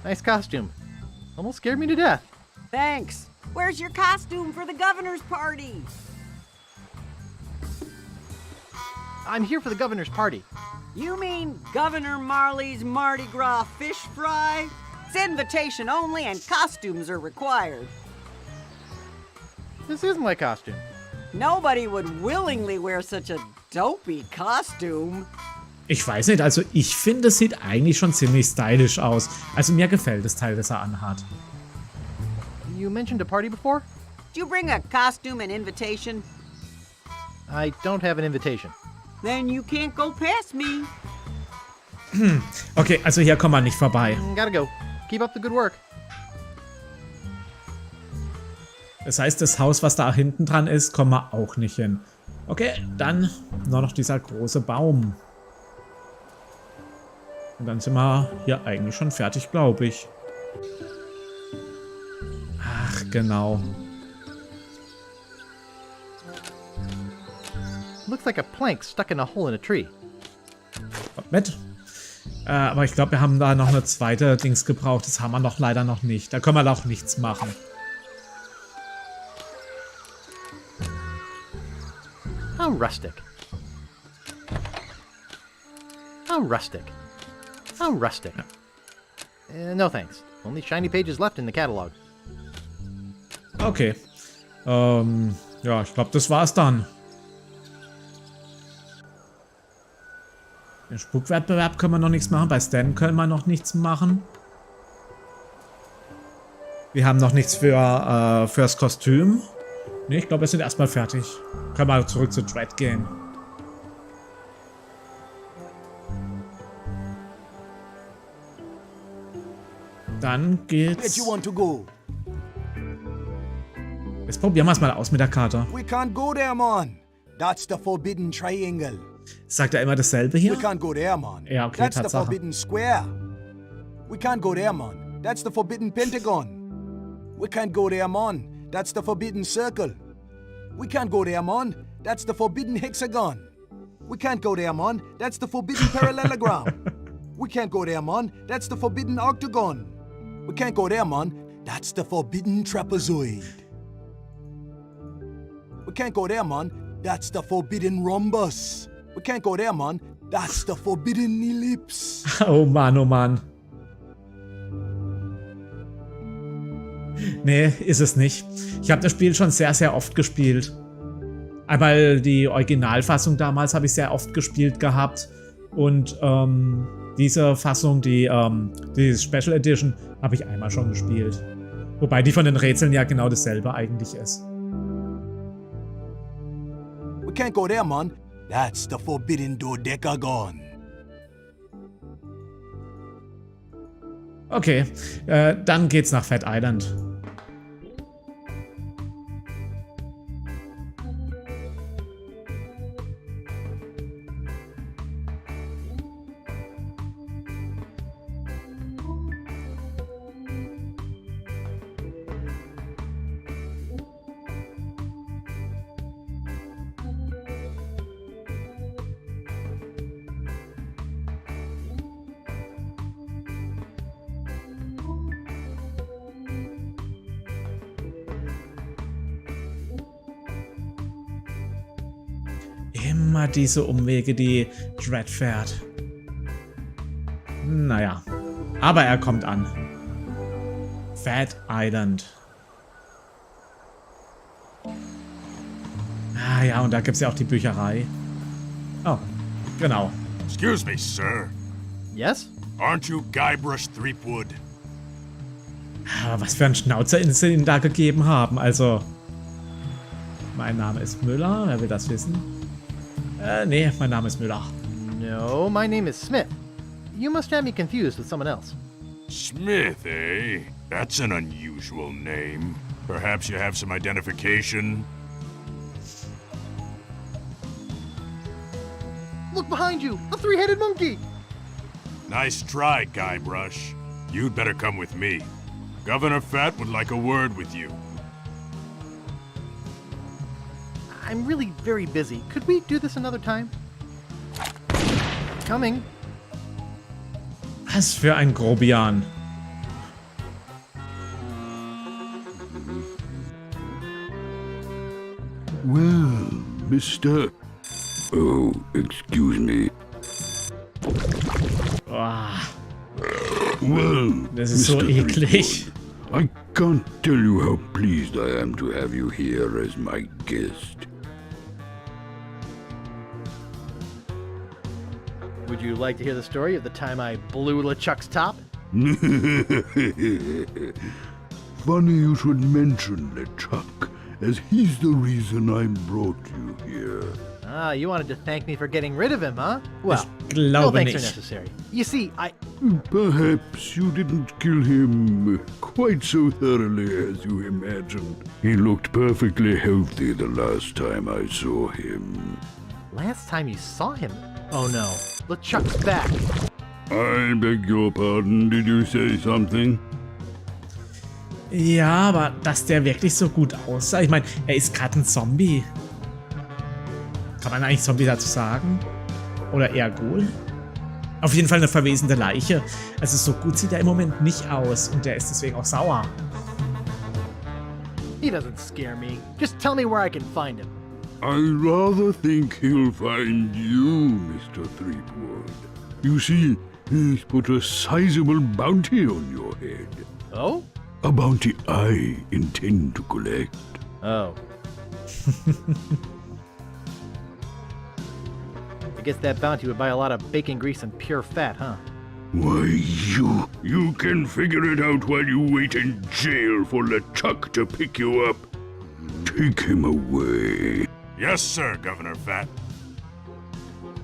Nice costume. Almost scared me to death. Thanks. Where's your costume for the governor's party? I'm here for the governor's party. You mean Governor Marley's Mardi Gras fish fry? It's invitation only and costumes are required. This is my costume. Nobody would willingly wear such a dopey costume. Ich weiß nicht, also ich finde, es sieht eigentlich schon ziemlich stylisch aus. Also mir gefällt das Teil, das er anhat. You mentioned a party before? Did you bring a costume and invitation? I don't have an invitation. Then you can't go past me. Okay, also hier kommen wir nicht vorbei. Gotta go. Keep up the good work. Das heißt, das Haus, was da hinten dran ist, kommen wir auch nicht hin. Okay, dann nur noch dieser große Baum. Und dann sind wir hier eigentlich schon fertig, glaube ich. Ach, genau. Looks like a plank stuck in a hole in a tree. Mit. Aber ich glaube, wir haben da noch eine zweite Dings gebraucht. Das haben wir noch leider noch nicht. Da können wir auch nichts machen. How rustic. How rustic. How rustic. No thanks. Only shiny pages left in the catalog. Okay. Ja, ich glaube, das war's dann. Den Spukwettbewerb können wir noch nichts machen. Bei Stan können wir noch nichts machen. Wir haben noch nichts fürs Kostüm. Ne, ich glaube, wir sind erstmal fertig. Können wir zurück zu Dread gehen. Dann geht's. Jetzt probieren wir es mal aus mit der Karte. We can't go there, man. That's the forbidden triangle. Sagt er immer dasselbe hier? We can't go there, man. Ja, okay, That's the Tatsache. forbidden square. We can't go there, man. That's the forbidden pentagon. We can't go there, man. That's the forbidden circle. We can't go there, man. That's the forbidden hexagon. We can't go there, man. That's the forbidden parallelogram. We can't go there, man. That's the forbidden octagon. We can't go there, man. That's the forbidden trapezoid. We can't go there, man. That's the forbidden rhombus. We can't go there, man. That's the forbidden ellipse. Oh Mann, oh Mann. Nee, ist es nicht. Ich habe das Spiel schon sehr, sehr oft gespielt. Einmal die Originalfassung damals habe ich sehr oft gespielt gehabt. Und diese Fassung, die Special Edition, habe ich einmal schon gespielt. Wobei die von den Rätseln ja genau dasselbe eigentlich ist. We can't go there, man. That's the forbidden dodecagon. Okay, dann geht's nach Fat Island. Immer diese Umwege, die Dread fährt. Naja, aber er kommt an. Fat Island. Ah ja, und da gibt es ja auch die Bücherei. Oh, genau. Excuse me, sir. Yes? Aren't you Guybrush Threepwood? Was für einen Schnauzer sie ihnen da gegeben haben. Also, mein Name ist Müller. Wer will das wissen? Nee, mein Name ist Müller. No, my name is Smith. You must have me confused with someone else. Smith, eh? That's an unusual name. Perhaps you have some identification? Look behind you! A three-headed monkey! Nice try, Guybrush. You'd better come with me. Governor Fat would like a word with you. I'm really very busy. Could we do this another time? Coming. Was für ein Grobian. Well, Mr. Oh, excuse me. Oh. Well, das ist so eklig. I can't tell you how pleased I am to have you here as my guest. Would you like to hear the story of the time I blew LeChuck's top? Funny you should mention LeChuck, as he's the reason I brought you here. Ah, you wanted to thank me for getting rid of him, huh? Well, no no thanks nicht. are necessary. You see, Perhaps you didn't kill him quite so thoroughly as you imagined. He looked perfectly healthy the last time I saw him. Last time you saw him? Oh no, LeChuck's back. I beg your pardon, did you say something? Ja, aber dass der wirklich so gut aussah. Ich meine, er ist gerade ein Zombie. Kann man eigentlich Zombie dazu sagen? Oder eher Ghoul? Auf jeden Fall eine verwesende Leiche. Also so gut sieht er im Moment nicht aus. Und der ist deswegen auch sauer. He doesn't scare me. Just tell me where I can find him. I rather think he'll find you, Mr. Threepwood. You see, he's put a sizable bounty on your head. Oh? A bounty I intend to collect. Oh. I guess that bounty would buy a lot of bacon grease and pure fat, huh? Why, you can figure it out while you wait in jail for LeChuck to pick you up. Take him away. Yes, sir, Governor Fat.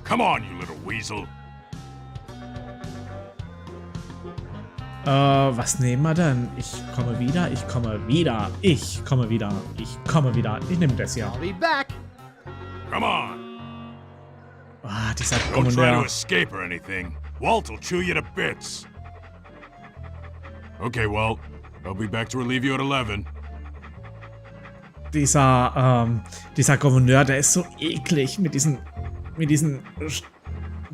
Come on, you little weasel. Was nehmen wir denn? Ich komme wieder, ich komme wieder, ich komme wieder, ich komme wieder. Ich nehme das hier. I'll be back. Come on. Ah, dieser Don't try to Gouverneur. escape or anything. Walt will chew you to bits. Okay, Walt. I'll be back to relieve you at 11. Dieser Gouverneur, der ist so eklig mit diesen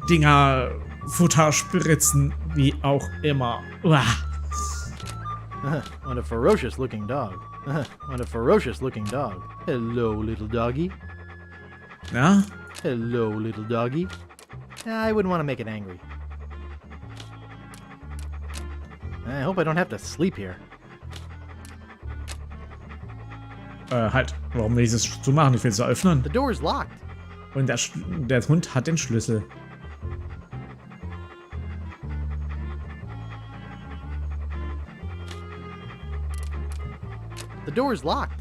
Dinger, Futterspritzen, wie auch immer. Uah. What a ferocious looking dog. What a ferocious looking dog. Hello, little doggy. Ja? Hello, little doggy. I wouldn't want to make it angry. I hope I don't have to sleep here. Halt. Warum will ich das zumachen? Ich will es öffnen. The door is locked. Und der Hund hat den Schlüssel. The door is locked.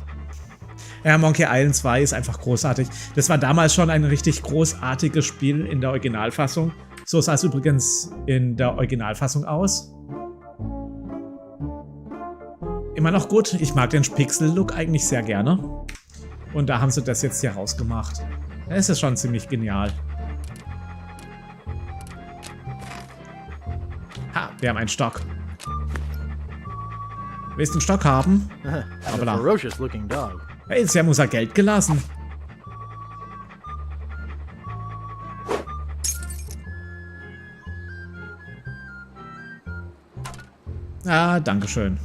Ja, Monkey Island 2 ist einfach großartig. Das war damals schon ein richtig großartiges Spiel in der Originalfassung. So sah es übrigens in der Originalfassung aus. Immer noch gut. Ich mag den Pixel-Look eigentlich sehr gerne. Und da haben sie das jetzt hier rausgemacht. Es ist schon ziemlich genial. Ha, wir haben einen Stock. Willst du einen Stock haben? A ferocious looking dog. Hey, sie haben unser Geld gelassen. Ah, dankeschön.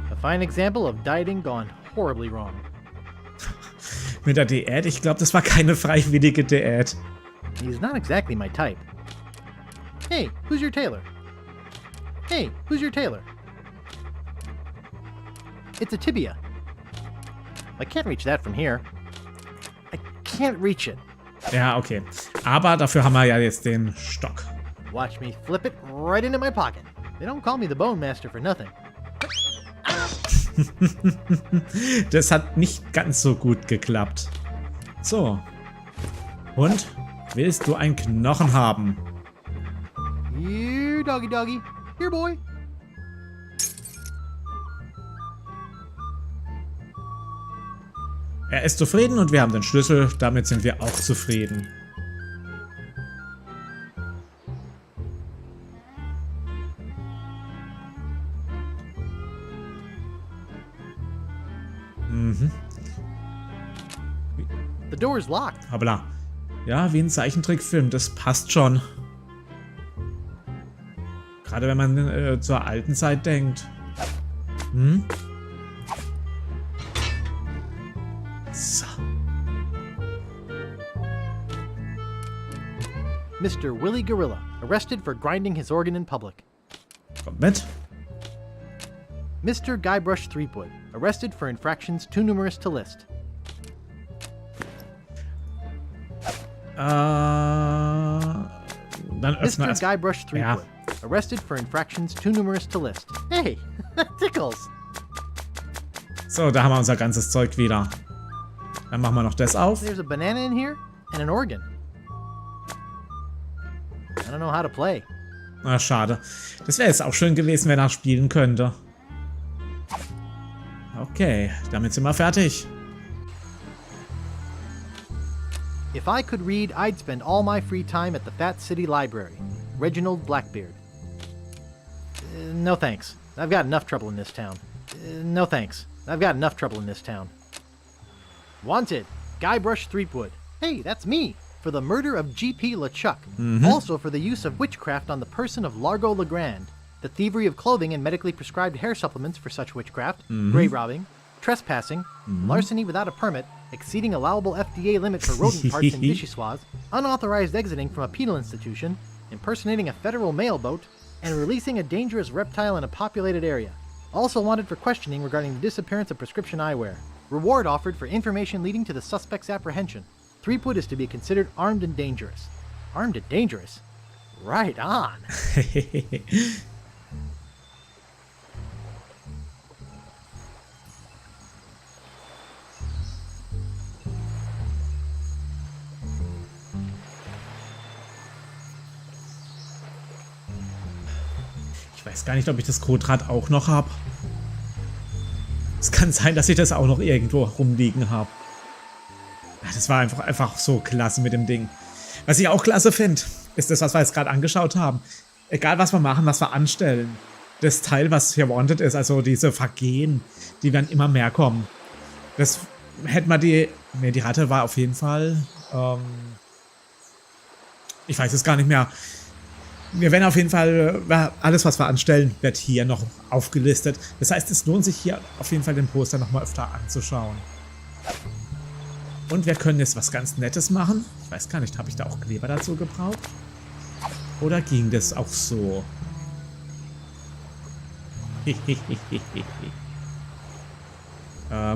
A fine example of dieting gone horribly wrong. Mit der Diät? Ich glaube, das war keine freiwillige Diät. He's not exactly my type. Hey, who's your tailor? Hey, who's your tailor? It's a tibia. I can't reach that from here. I can't reach it. Ja, okay. Aber dafür haben wir ja jetzt den Stock. Watch me flip it right into my pocket. They don't call me the Bone Master for nothing. Das hat nicht ganz so gut geklappt. So. Und? Willst du einen Knochen haben? Here, doggy doggy. Here, boy. Er ist zufrieden und wir haben den Schlüssel. Damit sind wir auch zufrieden. Mhm. The door is locked. Hoppla. Ja, wie ein Zeichentrickfilm. Das passt schon. Gerade wenn man zur alten Zeit denkt. Hm? So. Mr. Willy Gorilla, arrested for grinding his organ in public. Kommt mit. Mr. Guybrush Threepwood, arrested for infractions too numerous to list. Dann öffne Mr. Guybrush Threepwood, arrested for infractions too numerous to list. Hey, that tickles. So, da haben wir unser ganzes Zeug wieder. Dann machen wir noch das auf. There's a banana in here and an organ. I don't know how to play. Na, schade. Das wäre jetzt auch schön gewesen, wenn er spielen könnte. Okay, damit sind wir fertig. If I could read, I'd spend all my free time at the Fat City Library. Reginald Blackbeard. No thanks. I've got enough trouble in this town. No thanks. I've got enough trouble in this town. Wanted, Guybrush Threepwood. Hey, that's me. For the murder of G.P. LeChuck. Also for the use of witchcraft on the person of Largo Legrand. The thievery of clothing and medically prescribed hair supplements for such witchcraft. Grave robbing. Trespassing. Larceny without a permit. Exceeding allowable FDA limit for rodent parts and vichyssoise. Unauthorized exiting from a penal institution. Impersonating a federal mail boat. And releasing a dangerous reptile in a populated area. Also wanted for questioning regarding the disappearance of prescription eyewear. Reward offered for information leading to the suspect's apprehension. Threepwood is to be considered armed and dangerous. Armed and dangerous? Right on. Ich Ich weiß gar nicht, ob ich das Kodrad auch noch habe. Es kann sein, dass ich das auch noch irgendwo rumliegen habe. Ja, das war einfach so klasse mit dem Ding. Was ich auch klasse finde, ist das, was wir jetzt gerade angeschaut haben. Egal, was wir machen, was wir anstellen. Das Teil, was hier wanted ist, also diese Vergehen, die werden immer mehr kommen. Das hätte man die Ratte war auf jeden Fall, ich weiß es gar nicht mehr. Wir werden auf jeden Fall, alles was wir anstellen, wird hier noch aufgelistet. Das heißt, es lohnt sich hier auf jeden Fall den Poster nochmal öfter anzuschauen. Und wir können jetzt was ganz Nettes machen. Ich weiß gar nicht, habe ich da auch Kleber dazu gebraucht? Oder ging das auch so?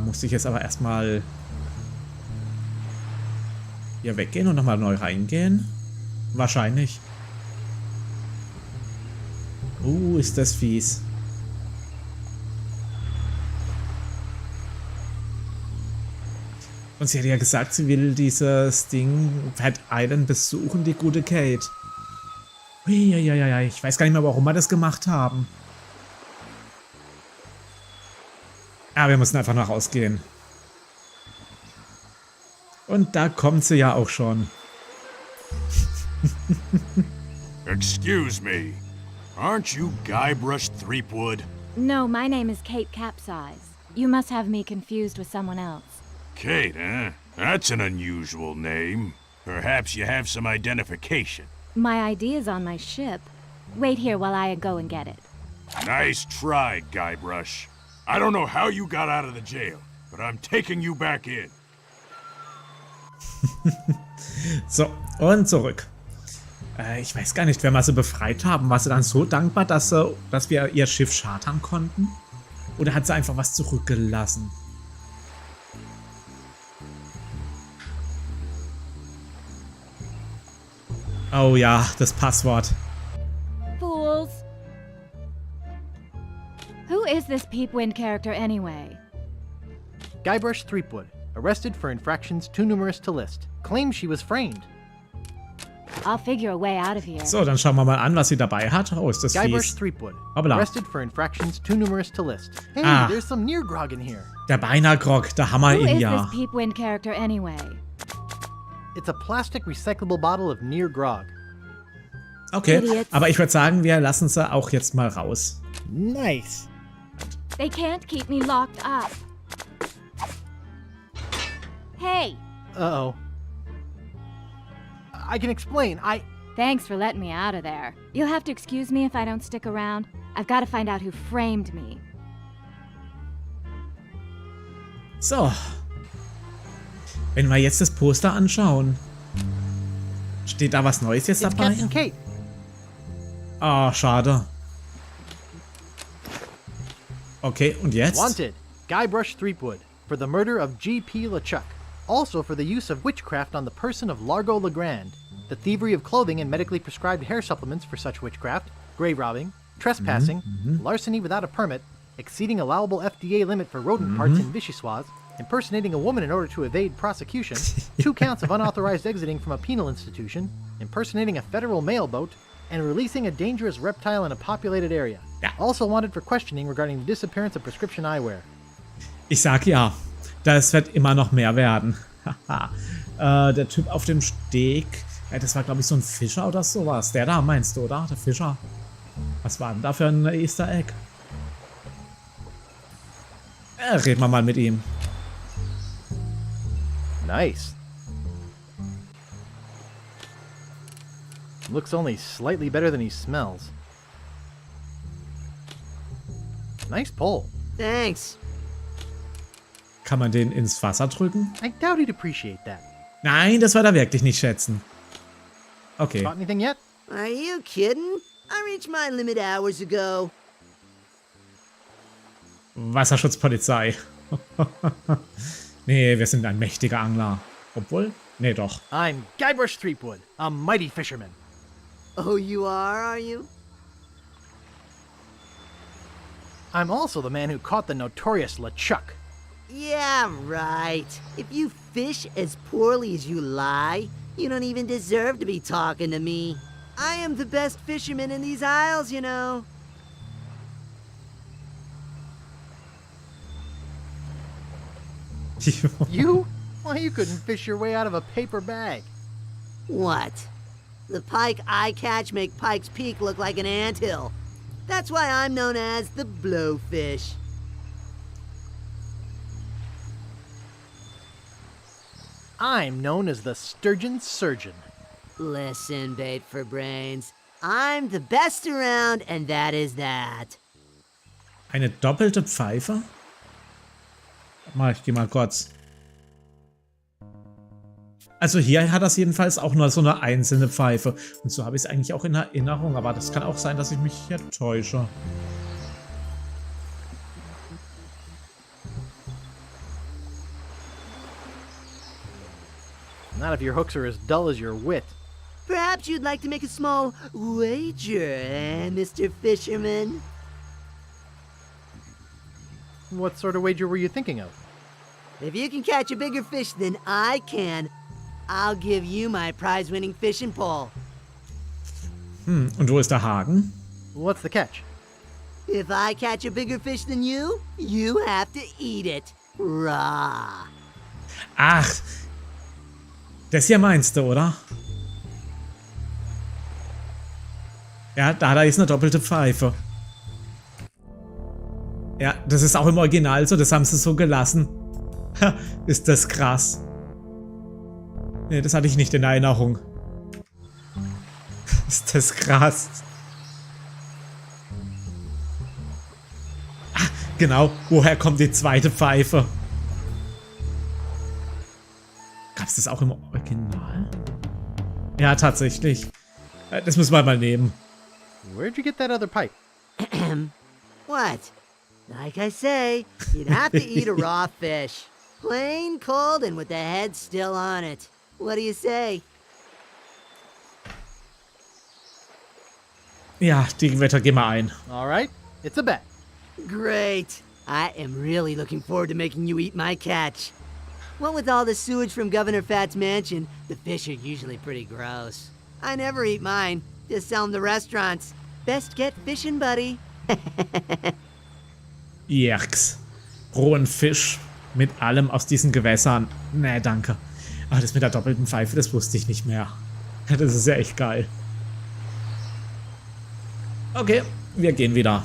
Musste ich jetzt aber erstmal hier weggehen und nochmal neu reingehen? Wahrscheinlich. Ist das fies. Und sie hat ja gesagt, sie will dieses Ding Fat Island besuchen, die gute Kate. Ich weiß gar nicht mehr, warum wir das gemacht haben. Wir müssen einfach noch rausgehen. Und da kommt sie ja auch schon. Excuse me. Aren't you Guybrush Threepwood? No, my name is Kate Capsize. You must have me confused with someone else. Kate, eh? That's an unusual name. Perhaps you have some identification. My ID is on my ship. Wait here while I go and get it. Nice try, Guybrush. I don't know how you got out of the jail, but I'm taking you back in. So, und zurück. Ich weiß gar nicht, wenn wir sie befreit haben, war sie dann so dankbar, dass wir ihr Schiff chartern konnten? Oder hat sie einfach was zurückgelassen? Oh ja, das Passwort. Fools. Who is this Peepwind character anyway? Guybrush Threepwood, arrested for infractions too numerous to list. Claims she was framed. I'll figure a way out of here. So, dann schauen wir mal an, was sie dabei hat. Oh, ist das Guybrush fies. Threepwood, Hoppla. arrested for infractions too numerous to list. Hey, there's some near grog in here. Der Beinagrog, da haben wir Who ihn is ja. this Peepwind character anyway? It's a plastic recyclable bottle of near grog. Okay, Idiots. aber ich würde sagen, wir lassen sie auch jetzt mal raus. Nice. They can't keep me locked up. Hey! Uh-oh. I can explain. Thanks for letting me out of there. You'll have to excuse me if I don't stick around. I've got to find out who framed me. So. Wenn wir jetzt das Poster anschauen. Steht da was Neues jetzt dabei? Captain Kate. Ah, schade. Okay, und jetzt? Wanted, Guybrush Threepwood, for the murder of G.P. LeChuck. Also for the use of witchcraft on the person of Largo Legrand, the thievery of clothing and medically prescribed hair supplements for such witchcraft, grave robbing, trespassing, larceny without a permit, exceeding allowable FDA limit for rodent parts in Vichyssoise, impersonating a woman in order to evade prosecution, 2 counts of unauthorized exiting from a penal institution, impersonating a federal mail boat, and releasing a dangerous reptile in a populated area. Also wanted for questioning regarding the disappearance of prescription eyewear. Ich sag ja, das wird immer noch mehr werden. Der Typ auf dem Steg, das war glaube ich so ein Fischer oder sowas. Der da meinst du, oder? Der Fischer. Was war denn da für ein Easter Egg? Reden wir mal mit ihm. Nice. Looks only slightly better than he smells. Nice pull. Thanks. Kann man den ins Wasser drücken? I doubt he'd appreciate that. Nein, das wird er wirklich nicht schätzen. Okay. Caught anything yet? Are you kidding? I reached my limit hours ago. Wasserschutzpolizei. Nee, wir sind ein mächtiger Angler. Obwohl? Nee, doch. I'm Guybrush Threepwood, a mighty fisherman. Oh, you are you? I'm also the man who caught the notorious LeChuck. Yeah, right. If you fish as poorly as you lie, you don't even deserve to be talking to me. I am the best fisherman in these isles, you know. You? Why, you couldn't fish your way out of a paper bag. What? The pike I catch make Pike's Peak look like an anthill. That's why I'm known as the blowfish. I'm known as the sturgeon surgeon. Listen, bait for brains. I'm the best around, and that is that. Eine doppelte Pfeife? Mach ich die mal kurz. Also hier hat das jedenfalls auch nur so eine einzelne Pfeife. Und so habe ich es eigentlich auch in Erinnerung. Aber das kann auch sein, dass ich mich hier täusche. Not if your hooks are as dull as your wit. Perhaps you'd like to make a small wager, Mr. Fisherman? What sort of wager were you thinking of? If you can catch a bigger fish than I can, I'll give you my prize-winning fishing pole. Und wo ist der Haken? What's the catch? If I catch a bigger fish than you, you have to eat it raw. Ach, das hier meinst du, oder? Ja, da ist eine doppelte Pfeife. Ja, das ist auch im Original so, das haben sie so gelassen. Ha, ist das krass. Nee, das hatte ich nicht in Erinnerung. Ist das krass. Ah, genau, woher kommt die zweite Pfeife? Gab's das auch im Original? Ja, tatsächlich. Das müssen wir mal nehmen. Where'd you get that other pipe? What? Like I say, you'd have to eat a raw fish. Plain cold and with the head still on it. What do you say? Ja, die Wette gehen wir ein. All right, it's a bet. Great. I am really looking forward to making you eat my catch. What with all the sewage from Governor Fat's mansion, the fish are usually pretty gross. I never eat mine, just sell them to restaurants. Best get fishing, buddy. Jerks. Rohen Fisch mit allem aus diesen Gewässern. Nee, danke. Aber das mit der doppelten Pfeife, das wusste ich nicht mehr. Das ist ja echt geil. Okay, wir gehen wieder.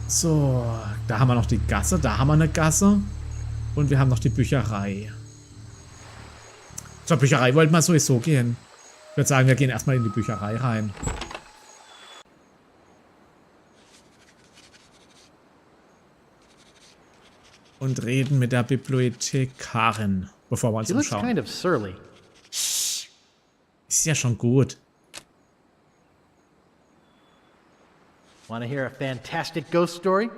So, da haben wir noch die Gasse, da haben wir eine Gasse. Und wir haben noch die Bücherei. Zur Bücherei wollten wir sowieso gehen. Ich würde sagen, wir gehen erstmal in die Bücherei rein. Und reden mit der Bibliothekarin, bevor wir uns umschauen. Kind of surly. Ist ja schon gut. Want to hear a fantastic ghost story?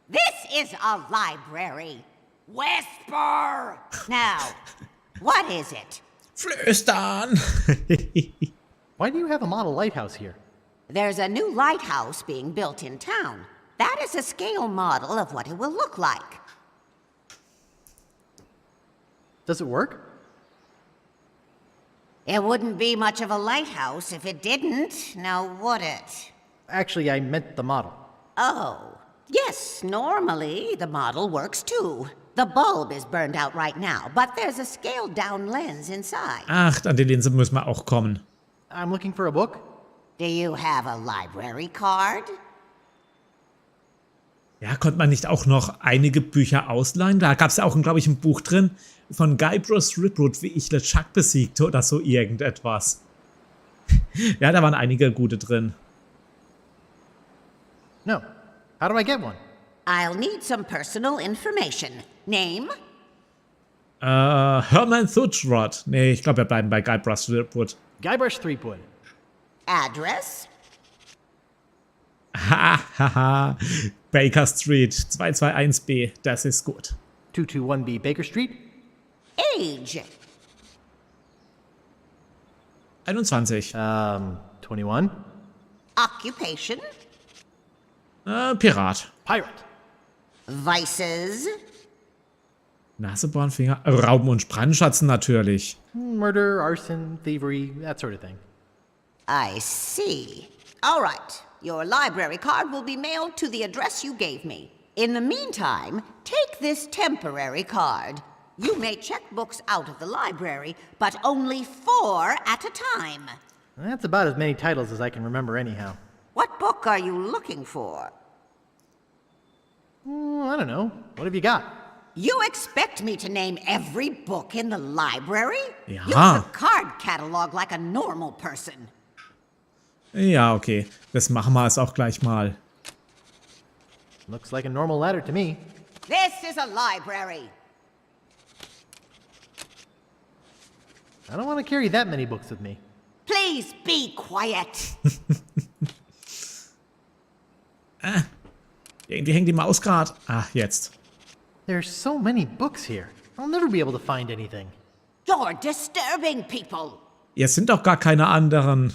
This is a library. Whisper! Now, what is it? Flüstern! Why do you have a model lighthouse here? There's a new lighthouse being built in town. That is a scale model of what it will look like. Does it work? It wouldn't be much of a lighthouse if it didn't, now would it? Actually, I meant the model. Oh, yes, normally the model works too. The bulb is burned out right now, but there's a scaled-down lens inside. Ach, an die Linse müssen wir auch kommen. I'm looking for a book. Do you have a library card? Ja, konnte man nicht auch noch einige Bücher ausleihen? Da gab es ja auch, glaube ich, ein Buch drin von Guybrush Threepwood, wie ich LeChuck besiegte oder so irgendetwas. Ja, da waren einige gute drin. No. How do I get one? I'll need some personal information. Name? Herman Threepwood. Nee, ich glaube, wir bleiben bei Guybrush Threepwood. Guybrush Threepwood. Address? Hahaha. Baker Street 221B. Das ist gut. 221B Baker Street. Age? 21. 21. Occupation? Pirat. Pirate. Vices? Nasebohrenfinger. Rauben und Brandschatzen natürlich. Murder, arson, thievery, that sort of thing. I see. All right. Your library card will be mailed to the address you gave me. In the meantime, take this temporary card. You may check books out of the library, but only 4 at a time. That's about as many titles as I can remember anyhow. What book are you looking for? I don't know. What have you got? You expect me to name every book in the library? Ja. Use the card catalog like a normal person. Ja, okay. Das machen wir es auch gleich mal. Looks like a normal ladder to me. This is a library. I don't want to carry that many books with me. Please be quiet. Irgendwie hängt die Maus gerade. Ah, jetzt. There's so many books here. I'll never be able to find anything. You're disturbing people. Jetzt sind doch gar keine anderen.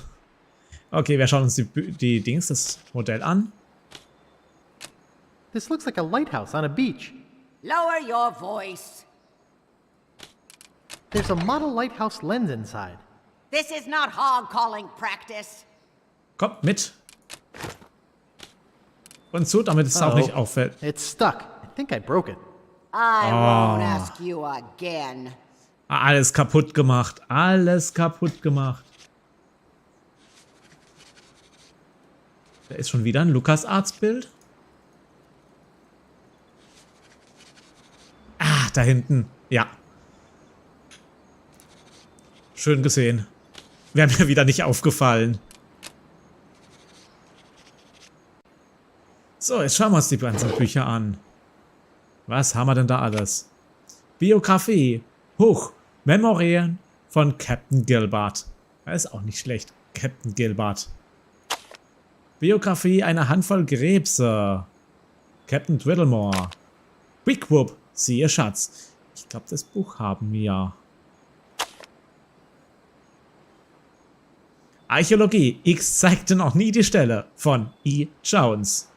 Okay, wir schauen uns das Modell an. This looks like a lighthouse on a beach. Lower your voice. There's a model lighthouse lens inside. This is not hog calling practice. Kommt mit. Und so, damit es auch nicht auffällt. It's stuck. I think I broke it. I won't ask you again. Alles kaputt gemacht. Alles kaputt gemacht. Da ist schon wieder ein LucasArts Bild. Ah, da hinten. Ja. Schön gesehen. Wäre mir wieder nicht aufgefallen. So, jetzt schauen wir uns die ganzen Bücher an. Was haben wir denn da alles? Biografie. Huch. Memorien von Captain Gilbert. Das ist auch nicht schlecht. Captain Gilbert. Biografie einer Handvoll Krebse. Captain Twiddlemore. Big Whoop. Siehe Schatz. Ich glaube, das Buch haben wir. Archäologie. X zeigte noch nie die Stelle von E. Jones.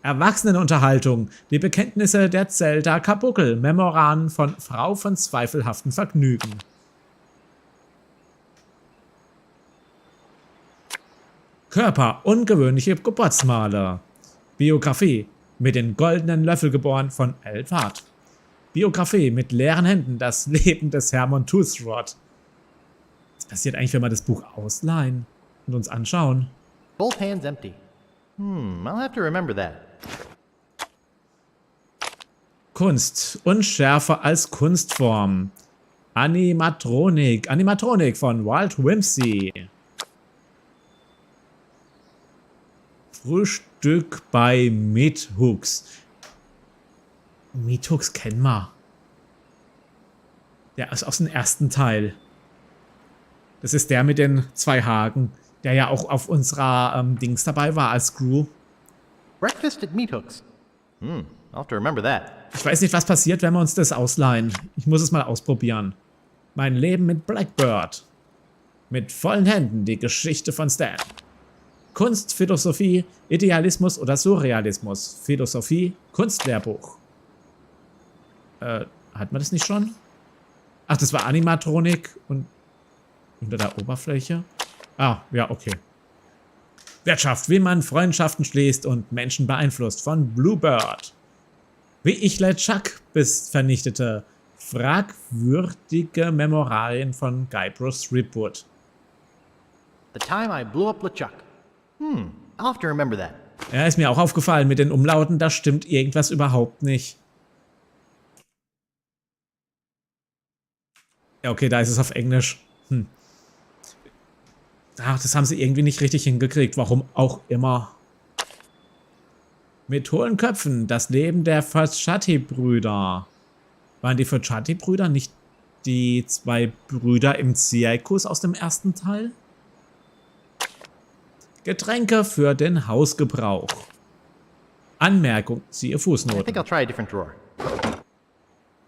Erwachsenenunterhaltung. Die Bekenntnisse der Zelda Kabuckel. Memoran von Frau von zweifelhaftem Vergnügen. Körper. Ungewöhnliche Geburtsmale. Biografie. Mit den goldenen Löffel geboren von Elfhard. Biografie. Mit leeren Händen. Das Leben des Hermon Toothrod. Was passiert eigentlich, wenn wir das Buch ausleihen und uns anschauen? Both hands empty. I'll have to remember that. Kunst. Unschärfer als Kunstform. Animatronik. Animatronik von Walt Whimsy. Frühstück bei Meathooks. Meathooks kennen wir. Der ist aus dem ersten Teil. Das ist der mit den 2 Haken, der ja auch auf unserer Dings dabei war als Crew. Breakfast at Meathooks. I'll have to remember that. Ich weiß nicht, was passiert, wenn wir uns das ausleihen. Ich muss es mal ausprobieren. Mein Leben mit Blackbird. Mit vollen Händen die Geschichte von Stan. Kunst, Philosophie, Idealismus oder Surrealismus. Philosophie, Kunstlehrbuch. Hat man das nicht schon? Ach, das war Animatronik und unter der Oberfläche. Ah, ja, okay. Wirtschaft, wie man Freundschaften schließt und Menschen beeinflusst von Bluebird. Wie ich LeChuck bis vernichtete. Fragwürdige Memoralien von Guybrush Threepwood. The time I blew up LeChuck. I'll have to remember that. Ja, ist mir auch aufgefallen mit den Umlauten, da stimmt irgendwas überhaupt nicht. Ja, okay, da ist es auf Englisch. Ach, das haben sie irgendwie nicht richtig hingekriegt. Warum auch immer. Mit hohlen Köpfen. Das Leben der Facciati-Brüder. Waren die Facciati-Brüder nicht die 2 Brüder im Zirkus aus dem ersten Teil? Getränke für den Hausgebrauch. Anmerkung, siehe Fußnoten. I think I'll try a different drawer.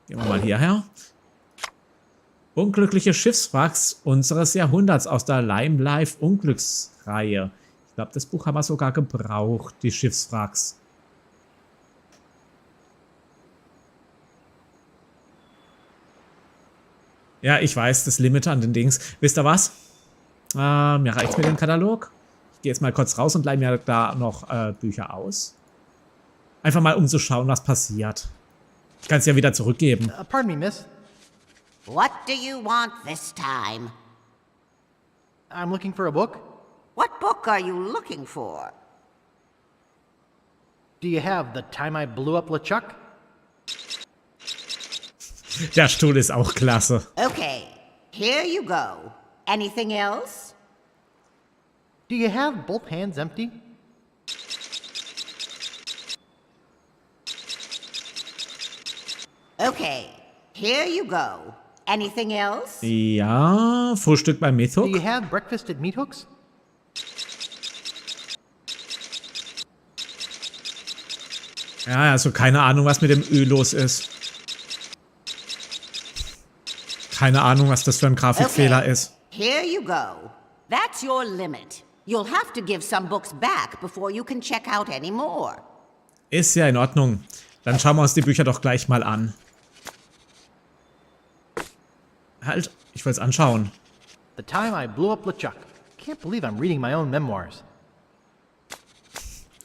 Gehen wir mal hierher. Unglückliche Schiffswracks unseres Jahrhunderts aus der Lime Life Unglücksreihe. Ich glaube, das Buch haben wir sogar gebraucht, die Schiffswracks. Ja, ich weiß, das Limit an den Dings. Wisst ihr was? Mir reicht's mit dem Katalog. Ich gehe jetzt mal kurz raus und leih mir da noch Bücher aus. Einfach mal, um zu schauen, was passiert. Ich kann es ja wieder zurückgeben. Pardon me, miss. What do you want this time? I'm looking for a book. What book are you looking for? Do you have The Time I Blew Up LeChuck? Der Stuhl ist auch klasse. Okay, here you go. Anything else? Do you have both hands empty? Okay, here you go. Anything else? Ja, Frühstück bei Do Meathook. you have breakfast at Meat Hooks? Ja, also keine Ahnung, was mit dem Ö los ist. Keine Ahnung, was das für ein Grafikfehler ist. Here you go. That's your limit. You'll have to give some books back before you can check out any more. Ist ja in Ordnung. Dann schauen wir uns die Bücher doch gleich mal an. Halt, ich will es anschauen. The Time I Blew Up LeChuck. Can't believe I'm reading my own memoirs.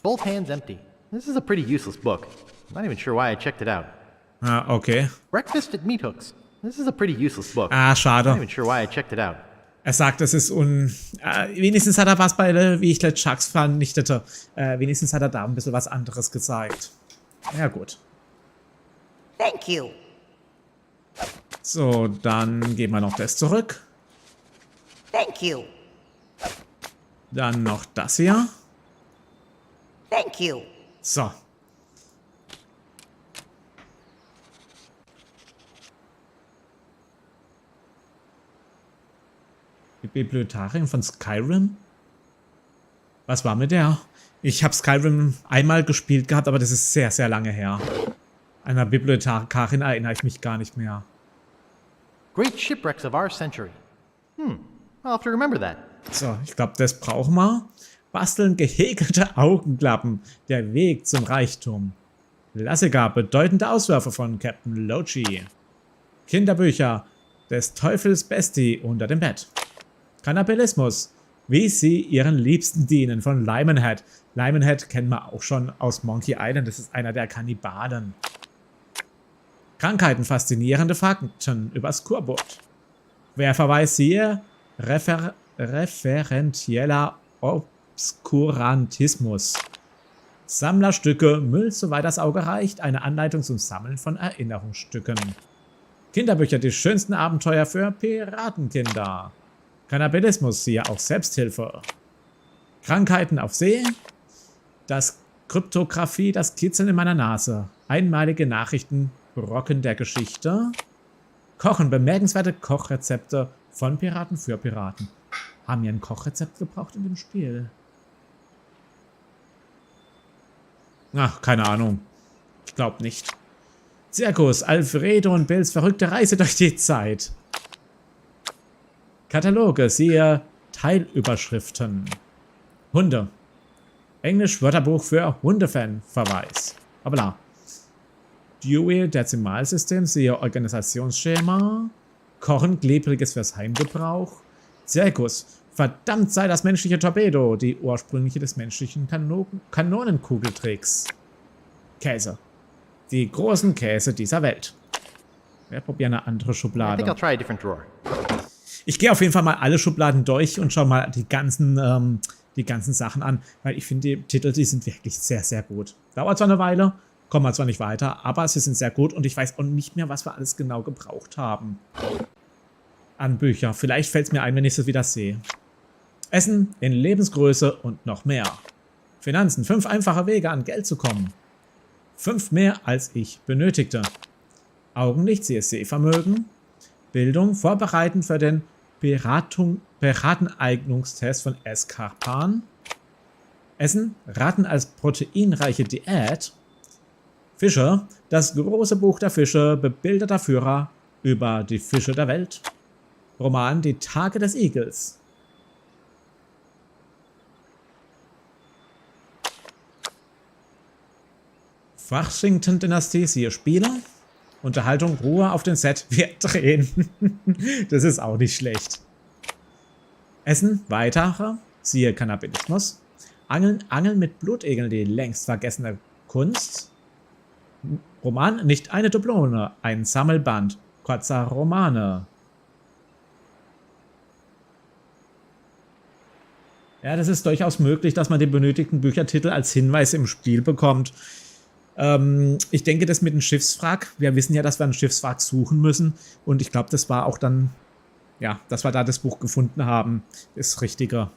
Both hands empty. This is a pretty useless book. I'm not even sure why I checked it out. Ah, okay. Breakfast at Meat Hooks. This is a pretty useless book. Ah, schade. I'm not even sure why I checked it out. Er sagt, es ist wenigstens hat er was bei, wie ich LeChucks vernichtete. Wenigstens hat er da ein bisschen was anderes gezeigt. Ja, gut. Thank you. So, dann geben wir noch das zurück. Thank you. Dann noch das hier. Thank you. So. Die Bibliothekarin von Skyrim? Was war mit der? Ich habe Skyrim einmal gespielt gehabt, aber das ist sehr, sehr lange her. Einer Bibliothekarin erinnere ich mich gar nicht mehr. Great shipwrecks of our century. I'll have to remember that. So, ich glaube, das brauchen wir. Basteln gehäkelte Augenklappen. Der Weg zum Reichtum. Klassiker, bedeutende Auswürfe von Captain Lochi. Kinderbücher des Teufels Bestie unter dem Bett. Kannibalismus. Wie sie ihren Liebsten dienen von Lemonhead. Lemonhead kennen wir auch schon aus Monkey Island. Das ist einer der Kannibalen. Krankheiten, faszinierende Fakten übers Kurbot. Querverweis siehe referentieller Obskurantismus. Sammlerstücke, Müll soweit das Auge reicht, eine Anleitung zum Sammeln von Erinnerungsstücken. Kinderbücher, die schönsten Abenteuer für Piratenkinder. Kannibalismus, siehe auch Selbsthilfe. Krankheiten auf See. Das Kryptographie, das Kitzeln in meiner Nase. Einmalige Nachrichten, Brocken der Geschichte. Kochen, bemerkenswerte Kochrezepte von Piraten für Piraten. Haben wir ein Kochrezept gebraucht in dem Spiel? Ach, keine Ahnung. Ich glaube nicht. Zirkus, Alfredo und Bills verrückte Reise durch die Zeit. Kataloge, siehe Teilüberschriften. Hunde. Englisch Wörterbuch für Hundefan-Verweis. Hoppla. Dewey, Dezimalsystem, siehe Organisationsschema. Kochen, klebriges fürs Heimgebrauch. Zirkus. Verdammt sei das menschliche Torpedo, die ursprüngliche des menschlichen Kanonenkugeltricks. Käse. Die großen Käse dieser Welt. Wir probieren eine andere Schublade. I think I'll try a different drawer. Ich gehe auf jeden Fall mal alle Schubladen durch und schaue mal die ganzen Sachen an, weil ich finde, die Titel, die sind wirklich sehr, sehr gut. Dauert zwar eine Weile, kommen wir zwar nicht weiter, aber sie sind sehr gut und ich weiß auch nicht mehr, was wir alles genau gebraucht haben. An Bücher. Vielleicht fällt es mir ein, wenn ich es wieder sehe. Essen in Lebensgröße und noch mehr. Finanzen. 5 einfache Wege, an Geld zu kommen. 5 mehr, als ich benötigte. Augenlicht, CSC-Vermögen. Bildung, vorbereiten für den Pirateneignungstest von Escarpan. Essen, Raten als proteinreiche Diät. Fische, das große Buch der Fische, bebilderter Führer über die Fische der Welt. Roman, die Tage des Igels. Washington-Dynastie, siehe Spiele. Unterhaltung, Ruhe auf dem Set, wir drehen. Das ist auch nicht schlecht. Essen, weitere, siehe Kannibalismus. Angeln mit Blutegeln, die längst vergessene Kunst. Roman, nicht eine Dublone, ein Sammelband kurzer Romane. Ja, das ist durchaus möglich, dass man den benötigten Büchertitel als Hinweis im Spiel bekommt. Ich denke, das mit dem Schiffswrack, wir wissen ja, dass wir einen Schiffswrack suchen müssen. Und ich glaube, das war auch dann, ja, dass wir da das Buch gefunden haben, ist richtiger.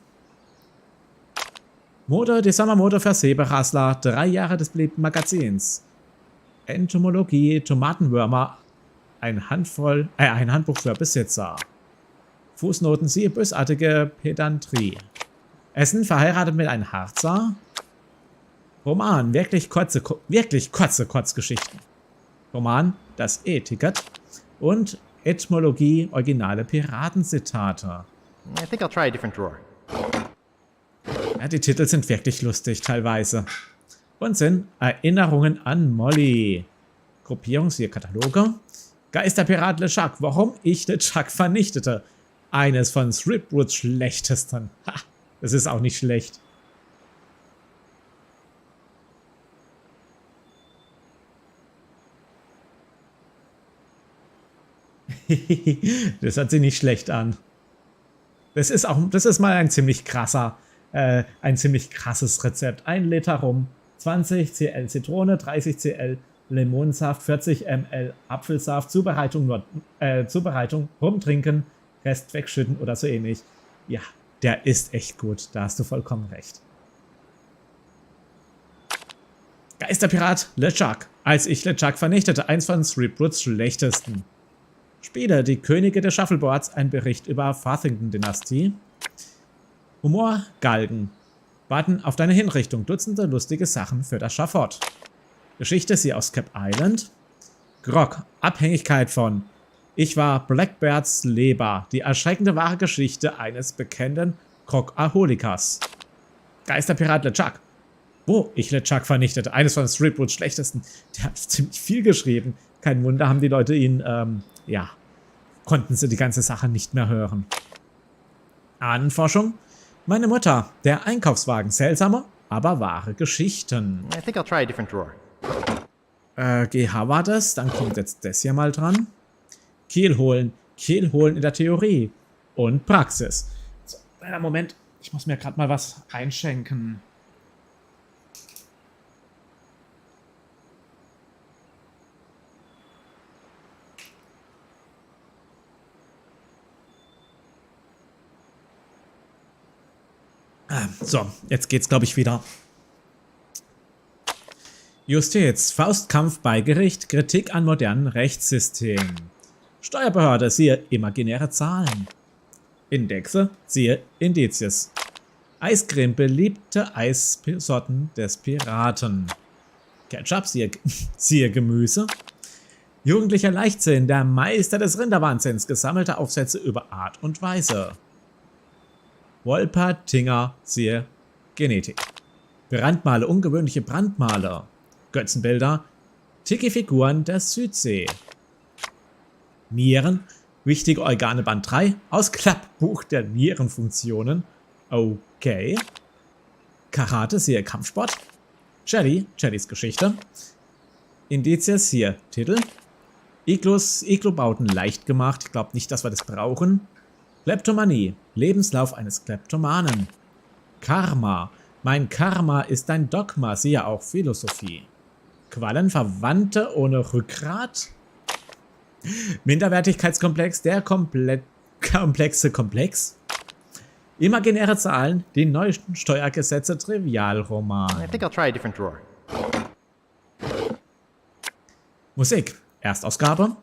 Mode, die Sommermode für Säbelrasler, 3 Jahre des beliebten Magazins. Entomologie, Tomatenwürmer, ein Handbuch für Besitzer. Fußnoten, siehe bösartige Pedantrie. Essen, verheiratet mit einem Harzer. Roman, wirklich kurze Kurzgeschichten. Roman, das E-Ticket. Und Etymologie, originale Piratenzitate. I think I'll try a different drawer. Ja, die Titel sind wirklich lustig, teilweise. Und sind Erinnerungen an Molly. Gruppierung, siehe Kataloge. Geisterpirat LeChuck, warum ich LeChuck vernichtete. Eines von Threepwoods schlechtesten. Ha, das ist auch nicht schlecht. Das hört sich nicht schlecht an. Das ist mal ein ziemlich krasses Rezept. 1 Liter Rum, 20 cl Zitrone, 30 cl Limonsaft, 40 ml Apfelsaft, Zubereitung rumtrinken, Rest wegschütten oder so ähnlich. Ja, der ist echt gut, da hast du vollkommen recht. Geisterpirat LeChuck, als ich LeChuck vernichtete, eins von Threepwoods schlechtesten. Spiele, die Könige des Shuffleboards, ein Bericht über Farthington-Dynastie. Humor, Galgen. Warten auf deine Hinrichtung, Dutzende lustige Sachen für das Schafott. Geschichte, sie aus Cap Island. Grog, Abhängigkeit von Ich war Blackbeards Leber, die erschreckende wahre Geschichte eines bekennenden Grogaholikers. Geisterpirat LeChuck, wo ich LeChuck vernichtete, eines von Threepwoods schlechtesten. Der hat ziemlich viel geschrieben. Kein Wunder, haben die Leute ihn, ja, konnten sie die ganze Sache nicht mehr hören. Ahnenforschung. Meine Mutter, der Einkaufswagen, seltsame, aber wahre Geschichten. I think I'll try a different drawer. GH war das, dann kommt jetzt das hier mal dran. Kiel holen in der Theorie und Praxis. So, Moment, ich muss mir gerade mal was einschenken. So, jetzt geht's, glaube ich, wieder. Justiz, Faustkampf bei Gericht, Kritik an modernen Rechtssystemen. Steuerbehörde, siehe imaginäre Zahlen. Indexe, siehe Indizes. Eiscreme, beliebte Eissorten des Piraten. Ketchup, siehe Gemüse. Jugendlicher Leichtsinn, der Meister des Rinderwahnsinns, gesammelte Aufsätze über Art und Weise. Wolpertinger, siehe Genetik. Brandmale, ungewöhnliche Brandmale. Götzenbilder, Tiki-Figuren der Südsee. Nieren, wichtige Organe Band 3, Ausklappbuch der Nierenfunktionen. Okay. Karate, siehe Kampfsport. Jellys Geschichte. Indizes, hier Titel. Iglo-Bauten leicht gemacht. Ich glaube nicht, dass wir das brauchen. Kleptomanie, Lebenslauf eines Kleptomanen. Karma, mein Karma ist ein Dogma, siehe auch Philosophie. Quallen, Verwandte ohne Rückgrat. Minderwertigkeitskomplex, der komplexe Komplex. Imaginäre Zahlen, die neuen Steuergesetze, Trivialroman. I think I'll try a different drawer. Musik, Erstausgabe.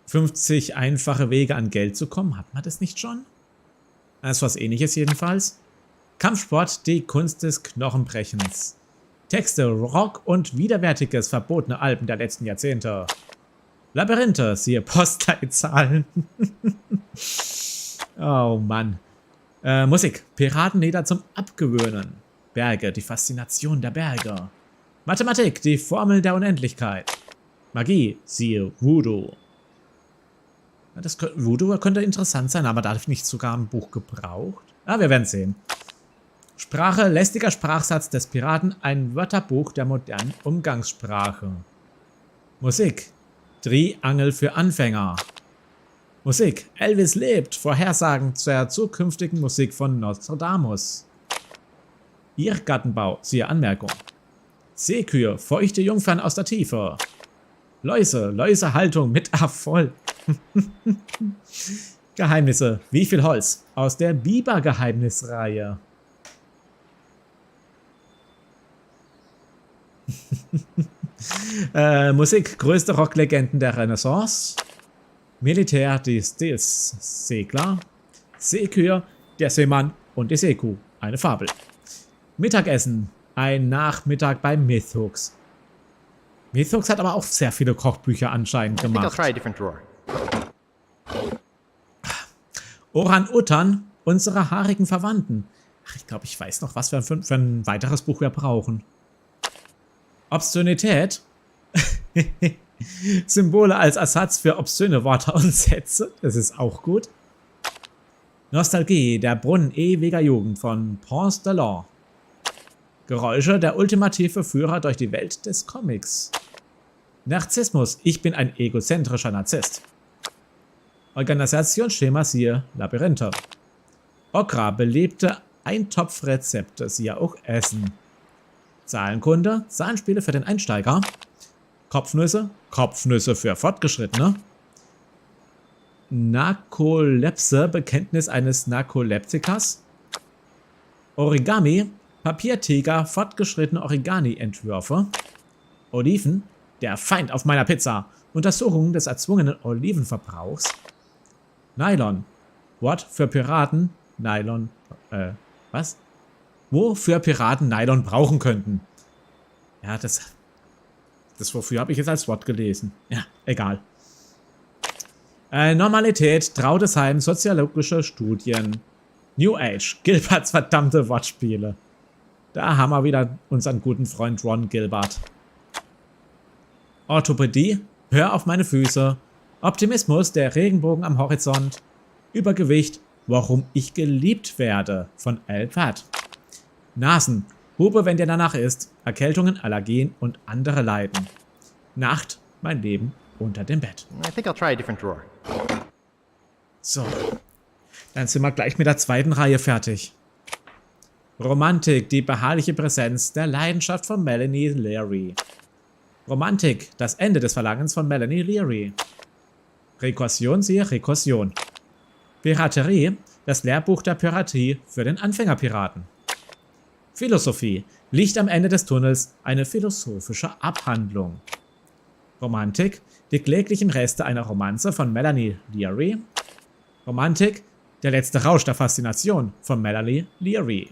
50 einfache Wege an Geld zu kommen. Hat man das nicht schon? Das ist was Ähnliches jedenfalls. Kampfsport, die Kunst des Knochenbrechens. Texte, Rock und widerwärtiges, verbotene Alben der letzten Jahrzehnte. Labyrinthe, siehe Postleitzahlen. Oh Mann. Musik, Piratenlieder zum Abgewöhnen. Berge, die Faszination der Berge. Mathematik, die Formel der Unendlichkeit. Magie, siehe Voodoo. Voodoo könnte interessant sein, aber darf nicht sogar ein Buch gebraucht? Ah, wir werden sehen. Sprache, lästiger Sprachsatz des Piraten, ein Wörterbuch der modernen Umgangssprache. Musik, Triangel für Anfänger. Musik, Elvis lebt, Vorhersagen zur zukünftigen Musik von Nostradamus. Irrgartenbau, siehe Anmerkung. Seekühe, feuchte Jungfern aus der Tiefe. Läuse, Läusehaltung mit Erfolg. Geheimnisse, wie viel Holz? Aus der Biber-Geheimnisreihe. Musik, größte Rocklegenden der Renaissance. Militär, die Segler. Seekühe, der Seemann und die Seekuh, eine Fabel. Mittagessen, ein Nachmittag bei Mythhooks. Mythhooks hat aber auch sehr viele Kochbücher anscheinend gemacht. Orang-Utan, unsere haarigen Verwandten. Ach, ich glaube, ich weiß noch, was wir für ein weiteres Buch wir brauchen. Obszönität. Symbole als Ersatz für obszöne Worte und Sätze. Das ist auch gut. Nostalgie, der Brunnen ewiger Jugend von Ponce de Leon. Geräusche, der ultimative Führer durch die Welt des Comics. Narzissmus, ich bin ein egozentrischer Narzisst. Organisationsschema, siehe Labyrinthe. Okra, belebte Eintopfrezepte, siehe auch Essen. Zahlenkunde, Zahlenspiele für den Einsteiger. Kopfnüsse, Kopfnüsse für Fortgeschrittene. Narkolepse, Bekenntnis eines Narkoleptikers. Origami, Papiertiger, fortgeschrittene Origami-Entwürfe. Oliven, der Feind auf meiner Pizza. Untersuchung des erzwungenen Olivenverbrauchs. Nylon, Wort für Piraten, Nylon, was? Wofür Piraten Nylon brauchen könnten. Ja, das wofür habe ich jetzt als Wort gelesen. Ja, egal. Normalität, Trautesheim, soziologische Studien. New Age, Gilberts verdammte Wortspiele. Da haben wir wieder unseren guten Freund Ron Gilbert. Orthopädie, hör auf meine Füße. Optimismus, der Regenbogen am Horizont. Übergewicht, warum ich geliebt werde, von L. Pat. Nasen, Hupe, wenn dir danach ist. Erkältungen, Allergien und andere Leiden. Nacht, mein Leben unter dem Bett. I think I'll try a different drawer. So, dann sind wir gleich mit der zweiten Reihe fertig. Romantik, die beharrliche Präsenz der Leidenschaft von Melanie Leary. Romantik, das Ende des Verlangens von Melanie Leary. Rekursion, siehe Rekursion. Piraterie, das Lehrbuch der Piraterie für den Anfängerpiraten. Philosophie, Licht am Ende des Tunnels, eine philosophische Abhandlung. Romantik, die kläglichen Reste einer Romanze von Melanie Leary. Romantik, der letzte Rausch der Faszination von Melanie Leary.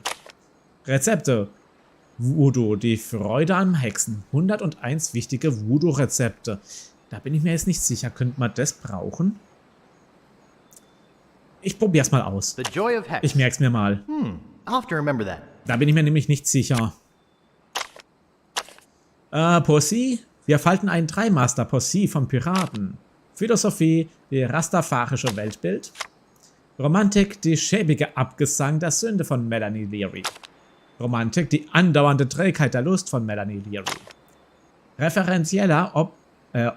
Rezepte, Voodoo, die Freude am Hexen. 101 wichtige Voodoo-Rezepte. Da bin ich mir jetzt nicht sicher. Könnte man das brauchen? Ich probier's mal aus. Ich merk's mir mal. I'll have to remember that. Da bin ich mir nämlich nicht sicher. Poesie. Wir falten ein Dreimaster-Poesie vom Piraten. Philosophie, die rastafarische Weltbild. Romantik, die schäbige Abgesang der Sünde von Melanie Leary. Romantik, die andauernde Trägheit der Lust von Melanie Leary. Referenzieller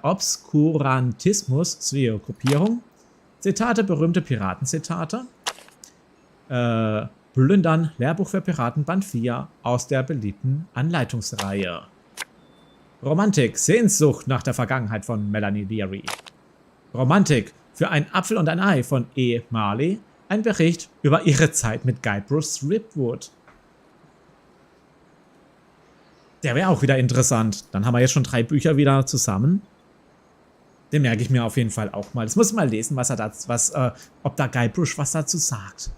Obskurantismus, siehe Gruppierung. Zitate, berühmte Piratenzitate. Plündern, Lehrbuch für Piraten, Band 4 aus der beliebten Anleitungsreihe. Romantik, Sehnsucht nach der Vergangenheit von Melanie Leary. Romantik, für ein Apfel und ein Ei von E. Marley, ein Bericht über ihre Zeit mit Guybrush Threepwood. Der wäre auch wieder interessant. Dann haben wir jetzt schon 3 Bücher wieder zusammen. Den merke ich mir auf jeden Fall auch mal. Das muss ich mal lesen, was er da, ob da Guybrush was dazu sagt.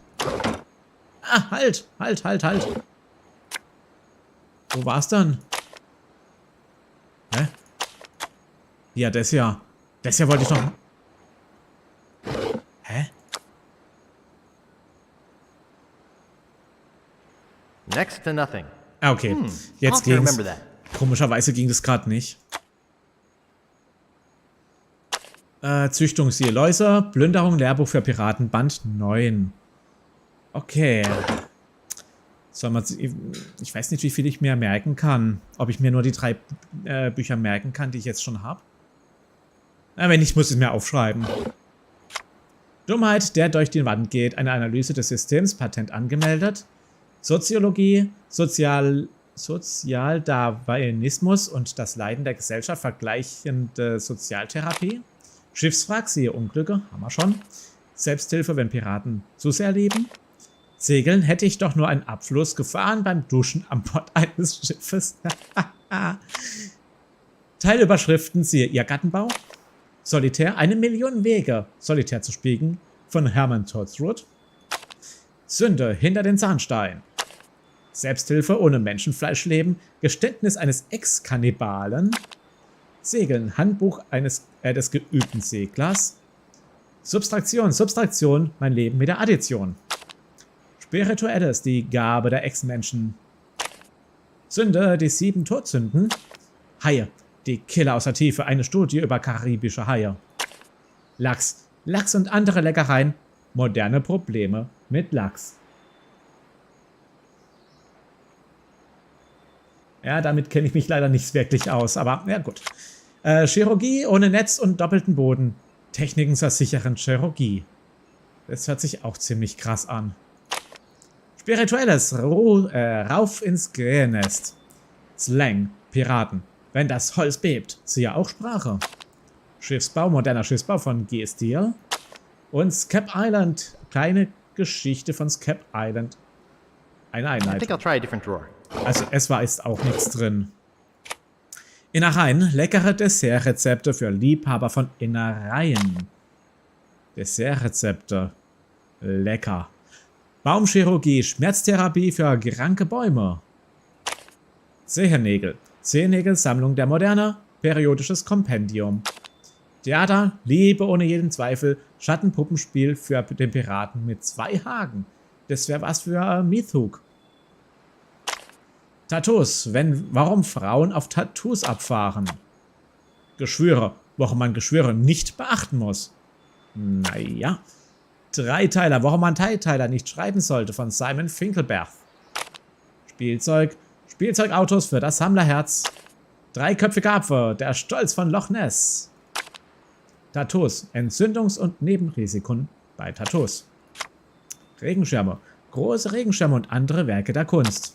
Ah, halt. Wo war's denn? Hä? Ja, das hier. Das hier wollte ich noch... Hä? Next to nothing. Ah, okay. Jetzt ging's. Komischerweise ging das gerade nicht. Züchtung siehe Läuser, Plünderung, Lehrbuch für Piraten, Band 9. Okay. Ich weiß nicht, wie viel ich mir merken kann. Ob ich mir nur die 3 Bücher merken kann, die ich jetzt schon habe. Wenn nicht, muss ich es mir aufschreiben. Dummheit, der durch die Wand geht. Eine Analyse des Systems, Patent angemeldet. Soziologie, Sozialdarwinismus und das Leiden der Gesellschaft, vergleichende Sozialtherapie. Schiffswrack, siehe Unglücke, haben wir schon. Selbsthilfe, wenn Piraten zu sehr leben. Segeln, hätte ich doch nur einen Abfluss gefahren beim Duschen an Bord eines Schiffes. Teilüberschriften, siehe Irrgartenbau. Solitär, 1 Million Wege, Solitär zu spielen, von Hermann Todsrud. Sünde, hinter den Zahnstein. Selbsthilfe, ohne Menschenfleisch leben. Geständnis eines Ex-Kannibalen. Segeln, Handbuch des geübten Seglers. Subtraktion, mein Leben mit der Addition. Spirituelles, die Gabe der Ex-Menschen. Sünde, die 7 Todsünden. Haie, die Killer aus der Tiefe, eine Studie über karibische Haie. Lachs und andere Leckereien, moderne Probleme mit Lachs. Ja, damit kenne ich mich leider nicht wirklich aus, aber ja gut. Chirurgie ohne Netz und doppelten Boden. Techniken zur sicheren Chirurgie. Das hört sich auch ziemlich krass an. Spirituelles, rauf ins Krähennest. Slang, Piraten. Wenn das Holz bebt, siehe auch Sprache. Schiffsbau, moderner Schiffsbau von G. Steel. Und Scap Island, kleine Geschichte von Scap Island. Eine Einheit. I think I'll try a different drawer. Also es war ist auch nichts drin. Innereien, leckere Dessertrezepte für Liebhaber von Innereien. Dessertrezepte. Lecker. Baumchirurgie, Schmerztherapie für kranke Bäume. Zehennägel. Zehennägel-Sammlung der Moderne. Periodisches Kompendium. Theater, Liebe ohne jeden Zweifel. Schattenpuppenspiel für den Piraten mit 2 Haken. Das wäre was für Mythhook. Tattoos, warum Frauen auf Tattoos abfahren. Geschwüre, warum man Geschwüre nicht beachten muss. Naja. Dreiteiler, warum man Dreiteiler nicht schreiben sollte, von Simon Finkelberg. Spielzeugautos für das Sammlerherz. 3köpfige Apfel, der Stolz von Loch Ness. Tattoos, Entzündungs- und Nebenrisiken bei Tattoos. Regenschirme, große Regenschirme und andere Werke der Kunst.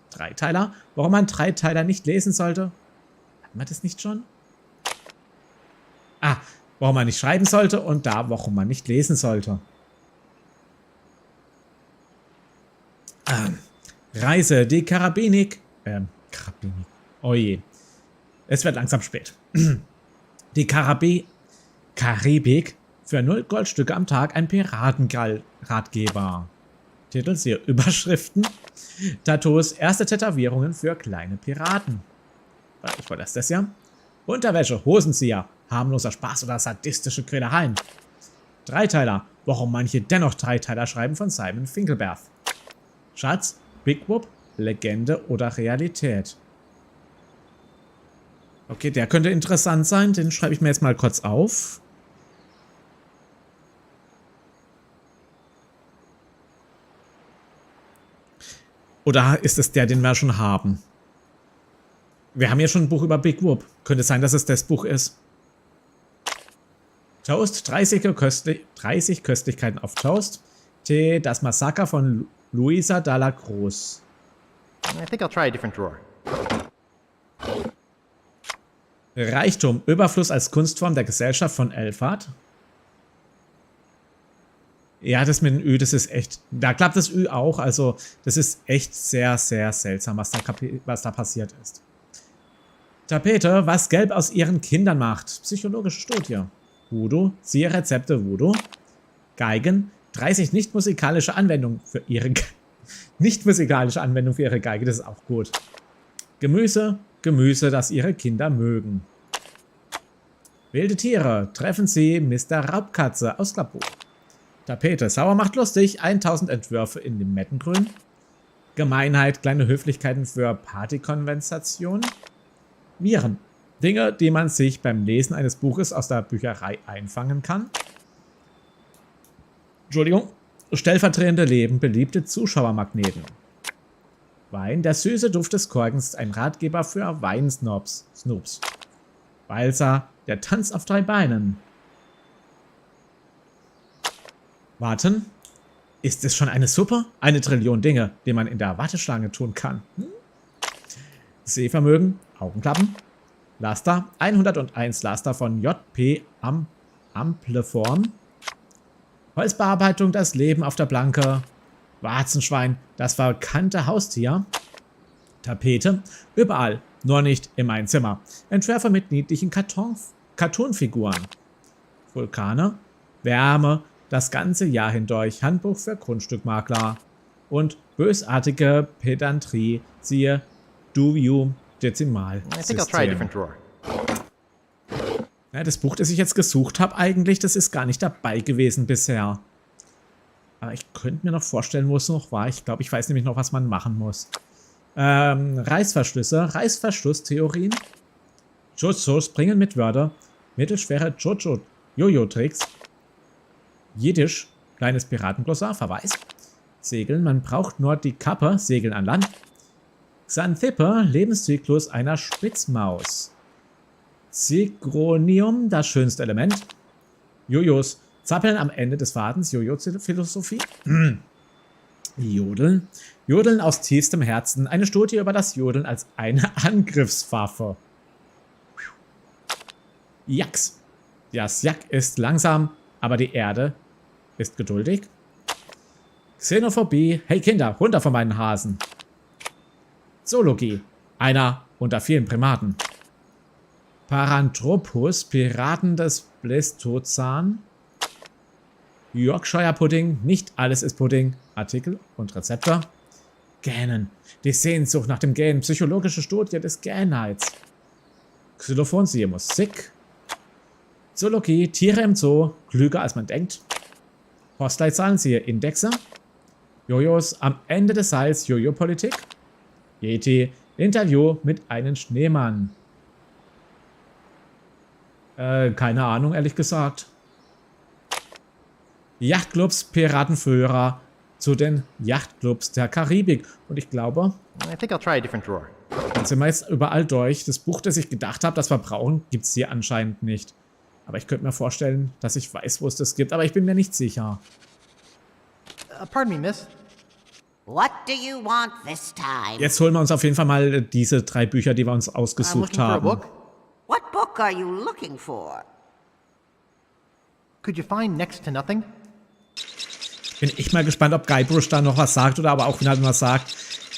Dreiteiler, warum man Dreiteiler nicht lesen sollte. Hatten wir das nicht schon? Ah, warum man nicht schreiben sollte und da, warum man nicht lesen sollte. Reise, die Karibik. Oh je. Es wird langsam spät. Die Karibik für 0 Goldstücke am Tag, ein Piratenratgeber. Titel, siehe Überschriften. Tattoos, erste Tätowierungen für kleine Piraten. Ich wollte das ja. Unterwäsche, Hosenzieher, harmloser Spaß oder sadistische Quälereien. Dreiteiler, warum manche dennoch Dreiteiler schreiben, von Simon Finkelberg. Schatz, Big Whoop, Legende oder Realität. Okay, der könnte interessant sein, den schreibe ich mir jetzt mal kurz auf. Oder ist es der, den wir schon haben? Wir haben ja schon ein Buch über Big Whoop. Könnte sein, dass es das Buch ist. Toast, 30 Köstlichkeiten auf Toast. Tee, das Massaker von Luisa de la Cruz. I think I'll try a different drawer. Reichtum, Überfluss als Kunstform der Gesellschaft von Elfhard. Ja, das mit dem Ü, das ist echt... Da klappt das Ü auch, also das ist echt sehr, sehr seltsam, was da passiert ist. Tapete, was Gelb aus ihren Kindern macht. Psychologische Studie. Voodoo, siehe Rezepte Voodoo. Geigen, 30 nicht-musikalische Anwendungen für ihre... nicht-musikalische Anwendungen für ihre Geige, das ist auch gut. Gemüse, das ihre Kinder mögen. Wilde Tiere, treffen Sie Mr. Raubkatze aus Klappbuch. Tapete, sauer macht lustig, 1000 Entwürfe in Limettengrün. Gemeinheit, kleine Höflichkeiten für Partykonversation. Viren, Dinge, die man sich beim Lesen eines Buches aus der Bücherei einfangen kann. Entschuldigung. Stellvertretende Leben, beliebte Zuschauermagneten. Wein, der süße Duft des Korkens, ein Ratgeber für Weinsnobs. Walzer, der Tanz auf 3 Beinen. Warten. Ist es schon eine Suppe? Eine Trillion Dinge, die man in der Warteschlange tun kann. Sehvermögen, Augenklappen. Laster, 101 Laster von JP Ampleform. Holzbearbeitung, das Leben auf der Planke. Warzenschwein, das verkannte Haustier. Tapete, überall, nur nicht in mein Zimmer. Entwerfer mit niedlichen Cartoonfiguren. Vulkane, Wärme, das ganze Jahr hindurch. Handbuch für Grundstückmakler. Und bösartige Pedantrie, siehe Duvio Dezimal. Ja, das Buch, das ich jetzt gesucht habe, eigentlich, das ist gar nicht dabei gewesen bisher. Aber ich könnte mir noch vorstellen, wo es noch war. Ich glaube, ich weiß nämlich noch, was man machen muss. Reißverschlüsse, Reißverschlusstheorien. Jojo, springen mit Wörter. Mittelschwere Jojo-Tricks. Jiddisch, kleines Piratenglossar, Verweis. Segeln, man braucht nur die Kappe, Segeln an Land. Xanthippe, Lebenszyklus einer Spitzmaus. Zigronium, das schönste Element. Jojos, zappeln am Ende des Fadens, Jojo-Philosophie. Jodeln. Jodeln aus tiefstem Herzen. Eine Studie über das Jodeln als eine Angriffswaffe. Jacks. Das Jack ist langsam, aber die Erde ist geduldig. Xenophobie. Hey Kinder, runter von meinen Hasen. Zoologie. Einer unter vielen Primaten. Paranthropus, Piraten des Pleistozän. Yorkshire Pudding, nicht alles ist Pudding. Artikel und Rezepte. Gähnen, die Sehnsucht nach dem Gähnen, psychologische Studie des Gähnheits. Xylophon, siehe Musik. Zoologie, Tiere im Zoo, klüger als man denkt. Postleitzahlen, siehe Indexe. Jojos, am Ende des Seils, Jojo-Politik. Yeti, Interview mit einem Schneemann. Keine Ahnung, ehrlich gesagt. Yachtclubs, Piratenführer zu den Yachtclubs der Karibik. Und ich glaube, dann sind wir jetzt überall durch. Das Buch, das ich gedacht habe, das wir brauchen, gibt es hier anscheinend nicht. Aber ich könnte mir vorstellen, dass ich weiß, wo es das gibt. Aber ich bin mir nicht sicher. Pardon me, miss. What do you want this time? Jetzt holen wir uns auf jeden Fall mal diese 3 Bücher, die wir uns ausgesucht haben. What book are you looking for? Could you find Next to Nothing? Bin echt mal gespannt, ob Guybrush da noch was sagt oder aber auch wenn er was sagt,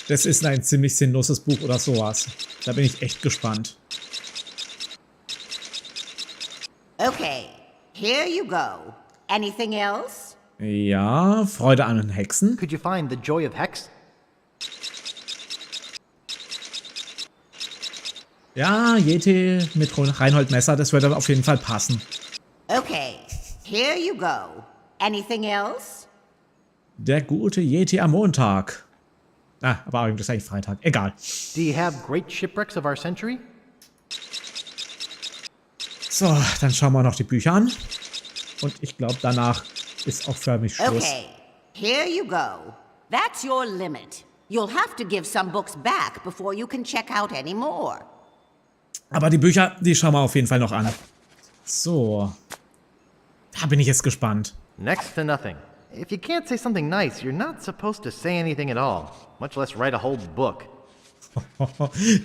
das ist ein ziemlich sinnloses Buch oder sowas. Da bin ich echt gespannt. Okay, here you go. Anything else? Ja, Freude an den Hexen. Could you find The Joy of Hex? Ja, Yeti mit Reinhold Messer, das würde auf jeden Fall passen. Okay, here you go. Anything else? Der gute Yeti am Montag. Ah, aber eigentlich ist eigentlich Freitag. Egal. Do you have Great Shipwrecks of Our Century? So, dann schauen wir noch die Bücher an. Und ich glaube, danach ist auch für mich Schluss. Okay, here you go. That's your limit. You'll have to give some books back before you can check out any more. Aber die Bücher, die schauen wir auf jeden Fall noch an. So. Da bin ich jetzt gespannt. Next to Nothing. If you can't say something nice, you're not supposed to say anything at all. Much less write a whole book.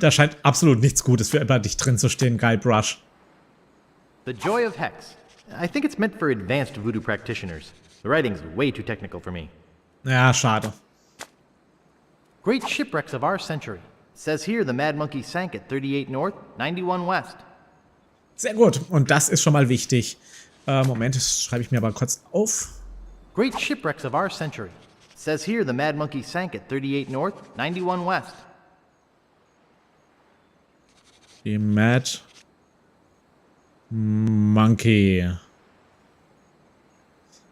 Da scheint absolut nichts Gutes für über dich drin zu stehen, Guybrush. The Joy of Hex. I think it's meant for advanced voodoo practitioners. The writing's way too technical for me. Ja, schade. Great Shipwrecks of Our Century. Says here the Mad Monkey sank at 38 North, 91 West. Sehr gut. Und das ist schon mal wichtig. Moment, das schreibe ich mir aber kurz auf. Great Shipwrecks of Our Century. Says here the Mad Monkey sank at 38 North, 91 West. Die Mad Monkey.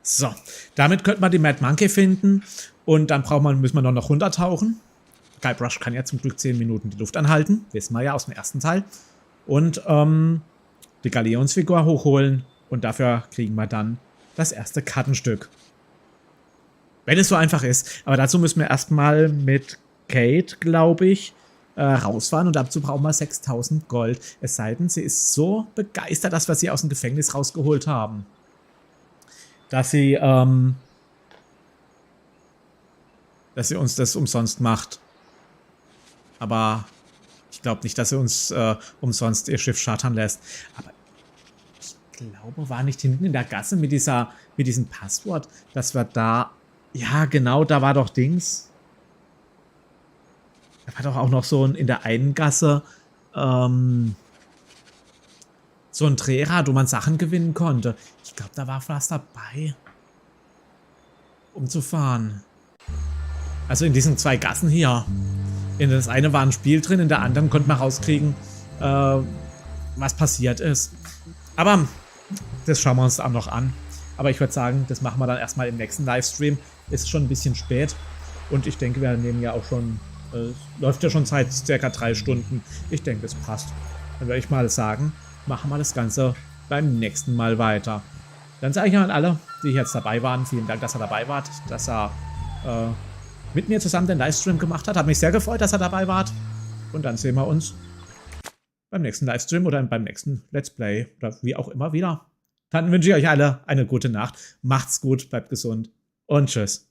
So, damit könnte man die Mad Monkey finden. Und dann müssen wir noch runtertauchen. Guybrush kann ja zum Glück 10 Minuten die Luft anhalten. Wissen wir ja aus dem ersten Teil. und die Galeonsfigur hochholen. Und dafür kriegen wir dann das erste Kartenstück. Wenn es so einfach ist. Aber dazu müssen wir erstmal mit Kate, glaube ich, rausfahren. Und dazu brauchen wir 6000 Gold. Es sei denn, sie ist so begeistert, dass wir sie aus dem Gefängnis rausgeholt haben. Dass sie uns das umsonst macht. Aber ich glaube nicht, dass sie uns umsonst ihr Schiff chartern lässt. Aber ich glaube, war nicht hinten in der Gasse mit diesem Passwort, dass wir da... Ja, genau, da war doch Dings. Da war doch auch noch so in der einen Gasse so ein Drehrad, wo man Sachen gewinnen konnte. Ich glaube, da war was dabei, um zu fahren. Also in diesen 2 Gassen hier. In das eine war ein Spiel drin, in der anderen konnte man rauskriegen, was passiert ist. Aber das schauen wir uns auch noch an. Aber ich würde sagen, das machen wir dann erstmal im nächsten Livestream. Ist schon ein bisschen spät. Und ich denke, wir nehmen ja auch schon... läuft ja schon seit ca. 3 Stunden. Ich denke, es passt. Dann würde ich mal sagen, machen wir das Ganze beim nächsten Mal weiter. Dann sage ich an alle, die jetzt dabei waren, vielen Dank, dass ihr dabei wart. Dass er mit mir zusammen den Livestream gemacht hat. Hat mich sehr gefreut, dass ihr dabei wart. Und dann sehen wir uns beim nächsten Livestream oder beim nächsten Let's Play. Oder wie auch immer wieder. Dann wünsche ich euch alle eine gute Nacht. Macht's gut, bleibt gesund und tschüss.